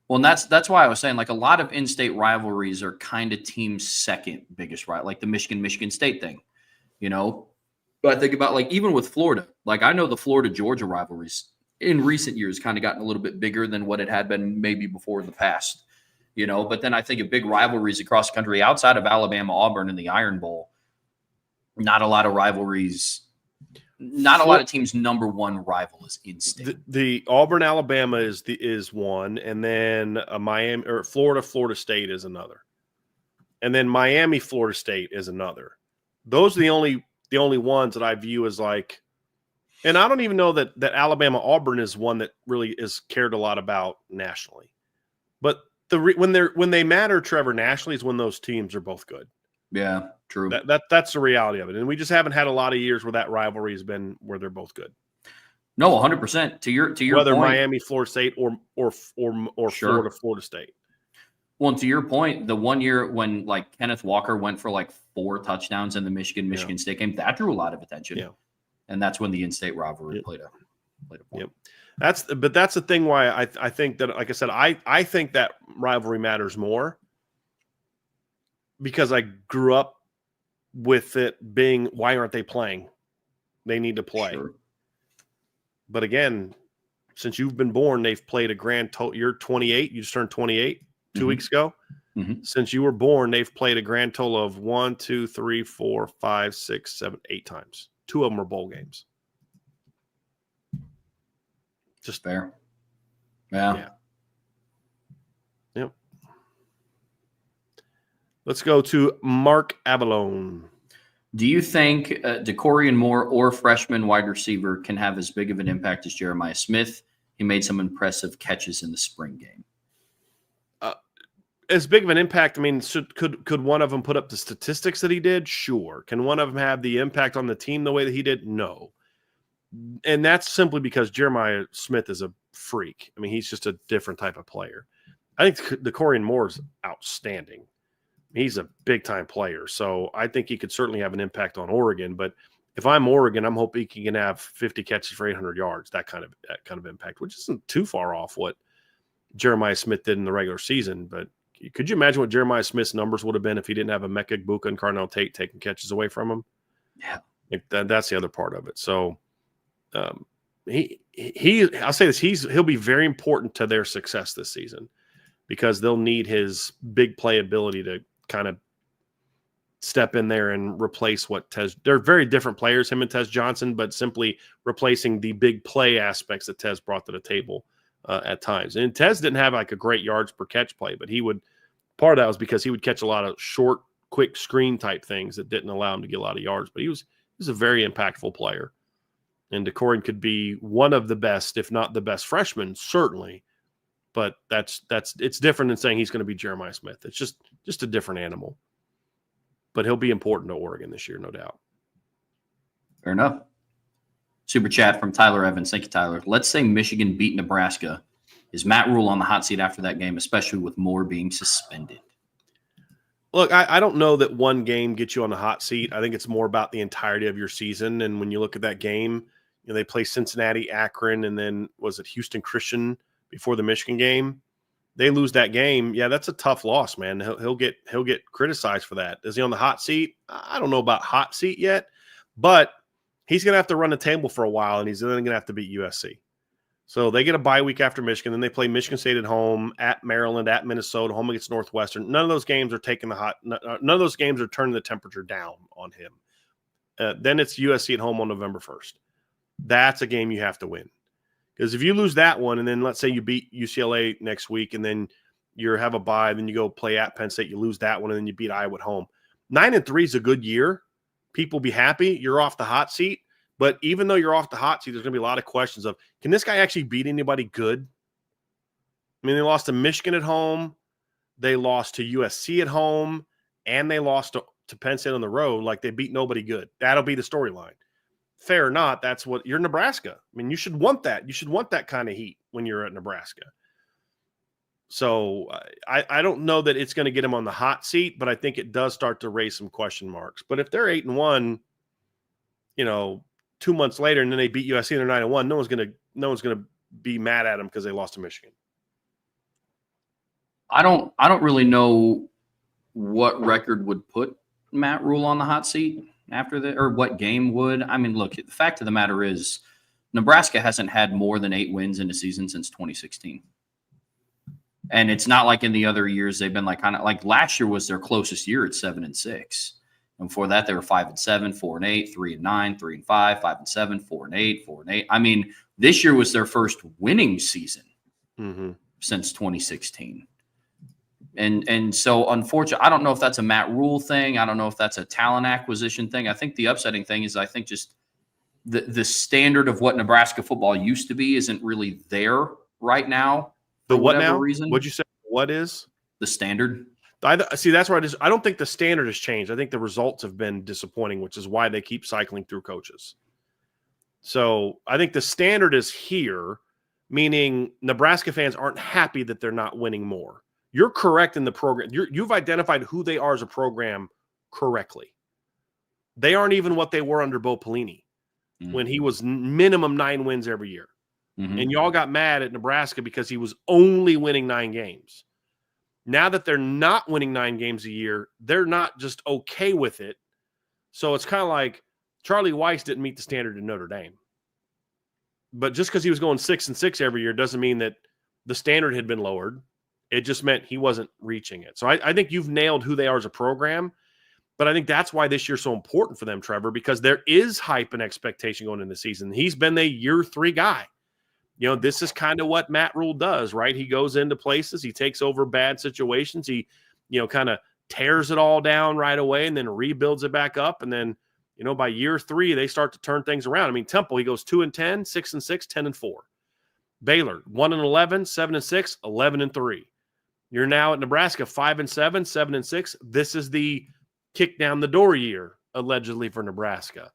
Well, and that's why I was saying like a lot of in-state rivalries are kind of team's second biggest rival, like the Michigan State thing, But I think about like even with Florida, like I know the Florida-Georgia rivalries in recent years kind of gotten a little bit bigger than what it had been maybe before in the past. But then I think of big rivalries across the country outside of Alabama, Auburn, and the Iron Bowl. Not a lot of rivalries. Not a lot of teams' number one rival is in-state. The Auburn, Alabama is one, and then Miami or Florida State is another, and then Miami, Florida State is another. Those are the only ones that I view as like, and I don't even know that Alabama Auburn is one that really is cared a lot about nationally, but. When they matter, Trevor, nationally is when those teams are both good. Yeah, true. That's the reality of it, and we just haven't had a lot of years where that rivalry has been where they're both good. No, 100%. To your whether point, Miami, Florida State, or sure. Florida State. Well, and to your point, the one year when like Kenneth Walker went for like 4 touchdowns in the Michigan State game, that drew a lot of attention. Yeah, and that's when the in-state rivalry played a point. Yep. That's the thing why I think that, like I said, I think that rivalry matters more because I grew up with it being, why aren't they playing? They need to play. Sure. But again, since you've been born, they've played a grand total. You're 28. You just turned 28 2 weeks ago. Mm-hmm. Since you were born, they've played a grand total of 1, 2, 3, 4, 5, 6, 7, 8 times. 2 of them are bowl games. Just fair. Yeah. Yep. Let's go to Mark Avalone. Do you think DeCorian Moore or freshman wide receiver can have as big of an impact as Jeremiah Smith? He made some impressive catches in the spring game. As big of an impact, I mean, could one of them put up the statistics that he did? Sure. Can one of them have the impact on the team the way that he did? No. And that's simply because Jeremiah Smith is a freak. I mean, he's just a different type of player. I think DeCorian Moore is outstanding. He's a big-time player, so I think he could certainly have an impact on Oregon. But if I'm Oregon, I'm hoping he can have 50 catches for 800 yards, that kind of impact, which isn't too far off what Jeremiah Smith did in the regular season. But could you imagine what Jeremiah Smith's numbers would have been if he didn't have Emeka Egbuka and Carnell Tate taking catches away from him? Yeah, that's the other part of it. So. I'll say this, he'll be very important to their success this season because they'll need his big play ability to kind of step in there and replace what Tez. They're very different players, him and Tez Johnson, but simply replacing the big play aspects that Tez brought to the table at times. And Tez didn't have like a great yards per catch play, but part of that was because he would catch a lot of short, quick screen type things that didn't allow him to get a lot of yards. But he was a very impactful player. And DeCorian could be one of the best, if not the best freshman, certainly. But it's different than saying he's going to be Jeremiah Smith. It's just a different animal. But he'll be important to Oregon this year, no doubt. Fair enough. Super chat from Tyler Evans. Thank you, Tyler. Let's say Michigan beat Nebraska. Is Matt Rule on the hot seat after that game, especially with Moore being suspended? Look, I don't know that one game gets you on the hot seat. I think it's more about the entirety of your season. And when you look at that game, they play Cincinnati, Akron, and then was it Houston Christian before the Michigan game? They lose that game. Yeah, that's a tough loss, man. He'll get criticized for that. Is he on the hot seat? I don't know about hot seat yet, but he's going to have to run the table for a while, and he's then going to have to beat USC. So they get a bye week after Michigan. Then they play Michigan State at home, at Maryland, at Minnesota, home against Northwestern. None of those games are none of those games are turning the temperature down on him. Then it's USC at home on November 1st. That's a game you have to win. Because if you lose that one, and then let's say you beat UCLA next week, and then you have a bye, then you go play at Penn State, you lose that one, and then you beat Iowa at home. 9-3 is a good year. People be happy. You're off the hot seat. But even though you're off the hot seat, there's going to be a lot of questions of, can this guy actually beat anybody good? I mean, they lost to Michigan at home. They lost to USC at home. And they lost to Penn State on the road. Like, they beat nobody good. That'll be the storyline. Fair or not, that's what – you're Nebraska. I mean, you should want that. You should want that kind of heat when you're at Nebraska. So I don't know that it's going to get him on the hot seat, but I think it does start to raise some question marks. But if they're 8-1, 2 months later, and then they beat USC and they're 9-1, no one's gonna be mad at them because they lost to Michigan. I don't really know what record would put Matt Rule on the hot seat after or what game would. I mean, look, the fact of the matter is Nebraska hasn't had more than 8 wins in a season since 2016. And it's not like in the other years they've been like kind of like last year was their closest year at 7-6. And before that, they were 5-7, 4-8, 3-9, 3-5, 5-7, 4-8, 4-8. I mean, this year was their first winning season since 2016. And so, unfortunately, I don't know if that's a Matt Rule thing. I don't know if that's a talent acquisition thing. I think the upsetting thing is I think just the standard of what Nebraska football used to be isn't really there right now. The what now? Reason. What'd you say? What is? The standard. See, that's where I don't think the standard has changed. I think the results have been disappointing, which is why they keep cycling through coaches. So I think the standard is here, meaning Nebraska fans aren't happy that they're not winning more. You're correct in the program. You've identified who they are as a program correctly. They aren't even what they were under Bo Pelini when he was minimum 9 wins every year. And y'all got mad at Nebraska because he was only winning 9 games. Now that they're not winning 9 games a year, they're not just okay with it. So it's kind of like Charlie Weiss didn't meet the standard in Notre Dame. But just because he was going 6-6 every year doesn't mean that the standard had been lowered. It just meant he wasn't reaching it. So I think you've nailed who they are as a program. But I think that's why this year's so important for them, Trevor, because there is hype and expectation going into the season. He's been the year 3 guy. This is kind of what Matt Rule does, right? He goes into places, he takes over bad situations, he, kind of tears it all down right away and then rebuilds it back up. And then, by year 3, they start to turn things around. I mean, Temple, he goes 2-10, 6-6, 10-4. Baylor, 1-11, 7-6, 11-3. You're now at Nebraska, 5-7, 7-6. This is the kick down the door year, allegedly, for Nebraska.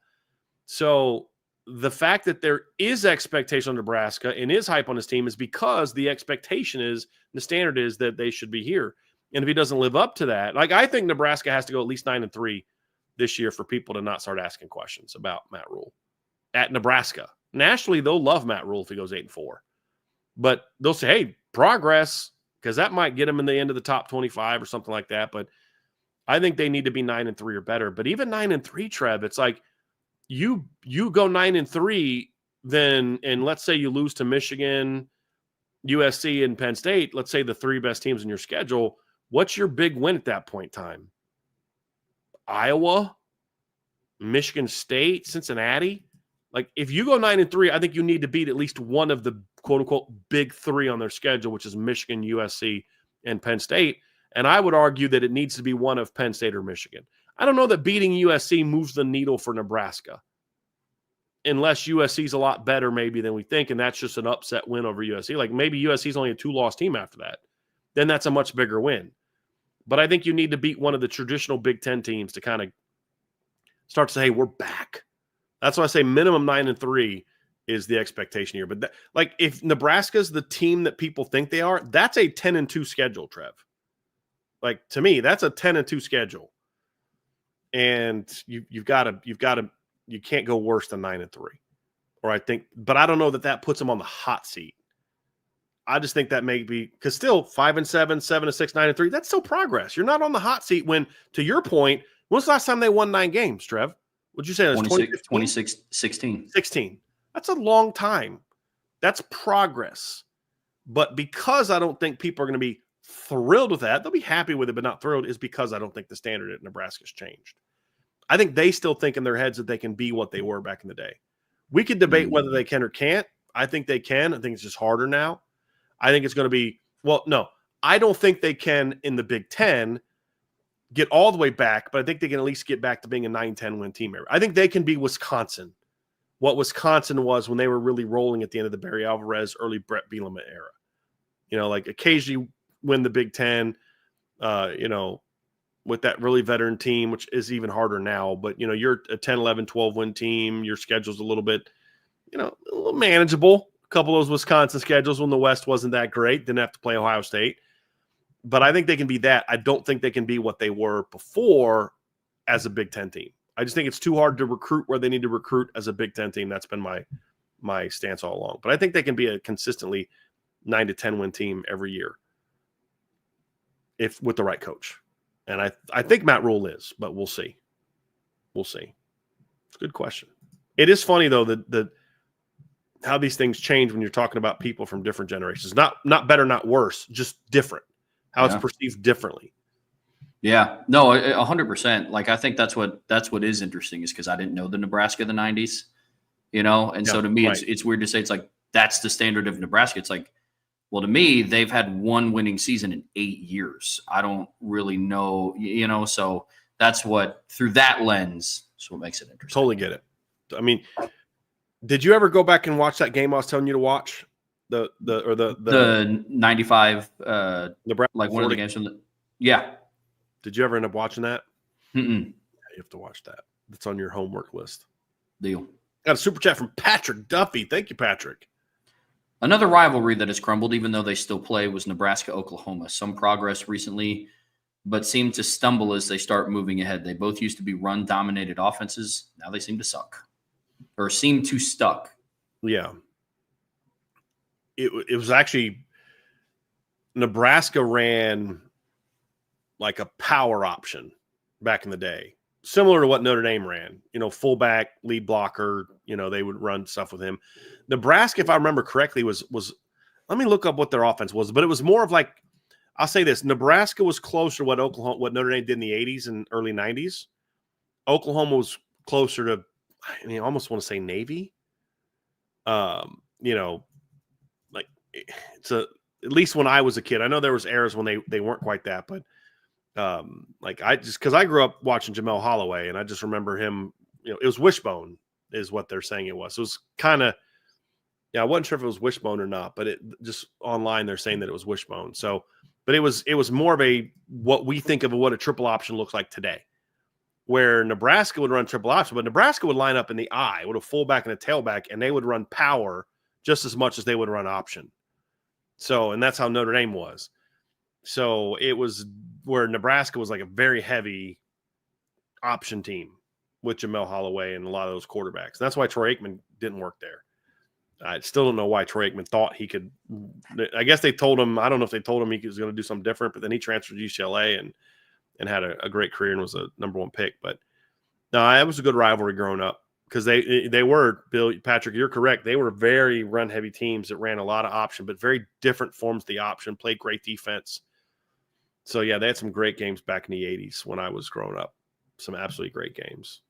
So the fact that there is expectation on Nebraska and is hype on his team is because the expectation is, the standard is that they should be here. And if he doesn't live up to that, I think Nebraska has to go at least 9-3 this year for people to not start asking questions about Matt Rule at Nebraska. Nationally, they'll love Matt Rule if he goes 8-4. But they'll say, hey, progress, because that might get him in the end of the top 25 or something like that. But I think they need to be 9-3 or better. But even 9-3, Trev, it's like, you go 9-3, then, and let's say you lose to Michigan, USC, and Penn State, let's say the 3 best teams in your schedule, what's your big win at that point in time? Iowa, Michigan State, Cincinnati. Like, if you go 9-3, I think you need to beat at least one of the quote-unquote big three on their schedule, which is Michigan, USC, and Penn State. And I would argue that it needs to be one of Penn State or Michigan. I don't know that beating USC moves the needle for Nebraska, unless USC is a lot better maybe than we think, and that's just an upset win over USC. Like, maybe USC is only a 2-loss team after that. Then that's a much bigger win. But I think you need to beat one of the traditional Big Ten teams to kind of start to say, hey, we're back. That's why I say minimum 9-3 is the expectation here. But like, if Nebraska's the team that people think they are, that's a 10-2 schedule, Trev. Like, to me, that's a 10-2 schedule. And you can't go worse than 9-3. Or I think, but I don't know that puts them on the hot seat. I just think that may be, because still 5-7, 7-6, 9-3, that's still progress. You're not on the hot seat when, to your point, when's the last time they won 9 games, Trev? What'd you say? 26, 16. 16. That's a long time. That's progress. But because I don't think people are going to be thrilled with that, they'll be happy with it, but not thrilled, is because I don't think the standard at Nebraska's changed. I think they still think in their heads that they can be what they were back in the day. We could debate whether they can or can't. I think they can. I think it's just harder now. I think it's going to be, well, no, I don't think they can in the Big Ten get all the way back, but I think they can at least get back to being a 9-10 win team. I think they can be Wisconsin, what Wisconsin was when they were really rolling at the end of the Barry Alvarez, early Brett Bielema era. You know, like occasionally win the Big Ten, you know, with that really veteran team, which is even harder now. But, you know, you're a 10, 11, 12 win team. Your schedule's a little bit, you know, a little manageable. A couple of those Wisconsin schedules when the West wasn't that great. Didn't have to play Ohio State. But I think they can be that. I don't think they can be what they were before as a Big Ten team. I just think it's too hard to recruit where they need to recruit as a Big Ten team. That's been my stance all along. But I think they can be a consistently 9-10 win team every year if with the right coach. And I think Matt Rule is, but we'll see. We'll see. It's a good question. It is funny, though, that how these things change when you're talking about people from different generations. Not better, not worse, just different. How it's perceived differently. Yeah, no, 100%. Like, I think that's what is interesting, is because I didn't know the Nebraska of the 90s, you know? And so to me, it's weird to say it's like, that's the standard of Nebraska. It's like, well, to me, they've had one winning season in 8 years. I don't really know, you know, so that's what, through that lens, that's what makes it interesting. Totally get it. I mean, did you ever go back and watch that game I was telling you to watch? The 95 Nebraska, like one of the games from the, yeah. Did you ever end up watching that? Mm-mm. You have to watch that. That's on your homework list. Deal. Got a super chat from Patrick Duffy. Thank you, Patrick. Another rivalry that has crumbled, even though they still play, was Nebraska-Oklahoma. Some progress recently, but seem to stumble as they start moving ahead. They both used to be run-dominated offenses. Now they seem to suck, or seem to stuck. Yeah. It was actually Nebraska ran like a power option back in the day, similar to what Notre Dame ran, you know, fullback, lead blocker, you know, they would run stuff with him. Nebraska, if I remember correctly, was let me look up what their offense was, but it was more of like, I'll say this, Nebraska was closer to what Notre Dame did in the 80s and early 90s. Oklahoma was closer to, I mean, I almost want to say Navy. You know, like it's at least when I was a kid, I know there was eras when they weren't quite that, but like because I grew up watching Jamel Holloway, and I just remember him, you know, it was Wishbone is what they're saying it was. So it was kind of, yeah, I wasn't sure if it was Wishbone or not, but it just online they're saying that it was Wishbone. So, but it was more of a what we think of what a triple option looks like today, where Nebraska would run triple option, but Nebraska would line up in the I with a fullback and a tailback, and they would run power just as much as they would run option. So, and that's how Notre Dame was. So it was where Nebraska was like a very heavy option team with Jamel Holloway and a lot of those quarterbacks. And that's why Troy Aikman didn't work there. I still don't know why Troy Aikman thought he could. I guess they told him, I don't know if they told him he was going to do something different, but then he transferred to UCLA and had a great career and was a number one pick. But no, it was a good rivalry growing up because they were, Bill, Patrick, you're correct. They were very run heavy teams that ran a lot of option, but very different forms of the option, played great defense. So yeah, they had some great games back in the 80s when I was growing up. Some absolutely great games.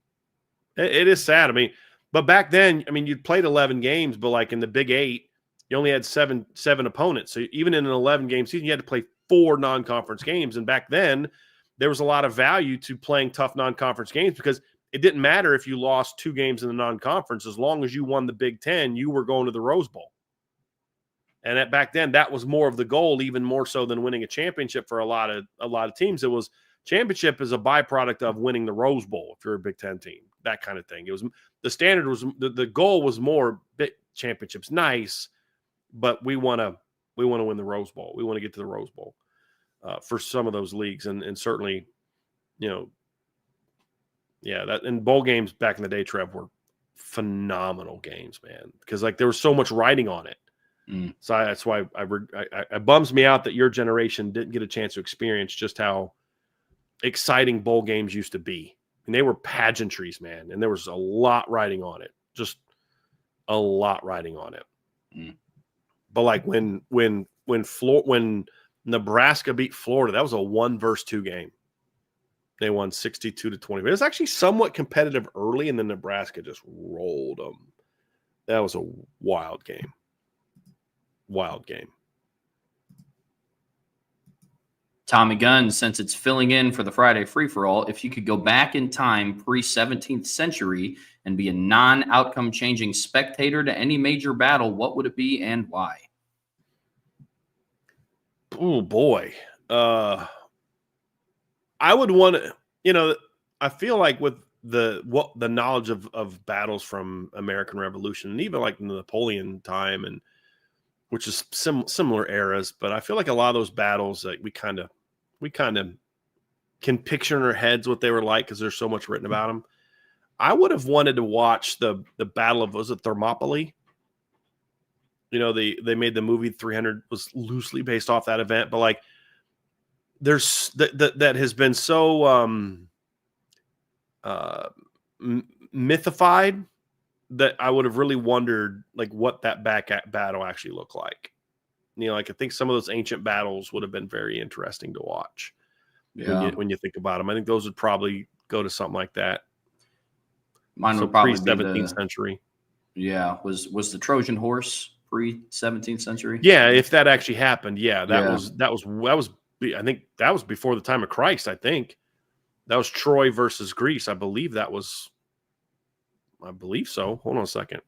It is sad. I mean, but back then, I mean, you played 11 games, but like in the Big 8, you only had seven opponents. So even in an 11-game season, you had to play 4 non-conference games. And back then, there was a lot of value to playing tough non-conference games because it didn't matter if you lost 2 games in the non-conference. As long as you won the Big 10, you were going to the Rose Bowl. And back then, that was more of the goal, even more so than winning a championship for a lot of teams. It was championship is a byproduct of winning the Rose Bowl if you're a Big 10 team, that kind of thing. It was the standard was the goal was more big championships, nice, but we want to win the Rose Bowl. We want to get to the Rose Bowl for some of those leagues, and certainly, that and bowl games back in the day, Trev, were phenomenal games, man, because like there was so much riding on it. So that's why it bums me out that your generation didn't get a chance to experience just how exciting bowl games used to be. And they were pageantries, man, and there was a lot riding on it, just a lot riding on it. But like when Nebraska beat Florida, that was a 1-2 game. They won 62-20. But it was actually somewhat competitive early, and then Nebraska just rolled them. That was a wild game. Wild game. Tommy Gunn, since it's filling in for the Friday free-for-all, if you could go back in time pre-17th century and be a non-outcome changing spectator to any major battle, what would it be and why? Oh, boy. I would want to, I feel like with the knowledge of battles from American Revolution and even like the Napoleon time, and which is similar eras, but I feel like a lot of those battles, like we kind of can picture in our heads what they were like because there's so much written about them. I would have wanted to watch the Battle of, was it Thermopylae? They made the movie 300 was loosely based off that event, but like there's that has been so mythified that I would have really wondered like what that battle actually looked like. Like I think some of those ancient battles would have been very interesting to watch. Yeah. When you think about them, I think those would probably go to something like that. Mine would probably pre-17th century. Yeah. Was the Trojan horse pre-17th century? Yeah. If that actually happened. Yeah. That was, I think that was before the time of Christ. I think that was Troy versus Greece. I believe so. Hold on a second.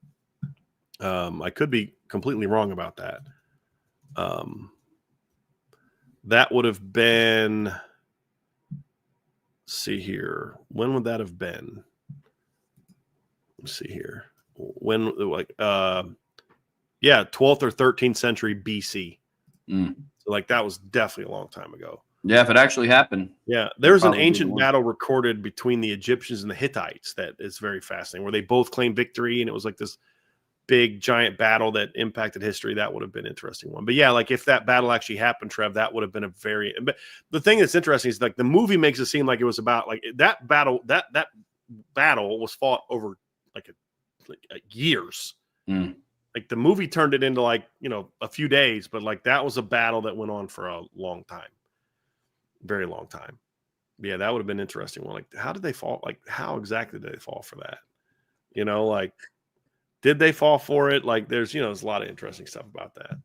I could be completely wrong about that. That would have been, let's see here. When would that have been? Let's see here. When, 12th or 13th century BC. So like that was definitely a long time ago. Yeah, if it actually happened. Yeah, there's an ancient battle recorded between the Egyptians and the Hittites that is very fascinating, where they both claimed victory, and it was like this big, giant battle that impacted history. That would have been an interesting one. But yeah, like if that battle actually happened, Trev, that would have been but the thing that's interesting is like the movie makes it seem like it was about like that battle, that battle was fought over like years. Like the movie turned it into like, a few days, but like that was a battle that went on for a long time. Very long time. Yeah, that would have been an interesting one. Like, how did they fall? Like, how exactly did they fall for that? Like, did they fall for it? Like, there's a lot of interesting stuff about that.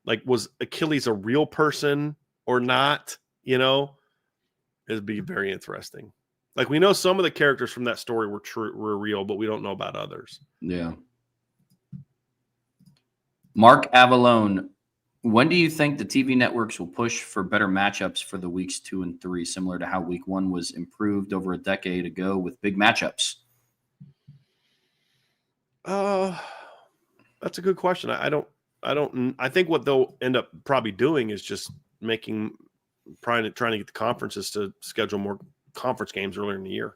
Like, was Achilles a real person or not? It'd be very interesting. Like, we know some of the characters from that story were real, but we don't know about others. Yeah. Mark Avalone, when do you think the TV networks will push for better matchups for the weeks 2 and 3, similar to how week 1 was improved over a decade ago with big matchups? That's a good question. I think what they'll end up probably doing is just trying to get the conferences to schedule more conference games earlier in the year.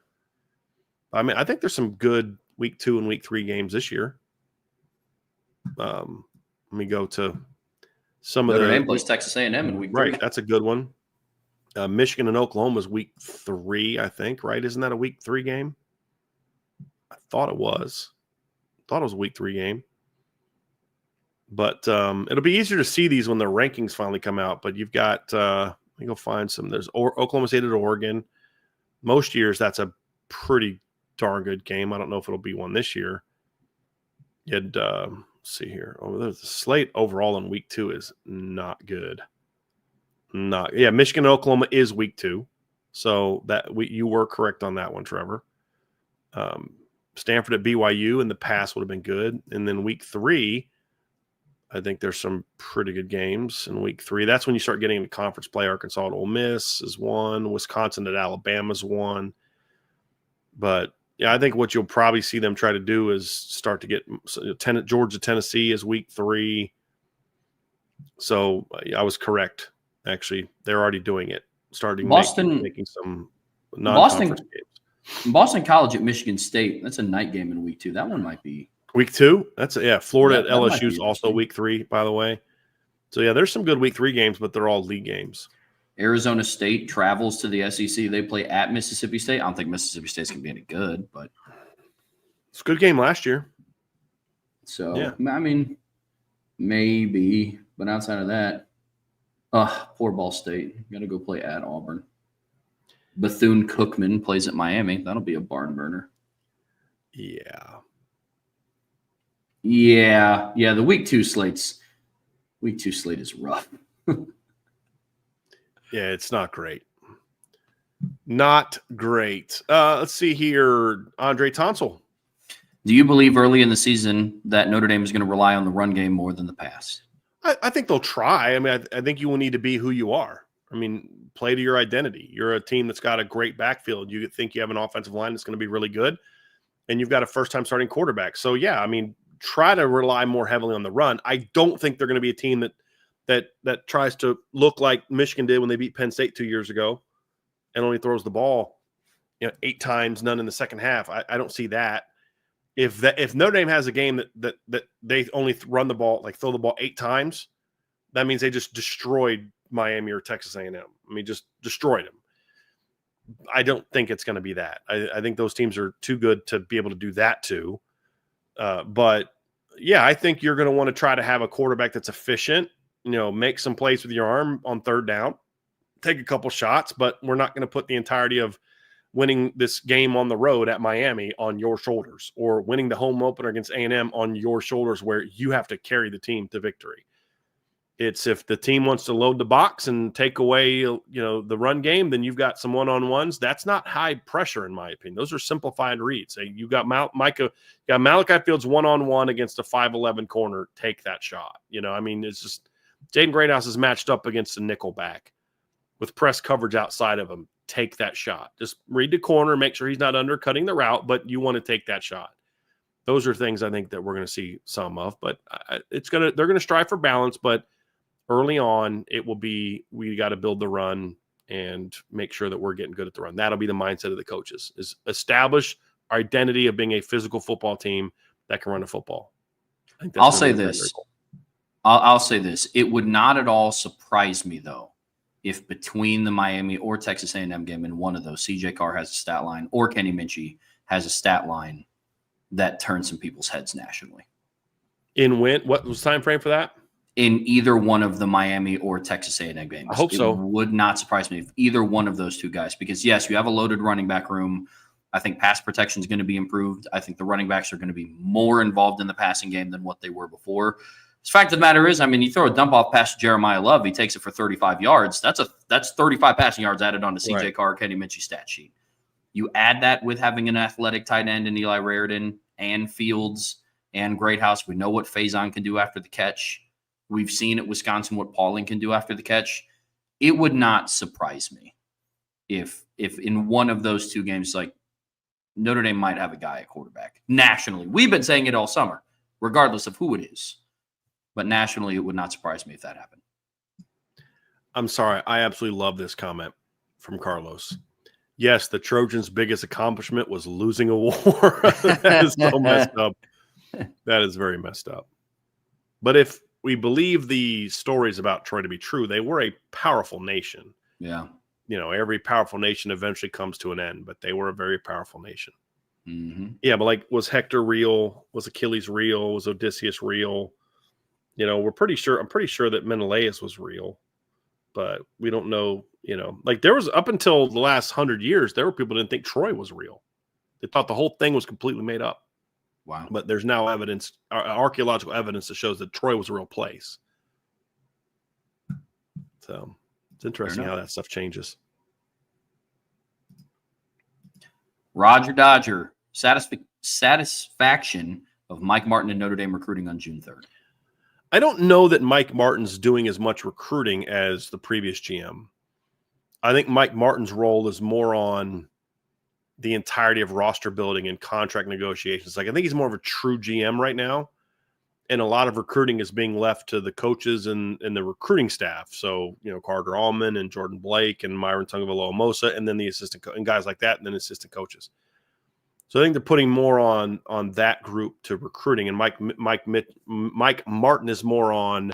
I mean, I think there's some good week 2 and week 3 games this year. Let me go to some of Notre Dame plays Texas A&M in week 3. Right, that's a good one. Michigan and Oklahoma is week 3, I think. Right? Isn't that a week 3 game? I thought it was. A week 3 game. But it'll be easier to see these when the rankings finally come out. But you've got Let me go find some. There's Oklahoma State at Oregon. Most years, that's a pretty darn good game. I don't know if it'll be one this year. You had, let's see here. Oh, the slate overall in week 2 is not good. Michigan and Oklahoma is week 2. So you were correct on that one, Trevor. Stanford at BYU in the past would have been good. And then week 3, I think there's some pretty good games in week 3. That's when you start getting into conference play. Arkansas at Ole Miss is one. Wisconsin at Alabama is one. But, yeah, I think what you'll probably see them try to do is start to get Georgia, Tennessee is week 3. So I was correct, actually. They're already doing it, making some non-conference games. Boston College at Michigan State. That's a night game in week 2. That one might be. Week 2? Florida at LSU is also week 3, by the way. So, yeah, there's some good week 3 games, but they're all league games. Arizona State travels to the SEC. They play at Mississippi State. I don't think Mississippi State's going to be any good, but it's a good game last year. So, yeah. I mean, maybe, but outside of that, poor Ball State. Got to go play at Auburn. Bethune-Cookman plays at Miami. That'll be a barn burner. Yeah. Yeah. The week 2 slate is rough. Yeah, it's not great. Not great. Let's see here. Andre Tonsel. Do you believe early in the season that Notre Dame is going to rely on the run game more than the pass? I think they'll try. I mean, I think you will need to be who you are. I mean, play to your identity. You're a team that's got a great backfield. You think you have an offensive line that's going to be really good, and you've got a first-time starting quarterback. So, yeah, I mean, try to rely more heavily on the run. I don't think they're going to be a team that tries to look like Michigan did when they beat Penn State 2 years ago and only throws the ball 8 times, none in the second half. I don't see that. If Notre Dame has a game that they only run the ball, like throw the ball 8 times, that means they just destroyed Miami or Texas A&M. I mean, just destroyed them. I don't think it's going to be that. I think those teams are too good to be able to do that too. But, yeah, I think you're going to want to try to have a quarterback that's efficient, make some plays with your arm on third down, take a couple shots, but we're not going to put the entirety of winning this game on the road at Miami on your shoulders, or winning the home opener against A&M on your shoulders where you have to carry the team to victory. It's if the team wants to load the box and take away, the run game, then you've got some one-on-ones. That's not high pressure, in my opinion. Those are simplified reads. You got Malachi Fields one-on-one against a 5'11" corner. Take that shot. It's just Jaden Greathouse is matched up against a nickelback with press coverage outside of him. Take that shot. Just read the corner, make sure he's not undercutting the route, but you want to take that shot. Those are things I think that we're going to see some of, but they're going to strive for balance, but early on, it will be, we got to build the run and make sure that we're getting good at the run. That'll be the mindset of the coaches, is establish our identity of being a physical football team that can run a football. I'll say this. I'll say this. It would not at all surprise me, though, if between the Miami or Texas A&M game in one of those, CJ Carr has a stat line or Kenny Minchie has a stat line that turns some people's heads nationally. What was the time frame for that? In either one of the Miami or Texas A&M games. I hope so. It would not surprise me if either one of those two guys, because yes, you have a loaded running back room. I think pass protection is going to be improved. I think the running backs are going to be more involved in the passing game than what they were before. The fact of the matter is, you throw a dump off pass to Jeremiah Love, he takes it for 35 yards. That's 35 passing yards added on to CJ Right. Carr, Kenny Minchie stat sheet. You add that with having an athletic tight end in Eli Raridan and Fields and Greathouse. We know what Faison can do after the catch. We've seen at Wisconsin what Pauling can do after the catch. It would not surprise me if in one of those two games, like Notre Dame might have a guy at quarterback nationally. We've been saying it all summer, regardless of who it is. But nationally, it would not surprise me if that happened. I'm sorry. I absolutely love this comment from Carlos. Yes, the Trojans' biggest accomplishment was losing a war. That is so messed up. That is very messed up. But if we believe the stories about Troy to be true, they were a powerful nation. Yeah. Every powerful nation eventually comes to an end, but they were a very powerful nation. Mm-hmm. Yeah, but was Hector real? Was Achilles real? Was Odysseus real? I'm pretty sure that Menelaus was real. but we don't know, like there was up until the last 100 years, there were people who didn't think Troy was real. They thought the whole thing was completely made up. Wow. But there's now evidence, archaeological evidence that shows that Troy was a real place. So it's interesting how that stuff changes. Roger Dodger, satisfaction of Mike Martin and Notre Dame recruiting on June 3rd. I don't know that Mike Martin's doing as much recruiting as the previous GM. I think Mike Martin's role is more on the entirety of roster building and contract negotiations. Like I think he's more of a true GM right now. And a lot of recruiting is being left to the coaches and the recruiting staff. So, Carter Allman and Jordan Blake and Myron Tungavaloa-Mosa, and then the assistant and guys like that, and then assistant coaches. So I think they're putting more on that group to recruiting. And Mike Martin is more on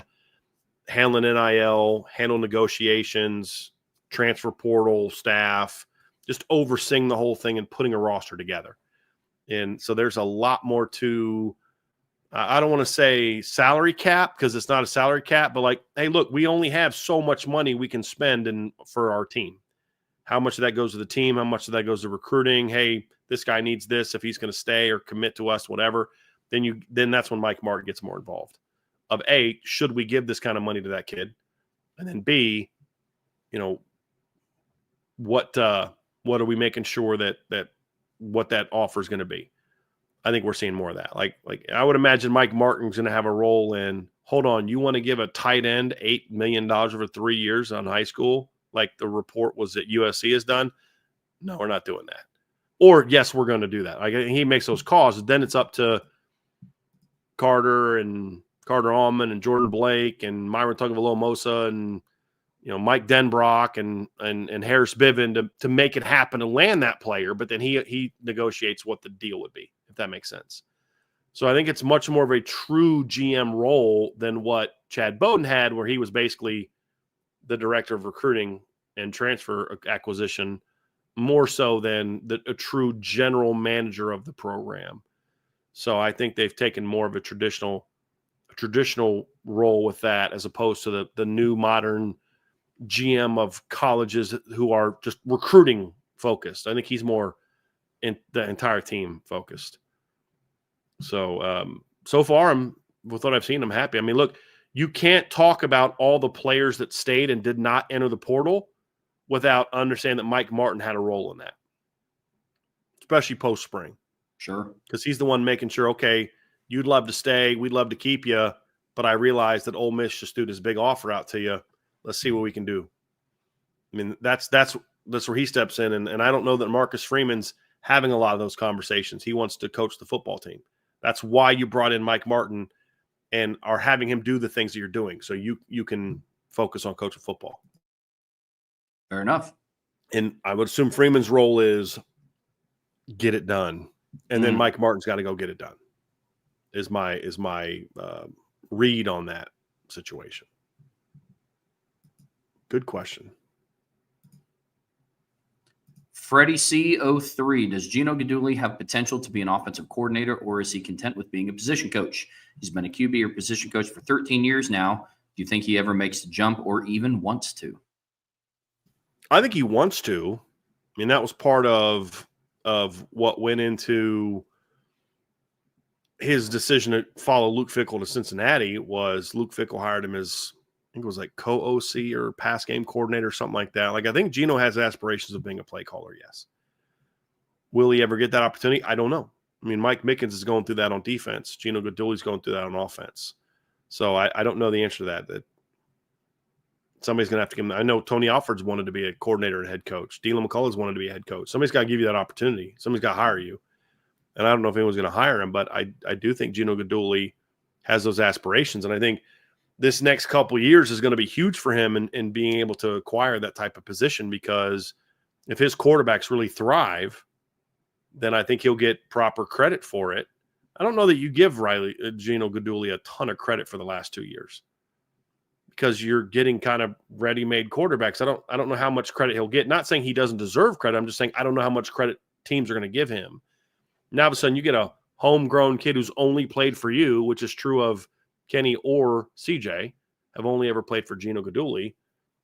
handling NIL, handle negotiations, transfer portal staff, just overseeing the whole thing and putting a roster together. And so there's a lot more to I don't want to say salary cap because it's not a salary cap, but like, hey, look, we only have so much money we can spend for our team. How much of that goes to the team? How much of that goes to recruiting? Hey, this guy needs this if he's going to stay or commit to us, whatever. Then that's when Mike Martin gets more involved. Of A, should we give this kind of money to that kid? And then B, what are we making sure that what that offer is going to be? I think we're seeing more of that. Like I would imagine Mike Martin's going to have a role in, hold on, you want to give a tight end $8 million over 3 years on high school, like the report was that USC has done? No, we're not doing that. Or, yes, we're going to do that. Like he makes those calls. Then it's up to Carter Allman and Jordan Blake and Myron Tungavaloa-Mosa and Mike Denbrock and Harris Bivin to make it happen and land that player. But then he negotiates what the deal would be, if that makes sense. So I think it's much more of a true GM role than what Chad Bowden had, where he was basically the director of recruiting and transfer acquisition, more so than a true general manager of the program. So I think they've taken more of a traditional role with that, as opposed to the new modern GM of colleges who are just recruiting focused. I think he's more in the entire team focused. So, so far, with what I've seen, I'm happy. I mean, look, you can't talk about all the players that stayed and did not enter the portal without understanding that Mike Martin had a role in that, especially post-spring. Sure. Because he's the one making sure, okay, you'd love to stay, we'd love to keep you, but I realize that Ole Miss just threw this big offer out to you. Let's see what we can do. I mean, that's where he steps in, and I don't know that Marcus Freeman's having a lot of those conversations. He wants to coach the football team. That's why you brought in Mike Martin and are having him do the things that you're doing, so you can focus on coaching football. Fair enough. And I would assume Freeman's role is get it done, and then Mike Martin's got to go get it done. Is my read on that situation. Good question. Freddie C03, does Gino Guidugli have potential to be an offensive coordinator, or is he content with being a position coach? He's been a QB or position coach for 13 years now. Do you think he ever makes the jump or even wants to? I think he wants to. I mean, that was part of what went into his decision to follow Luke Fickell to Cincinnati. Was Luke Fickell hired him as, I think it was like co-OC or pass game coordinator or something like that. Like, I think Gino has aspirations of being a play caller, yes. Will he ever get that opportunity? I don't know. I mean, Mike Mickens is going through that on defense. Gino Guidugli's going through that on offense. So I don't know the answer to that somebody's going to have to give him. I know Tony Alford's wanted to be a coordinator and head coach. Dylan McCullough's wanted to be a head coach. Somebody's got to give you that opportunity. Somebody's got to hire you. And I don't know if anyone's going to hire him, but I do think Gino Guidugli has those aspirations. And I think this next couple of years is going to be huge for him in being able to acquire that type of position, because if his quarterbacks really thrive, then I think he'll get proper credit for it. I don't know that you give Gino Guidugli a ton of credit for the last 2 years, because you're getting kind of ready-made quarterbacks. I don't know how much credit he'll get. Not saying he doesn't deserve credit. I'm just saying I don't know how much credit teams are going to give him. Now, all of a sudden, you get a homegrown kid who's only played for you, which is true of Kenny or CJ, have only ever played for Gino Guidugli,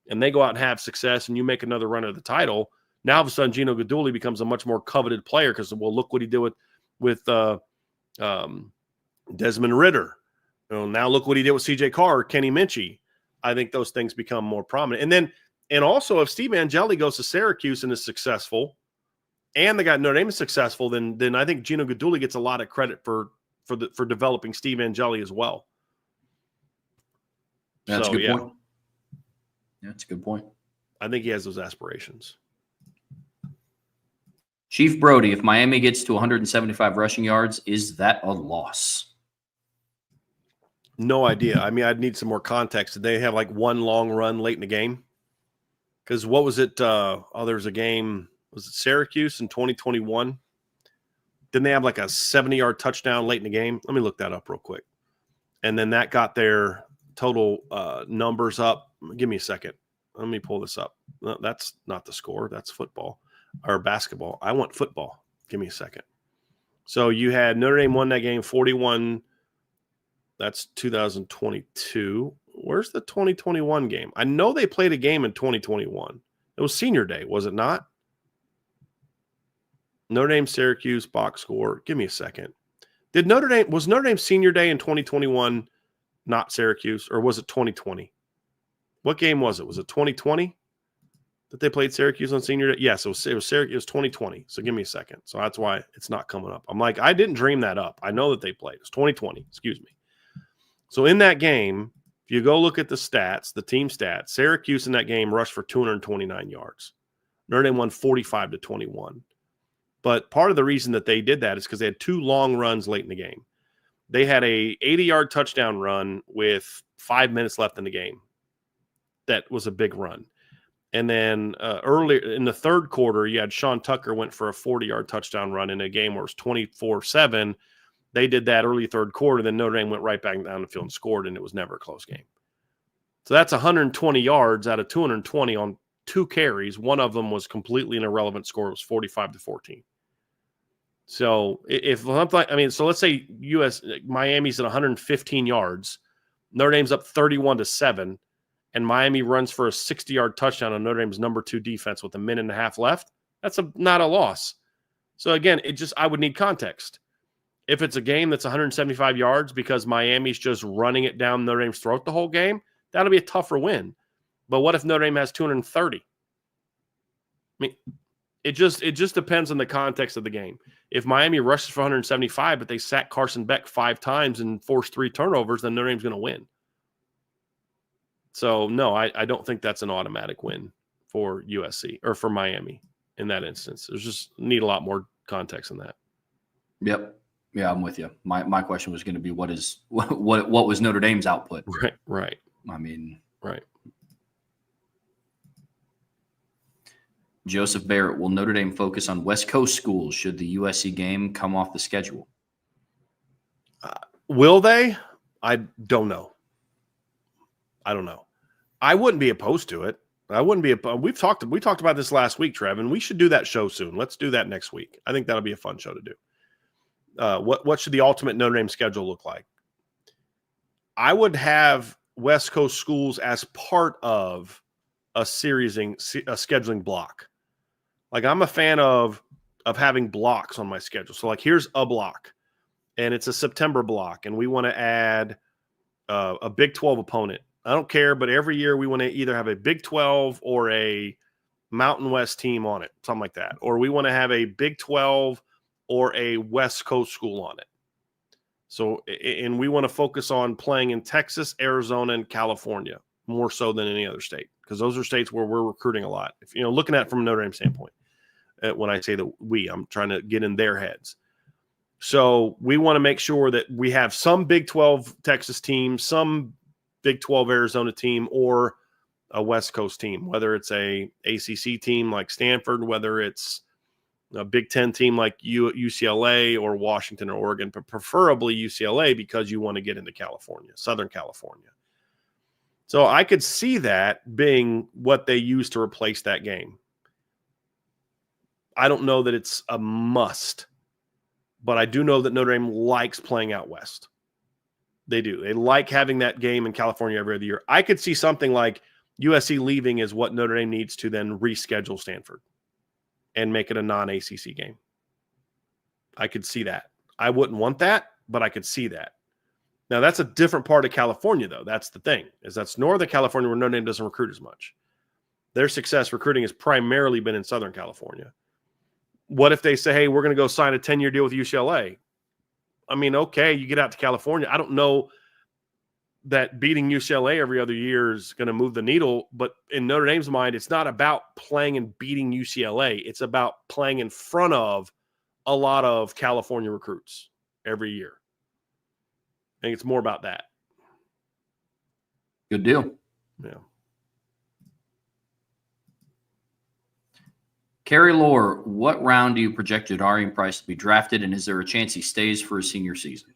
and they go out and have success and you make another run at the title, now all of a sudden Gino Guidugli becomes a much more coveted player because, well, look what he did with Desmond Ritter. Now look what he did with CJ Carr, Kenny Minchie. I think those things become more prominent. And also if Steve Angeli goes to Syracuse and is successful, and the guy Notre Dame is successful, then I think Gino Guidugli gets a lot of credit for developing Steve Angeli as well. That's a good point. Yeah, that's a good point. I think he has those aspirations. Chief Brody, if Miami gets to 175 rushing yards, is that a loss? No idea. I mean, I'd need some more context. Did they have like one long run late in the game? Because what was it? There was a game. Was it Syracuse in 2021? Didn't they have like a 70-yard touchdown late in the game? Let me look that up real quick. And then that got their total numbers up. Give me a second. Let me pull this up. No, that's not the score. That's football or basketball. I want football. Give me a second. So you had Notre Dame won that game 41. That's 2022. Where's the 2021 game? I know they played a game in 2021. It was senior day, was it not? Notre Dame, Syracuse, box score. Give me a second. Was Notre Dame senior day in 2021 not Syracuse, or was it 2020? What game was it? Was it 2020 that they played Syracuse on senior day? Yes, it was Syracuse. It was 2020. So give me a second. So that's why it's not coming up. I'm like, I didn't dream that up. I know that they played. It was 2020. Excuse me. So in that game, if you go look at the stats, the team stats, Syracuse in that game rushed for 229 yards. Notre Dame won 45-21. But part of the reason that they did that is because they had two long runs late in the game. They had a 80-yard touchdown run with 5 minutes left in the game. That was a big run. And then earlier in the third quarter, you had Sean Tucker went for a 40-yard touchdown run in a game where it was 24-7. They did that early third quarter. Then Notre Dame went right back down the field and scored, and it was never a close game. So that's 120 yards out of 220 on 2 carries. One of them was completely an irrelevant score. It was 45-14. So if something, I mean, so let's say Miami's at 115 yards, Notre Dame's up 31-7, and Miami runs for a 60-yard touchdown on Notre Dame's number 2 defense with a minute and a half left. That's not a loss. So again, I would need context. If it's a game that's 175 yards because Miami's just running it down Notre Dame's throat the whole game, that'll be a tougher win. But what if Notre Dame has 230? I mean, it just depends on the context of the game. If Miami rushes for 175, but they sack Carson Beck 5 times and force 3 turnovers, then Notre Dame's going to win. So, no, I don't think that's an automatic win for USC or for Miami in that instance. There's just need a lot more context than that. Yep. Yeah, I'm with you. My question was going to be what was Notre Dame's output? Right. I mean, right. Joseph Barrett, will Notre Dame focus on West Coast schools should the USC game come off the schedule? Will they? I don't know. I wouldn't be opposed to it. I wouldn't be. We talked about this last week, Trev, and we should do that show soon. Let's do that next week. I think that'll be a fun show to do. What should the ultimate Notre Dame schedule look like? I would have West Coast schools as part of a scheduling block. Like I'm a fan of having blocks on my schedule. So like here's a block, and it's a September block, and we want to add a Big 12 opponent. I don't care, but every year we want to either have a Big 12 or a Mountain West team on it, something like that. Or we want to have a Big 12 or a West Coast school on it. So, and we want to focus on playing in Texas, Arizona, and California more so than any other state, because those are states where we're recruiting a lot. If looking at it from a Notre Dame standpoint, when I say that I'm trying to get in their heads. So we want to make sure that we have some Big 12 Texas team, some Big 12 Arizona team, or a West Coast team, whether it's a ACC team like Stanford, whether it's a Big 10 team like UCLA or Washington or Oregon, but preferably UCLA because you want to get into California, Southern California. So I could see that being what they use to replace that game. I don't know that it's a must, but I do know that Notre Dame likes playing out west. They do. They like having that game in California every other year. I could see something like USC leaving is what Notre Dame needs to then reschedule Stanford and make it a non-ACC game. I could see that. I wouldn't want that, but I could see that. Now, that's a different part of California, though. That's the thing, is that's Northern California where Notre Dame doesn't recruit as much. Their success recruiting has primarily been in Southern California. What if they say, hey, we're going to go sign a 10-year deal with UCLA? I mean, okay, you get out to California. I don't know that beating UCLA every other year is going to move the needle, but in Notre Dame's mind, it's not about playing and beating UCLA. It's about playing in front of a lot of California recruits every year. I think it's more about that. Good deal. Yeah. Kerry Lohr, what round do you project Jadarian Price to be drafted, and is there a chance he stays for his senior season?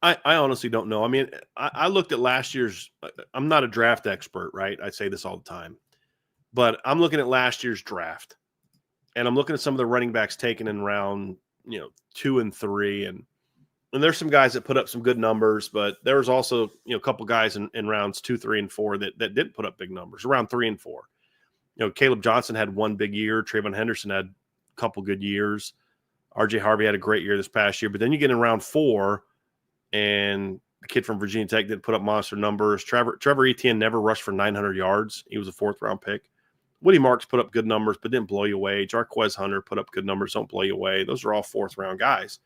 I honestly don't know. I mean, I looked at last year's – I'm not a draft expert, right? I say this all the time. But I'm looking at last year's draft, and I'm looking at some of the running backs taken in round 2 and 3, and there's some guys that put up some good numbers, but there was also a couple guys in rounds 2, 3, and 4 that didn't put up big numbers. Around 3 and 4, Caleb Johnson had one big year. Trayvon Henderson had a couple good years. R.J. Harvey had a great year this past year, but then you get in round 4, and the kid from Virginia Tech didn't put up monster numbers. Trevor Etienne never rushed for 900 yards. He was a 4th-round pick. Woody Marks put up good numbers, but didn't blow you away. Jarquez Hunter put up good numbers, don't blow you away. Those are all 4th-round guys.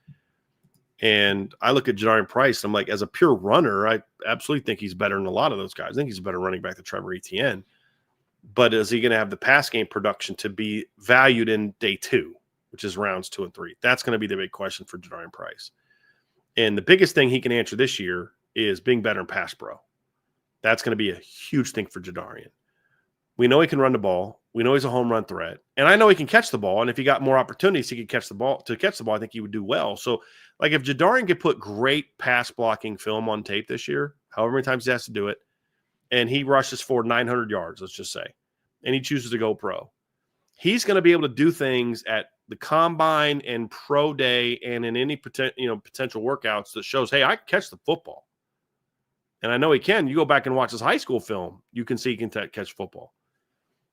And I look at Jadarian Price, and I'm like, as a pure runner, I absolutely think he's better than a lot of those guys. I think he's a better running back than Trevor Etienne. But is he going to have the pass game production to be valued in day 2, which is rounds 2 and 3? That's going to be the big question for Jadarian Price. And the biggest thing he can answer this year is being better in pass pro. That's going to be a huge thing for Jadarian. We know he can run the ball. We know he's a home run threat. And I know he can catch the ball. And if he got more opportunities, he could catch the ball. To catch the ball, I think he would do well. So, like, if Jadarian could put great pass blocking film on tape this year, however many times he has to do it, and he rushes for 900 yards, let's just say, and he chooses to go pro, he's going to be able to do things at the combine and pro day and in any potential workouts that shows, hey, I can catch the football. And I know he can. You go back and watch his high school film, you can see he can catch football.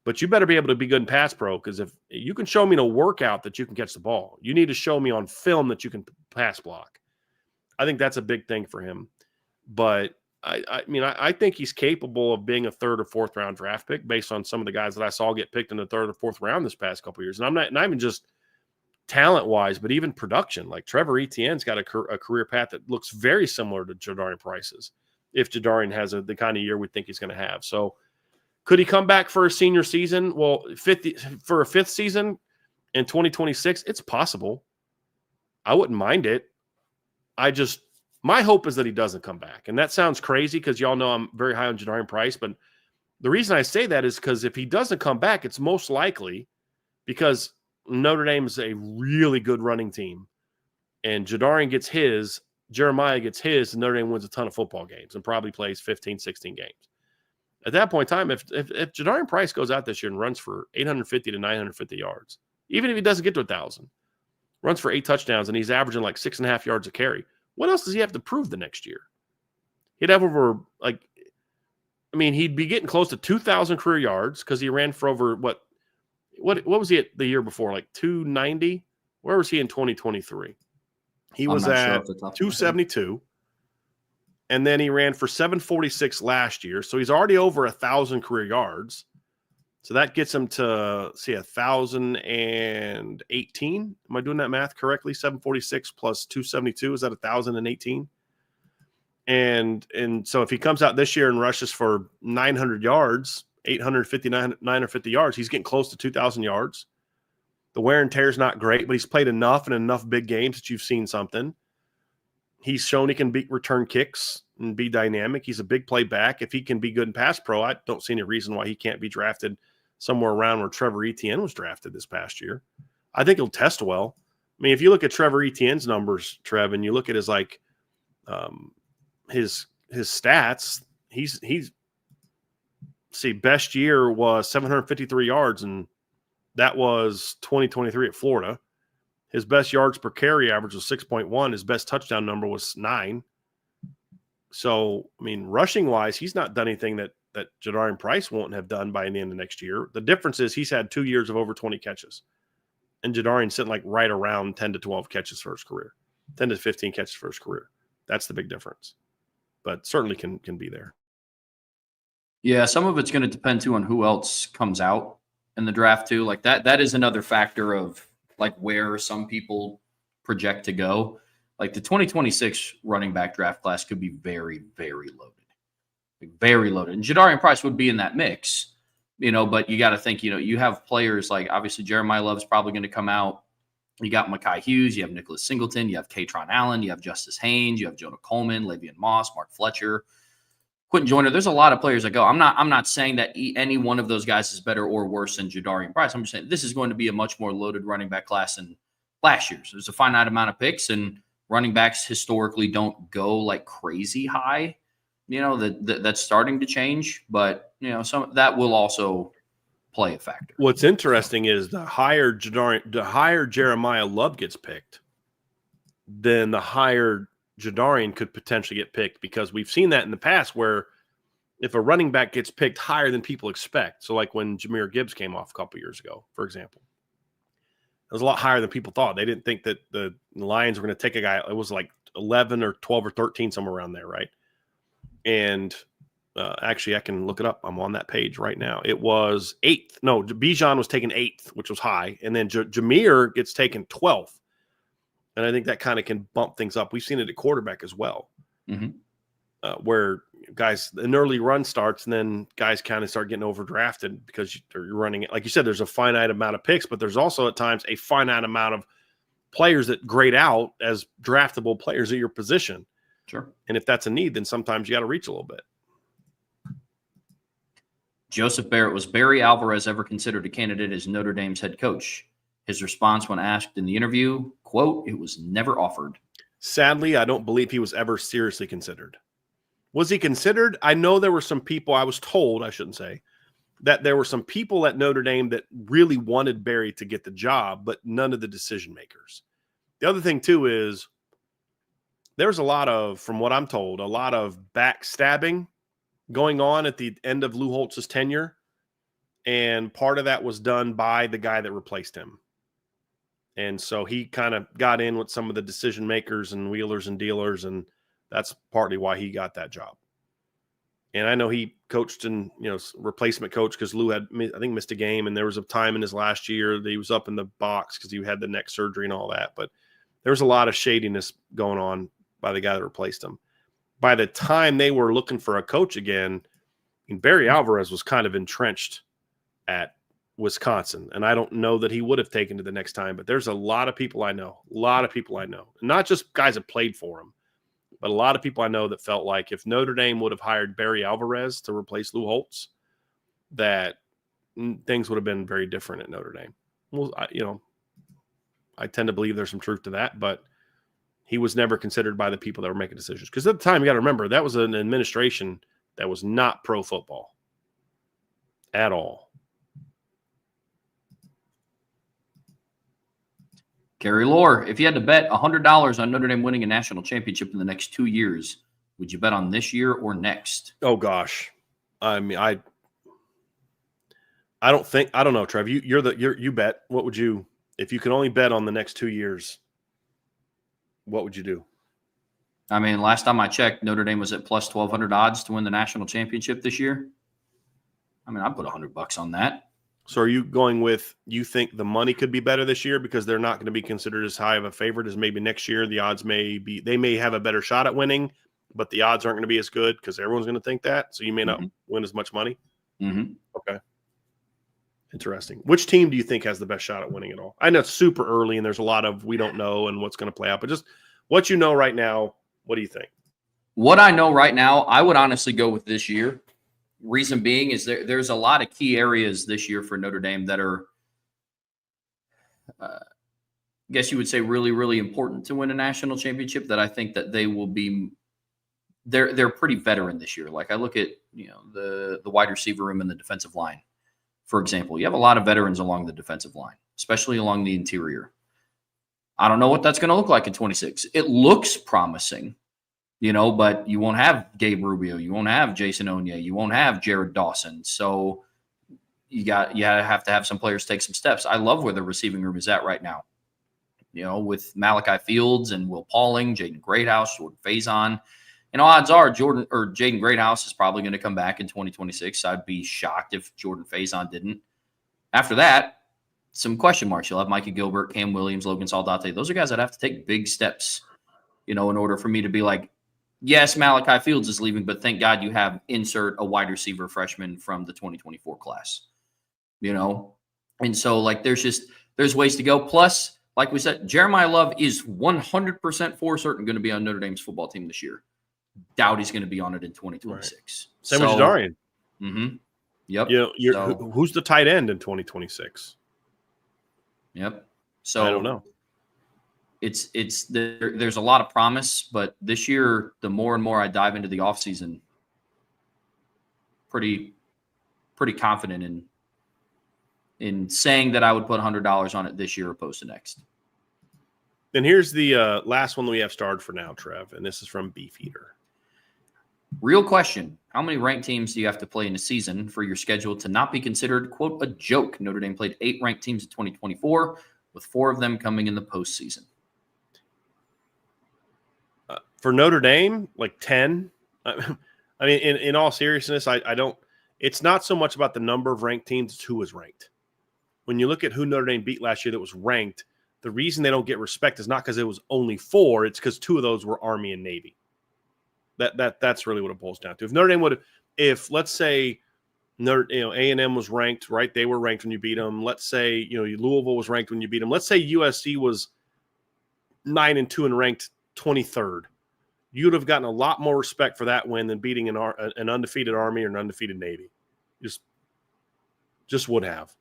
But you better be able to be good in pass pro, because if you can show me in a workout that you can catch the ball, you need to show me on film that you can pass block. I think that's a big thing for him. But I think he's capable of being a 3rd or 4th round draft pick based on some of the guys that I saw get picked in the 3rd or 4th round this past couple of years. And I'm not even just talent wise, but even production. Like Trevor Etienne's got a career path that looks very similar to Jadarian Price's, if Jadarian has the kind of year we think he's going to have. So could he come back for a senior season? Well, for a 5th season in 2026, it's possible. I wouldn't mind it. My hope is that he doesn't come back. And that sounds crazy because y'all know I'm very high on Jadarian Price. But the reason I say that is because if he doesn't come back, it's most likely because Notre Dame is a really good running team. And Jadarian gets his, Jeremiah gets his, and Notre Dame wins a ton of football games and probably plays 15, 16 games. At that point in time, if Jadarian Price goes out this year and runs for 850 to 950 yards, even if he doesn't get to 1,000, runs for 8 touchdowns, and he's averaging like 6.5 yards a carry, what else does he have to prove the next year? He'd have over, he'd be getting close to 2,000 career yards because he ran for over, what was he at the year before? Like 290? Where was he in 2023? He was at 272. And then he ran for 746 last year. So he's already over 1,000 career yards. So that gets him to, 1,018. Am I doing that math correctly? 746 plus 272. Is that 1,018? And so if he comes out this year and rushes for 900 yards, 950 yards, he's getting close to 2,000 yards. The wear and tear is not great, but he's played enough and enough big games that you've seen something. He's shown he can return kicks and be dynamic. He's a big play back. If he can be good in pass pro, I don't see any reason why he can't be drafted somewhere around where Trevor Etienne was drafted this past year. I think he'll test well. I mean, if you look at Trevor Etienne's numbers, Trev, and you look at his his stats, he's best year was 753 yards, and that was 2023 at Florida. His best yards per carry average was 6.1. His best touchdown number was 9. So, I mean, rushing wise, he's not done anything that that Jadarian Price won't have done by the end of next year. The difference is he's had 2 years of over 20 catches. And Jadarian's sitting like right around 10 to 12 catches for his career, 10 to 15 catches for his career. That's the big difference. But certainly can be there. Yeah, some of it's going to depend too on who else comes out in the draft too. Like that is another factor of like where some people project to go. Like the 2026 running back draft class could be very, very loaded. Like very loaded. And Jadarian Price would be in that mix, but you got to think, you have players like obviously Jeremiah Love's probably going to come out. You got Mekhi Hughes, you have Nicholas Singleton, you have Katron Allen, you have Justice Haynes, you have Jonah Coleman, Le'Veon Moss, Mark Fletcher, Quentin Joyner. There's a lot of players that go. I'm not saying that any one of those guys is better or worse than Jadarian Price. I'm just saying this is going to be a much more loaded running back class than last year's. There's a finite amount of picks, and running backs historically don't go like crazy high. That's starting to change, but some that will also play a factor. What's interesting is the higher Jeremiah Love gets picked, then the higher Jadarian could potentially get picked, because we've seen that in the past where if a running back gets picked higher than people expect. So like when Jahmyr Gibbs came off a couple years ago, for example, it was a lot higher than people thought. They didn't think that the Lions were going to take a guy. It was like 11 or 12 or 13, somewhere around there, right? And actually, I can look it up. I'm on that page right now. It was 8th. No, Bijan was taken 8th, which was high. And then Jahmyr gets taken 12th. And I think that kind of can bump things up. We've seen it at quarterback as well, where guys, an early run starts and then guys kind of start getting overdrafted because you're running it. Like you said, there's a finite amount of picks, but there's also at times a finite amount of players that grade out as draftable players at your position. Sure. And if that's a need, then sometimes you got to reach a little bit. Joseph Barrett, was Barry Alvarez ever considered a candidate as Notre Dame's head coach? His response when asked in the interview, quote, "It was never offered." Sadly, I don't believe he was ever seriously considered. Was he considered? I know there were some people, I was told, I shouldn't say, that there were some people at Notre Dame that really wanted Barry to get the job, but none of the decision makers. The other thing, too, is there's a lot of, from what I'm told, a lot of backstabbing going on at the end of Lou Holtz's tenure. And part of that was done by the guy that replaced him. And so he kind of got in with some of the decision makers and wheelers and dealers, and that's partly why he got that job. And I know he coached and, replacement coach because Lou had, I think, missed a game, and there was a time in his last year that he was up in the box because he had the neck surgery and all that. But there was a lot of shadiness going on by the guy that replaced him. By the time they were looking for a coach again, Barry Alvarez was kind of entrenched at Wisconsin, and I don't know that he would have taken to the next time, but there's a lot of people I know, not just guys that played for him, but a lot of people I know that felt like if Notre Dame would have hired Barry Alvarez to replace Lou Holtz, that things would have been very different at Notre Dame. Well, I tend to believe there's some truth to that, but he was never considered by the people that were making decisions. Because at the time, you got to remember, that was an administration that was not pro football at all. Gary Lohr, if you had to bet $100 on Notre Dame winning a national championship in the next 2 years, would you bet on this year or next? Oh gosh, I mean, I don't know, Trev. You bet. What would you, if you could only bet on the next 2 years? What would you do? I mean, last time I checked, Notre Dame was at plus 1,200 odds to win the national championship this year. I mean, I'd put $100 on that. So are you going with, you think the money could be better this year because they're not going to be considered as high of a favorite as maybe next year? The odds they may have a better shot at winning, but the odds aren't going to be as good because everyone's going to think that. So you may not win as much money. Mm-hmm. Okay. Interesting. Which team do you think has the best shot at winning it all? I know it's super early and there's a lot of we don't know and what's going to play out, but just what you know right now, what do you think? What I know right now, I would honestly go with this year. Reason being is there's a lot of key areas this year for Notre Dame that are, I guess you would say, really, really important to win a national championship that I think that they will be – they're pretty veteran this year. Like I look at, the wide receiver room and the defensive line, for example. You have a lot of veterans along the defensive line, especially along the interior. I don't know what that's going to look like in 26. It looks promising. but you won't have Gabe Rubio. You won't have Jason Onye. You won't have Jared Dawson. So you have to have some players take some steps. I love where the receiving room is at right now. With Malachi Fields and Will Pauling, Jaden Greathouse, Jordan Faison. Odds are Jaden Greathouse is probably going to come back in 2026. I'd be shocked if Jordan Faison didn't. After that, some question marks. You'll have Micah Gilbert, Cam Williams, Logan Saldate. Those are guys that have to take big steps, in order for me to be like, yes, Malachi Fields is leaving, but thank God you have insert a wide receiver freshman from the 2024 class, And so, there's ways to go. Plus, like we said, Jeremiah Love is 100% for certain going to be on Notre Dame's football team this year. Doubt he's going to be on it in 2026. Right. Same with Jadarian. Mm-hmm. Yep. Who's the tight end in 2026? Yep. So I don't know. There's a lot of promise, but this year, the more and more I dive into the offseason, pretty confident in saying that I would put $100 on it this year opposed to next. And here's the last one that we have starred for now, Trev, and this is from Beefeater. Real question. How many ranked teams do you have to play in a season for your schedule to not be considered, quote, a joke? Notre Dame played 8 ranked teams in 2024, with 4 of them coming in the postseason. For Notre Dame, like 10. I mean, in all seriousness, I don't – it's not so much about the number of ranked teams, it's who was ranked. When you look at who Notre Dame beat last year that was ranked, the reason they don't get respect is not because it was only 4, it's because 2 of those were Army and Navy. That's really what it boils down to. If Notre Dame let's say A&M was ranked, right? They were ranked when you beat them. Let's say Louisville was ranked when you beat them. Let's say USC was 9-2 and ranked 23rd. You'd have gotten a lot more respect for that win than beating an undefeated Army or an undefeated Navy. Just would have.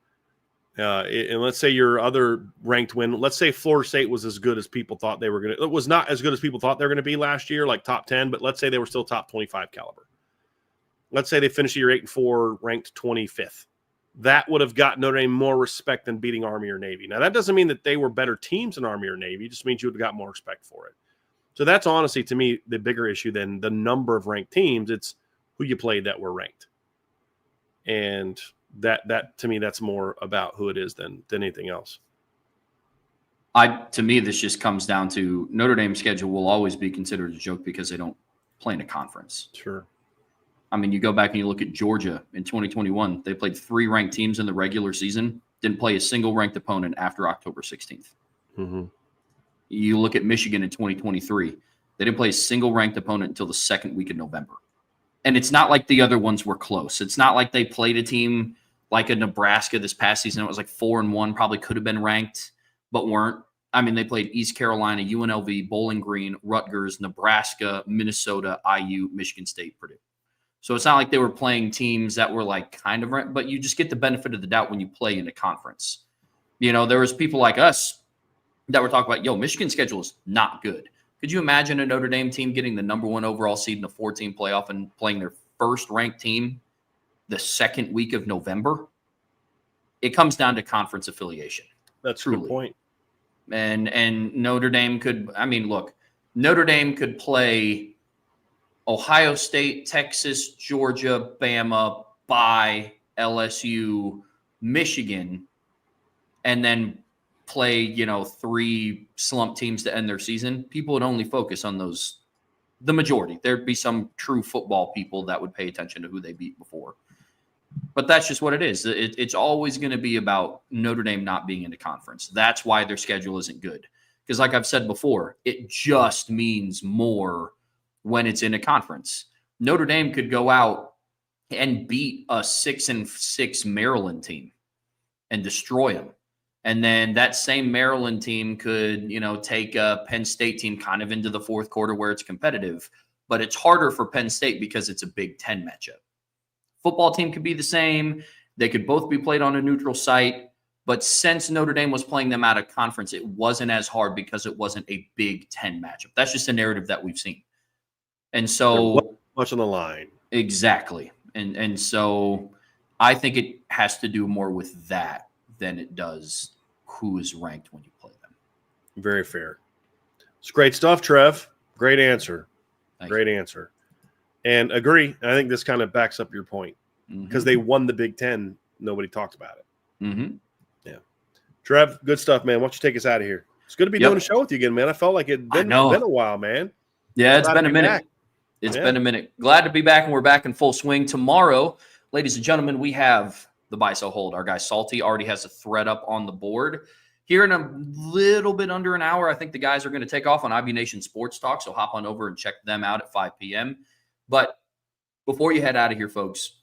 And let's say your other ranked win, let's say Florida State was as good as people thought they were going to. It was not as good as people thought they were going to be last year, like top 10, but let's say they were still top 25 caliber. Let's say they finished the year 8-4, ranked 25th. That would have gotten Notre Dame more respect than beating Army or Navy. Now, that doesn't mean that they were better teams than Army or Navy. It just means you would have got more respect for it. So that's honestly, to me, the bigger issue than the number of ranked teams. It's who you played that were ranked. And that to me, that's more about who it is than anything else. To me, this just comes down to Notre Dame's schedule will always be considered a joke because they don't play in a conference. Sure. I mean, you go back and you look at Georgia in 2021. They played 3 ranked teams in the regular season, didn't play a single ranked opponent after October 16th. Mm-hmm. You look at Michigan in 2023. They didn't play a single ranked opponent until the second week of November. And it's not like the other ones were close. It's not like they played a team like a Nebraska this past season. It was like 4-1, probably could have been ranked, but weren't. I mean, they played East Carolina, UNLV, Bowling Green, Rutgers, Nebraska, Minnesota, IU, Michigan State, Purdue. So it's not like they were playing teams that were like kind of ranked, but you just get the benefit of the doubt when you play in a conference. There was people like us that were talking about, Michigan's schedule is not good. Could you imagine a Notre Dame team getting the number 1 overall seed in a 4-team playoff and playing their first ranked team the second week of November? It comes down to conference affiliation. That's truly a good point. And Notre Dame could, Notre Dame could play Ohio State, Texas, Georgia, Bama, LSU, Michigan, and then play, 3 slump teams to end their season. People would only focus on those, the majority. There'd be some true football people that would pay attention to who they beat before. But that's just what it is. It's always going to be about Notre Dame not being in a conference. That's why their schedule isn't good. Because like I've said before, it just means more when it's in a conference. Notre Dame could go out and beat a 6-6 Maryland team and destroy them. And then that same Maryland team could, take a Penn State team kind of into the fourth quarter where it's competitive. But it's harder for Penn State because it's a Big Ten matchup. Football team could be the same. They could both be played on a neutral site. But since Notre Dame was playing them out of conference, it wasn't as hard because it wasn't a Big Ten matchup. That's just a narrative that we've seen. And so much on the line. Exactly. And so I think it has to do more with that than it does who is ranked when you play them. Very fair. It's great stuff, Trev. Great answer. Great answer. And agree. I think this kind of backs up your point because they won the Big Ten. Nobody talked about it. Mm-hmm. Yeah. Trev, good stuff, man. Why don't you take us out of here? It's good to be doing a show with you again, man. I felt like it'd been a while, man. Yeah, it's been a minute. It's been a minute. Glad to be back, and we're back in full swing. Tomorrow, ladies and gentlemen, we have the Buy Sell Hold. Our guy Salty already has a thread up on the board. Here in a little bit under an hour, I think the guys are going to take off on IB Nation Sports Talk, so hop on over and check them out at 5 p.m. But before you head out of here, folks,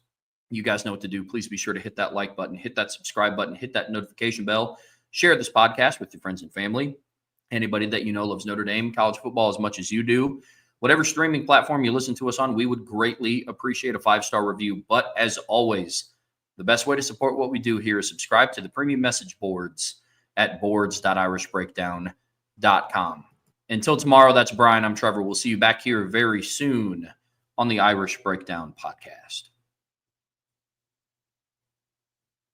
you guys know what to do. Please be sure to hit that like button, hit that subscribe button, hit that notification bell. Share this podcast with your friends and family. Anybody that you know loves Notre Dame college football as much as you do. Whatever streaming platform you listen to us on, we would greatly appreciate a 5-star review. But as always, the best way to support what we do here is subscribe to the premium message boards at boards.irishbreakdown.com. Until tomorrow, that's Brian. I'm Trevor. We'll see you back here very soon on the Irish Breakdown podcast.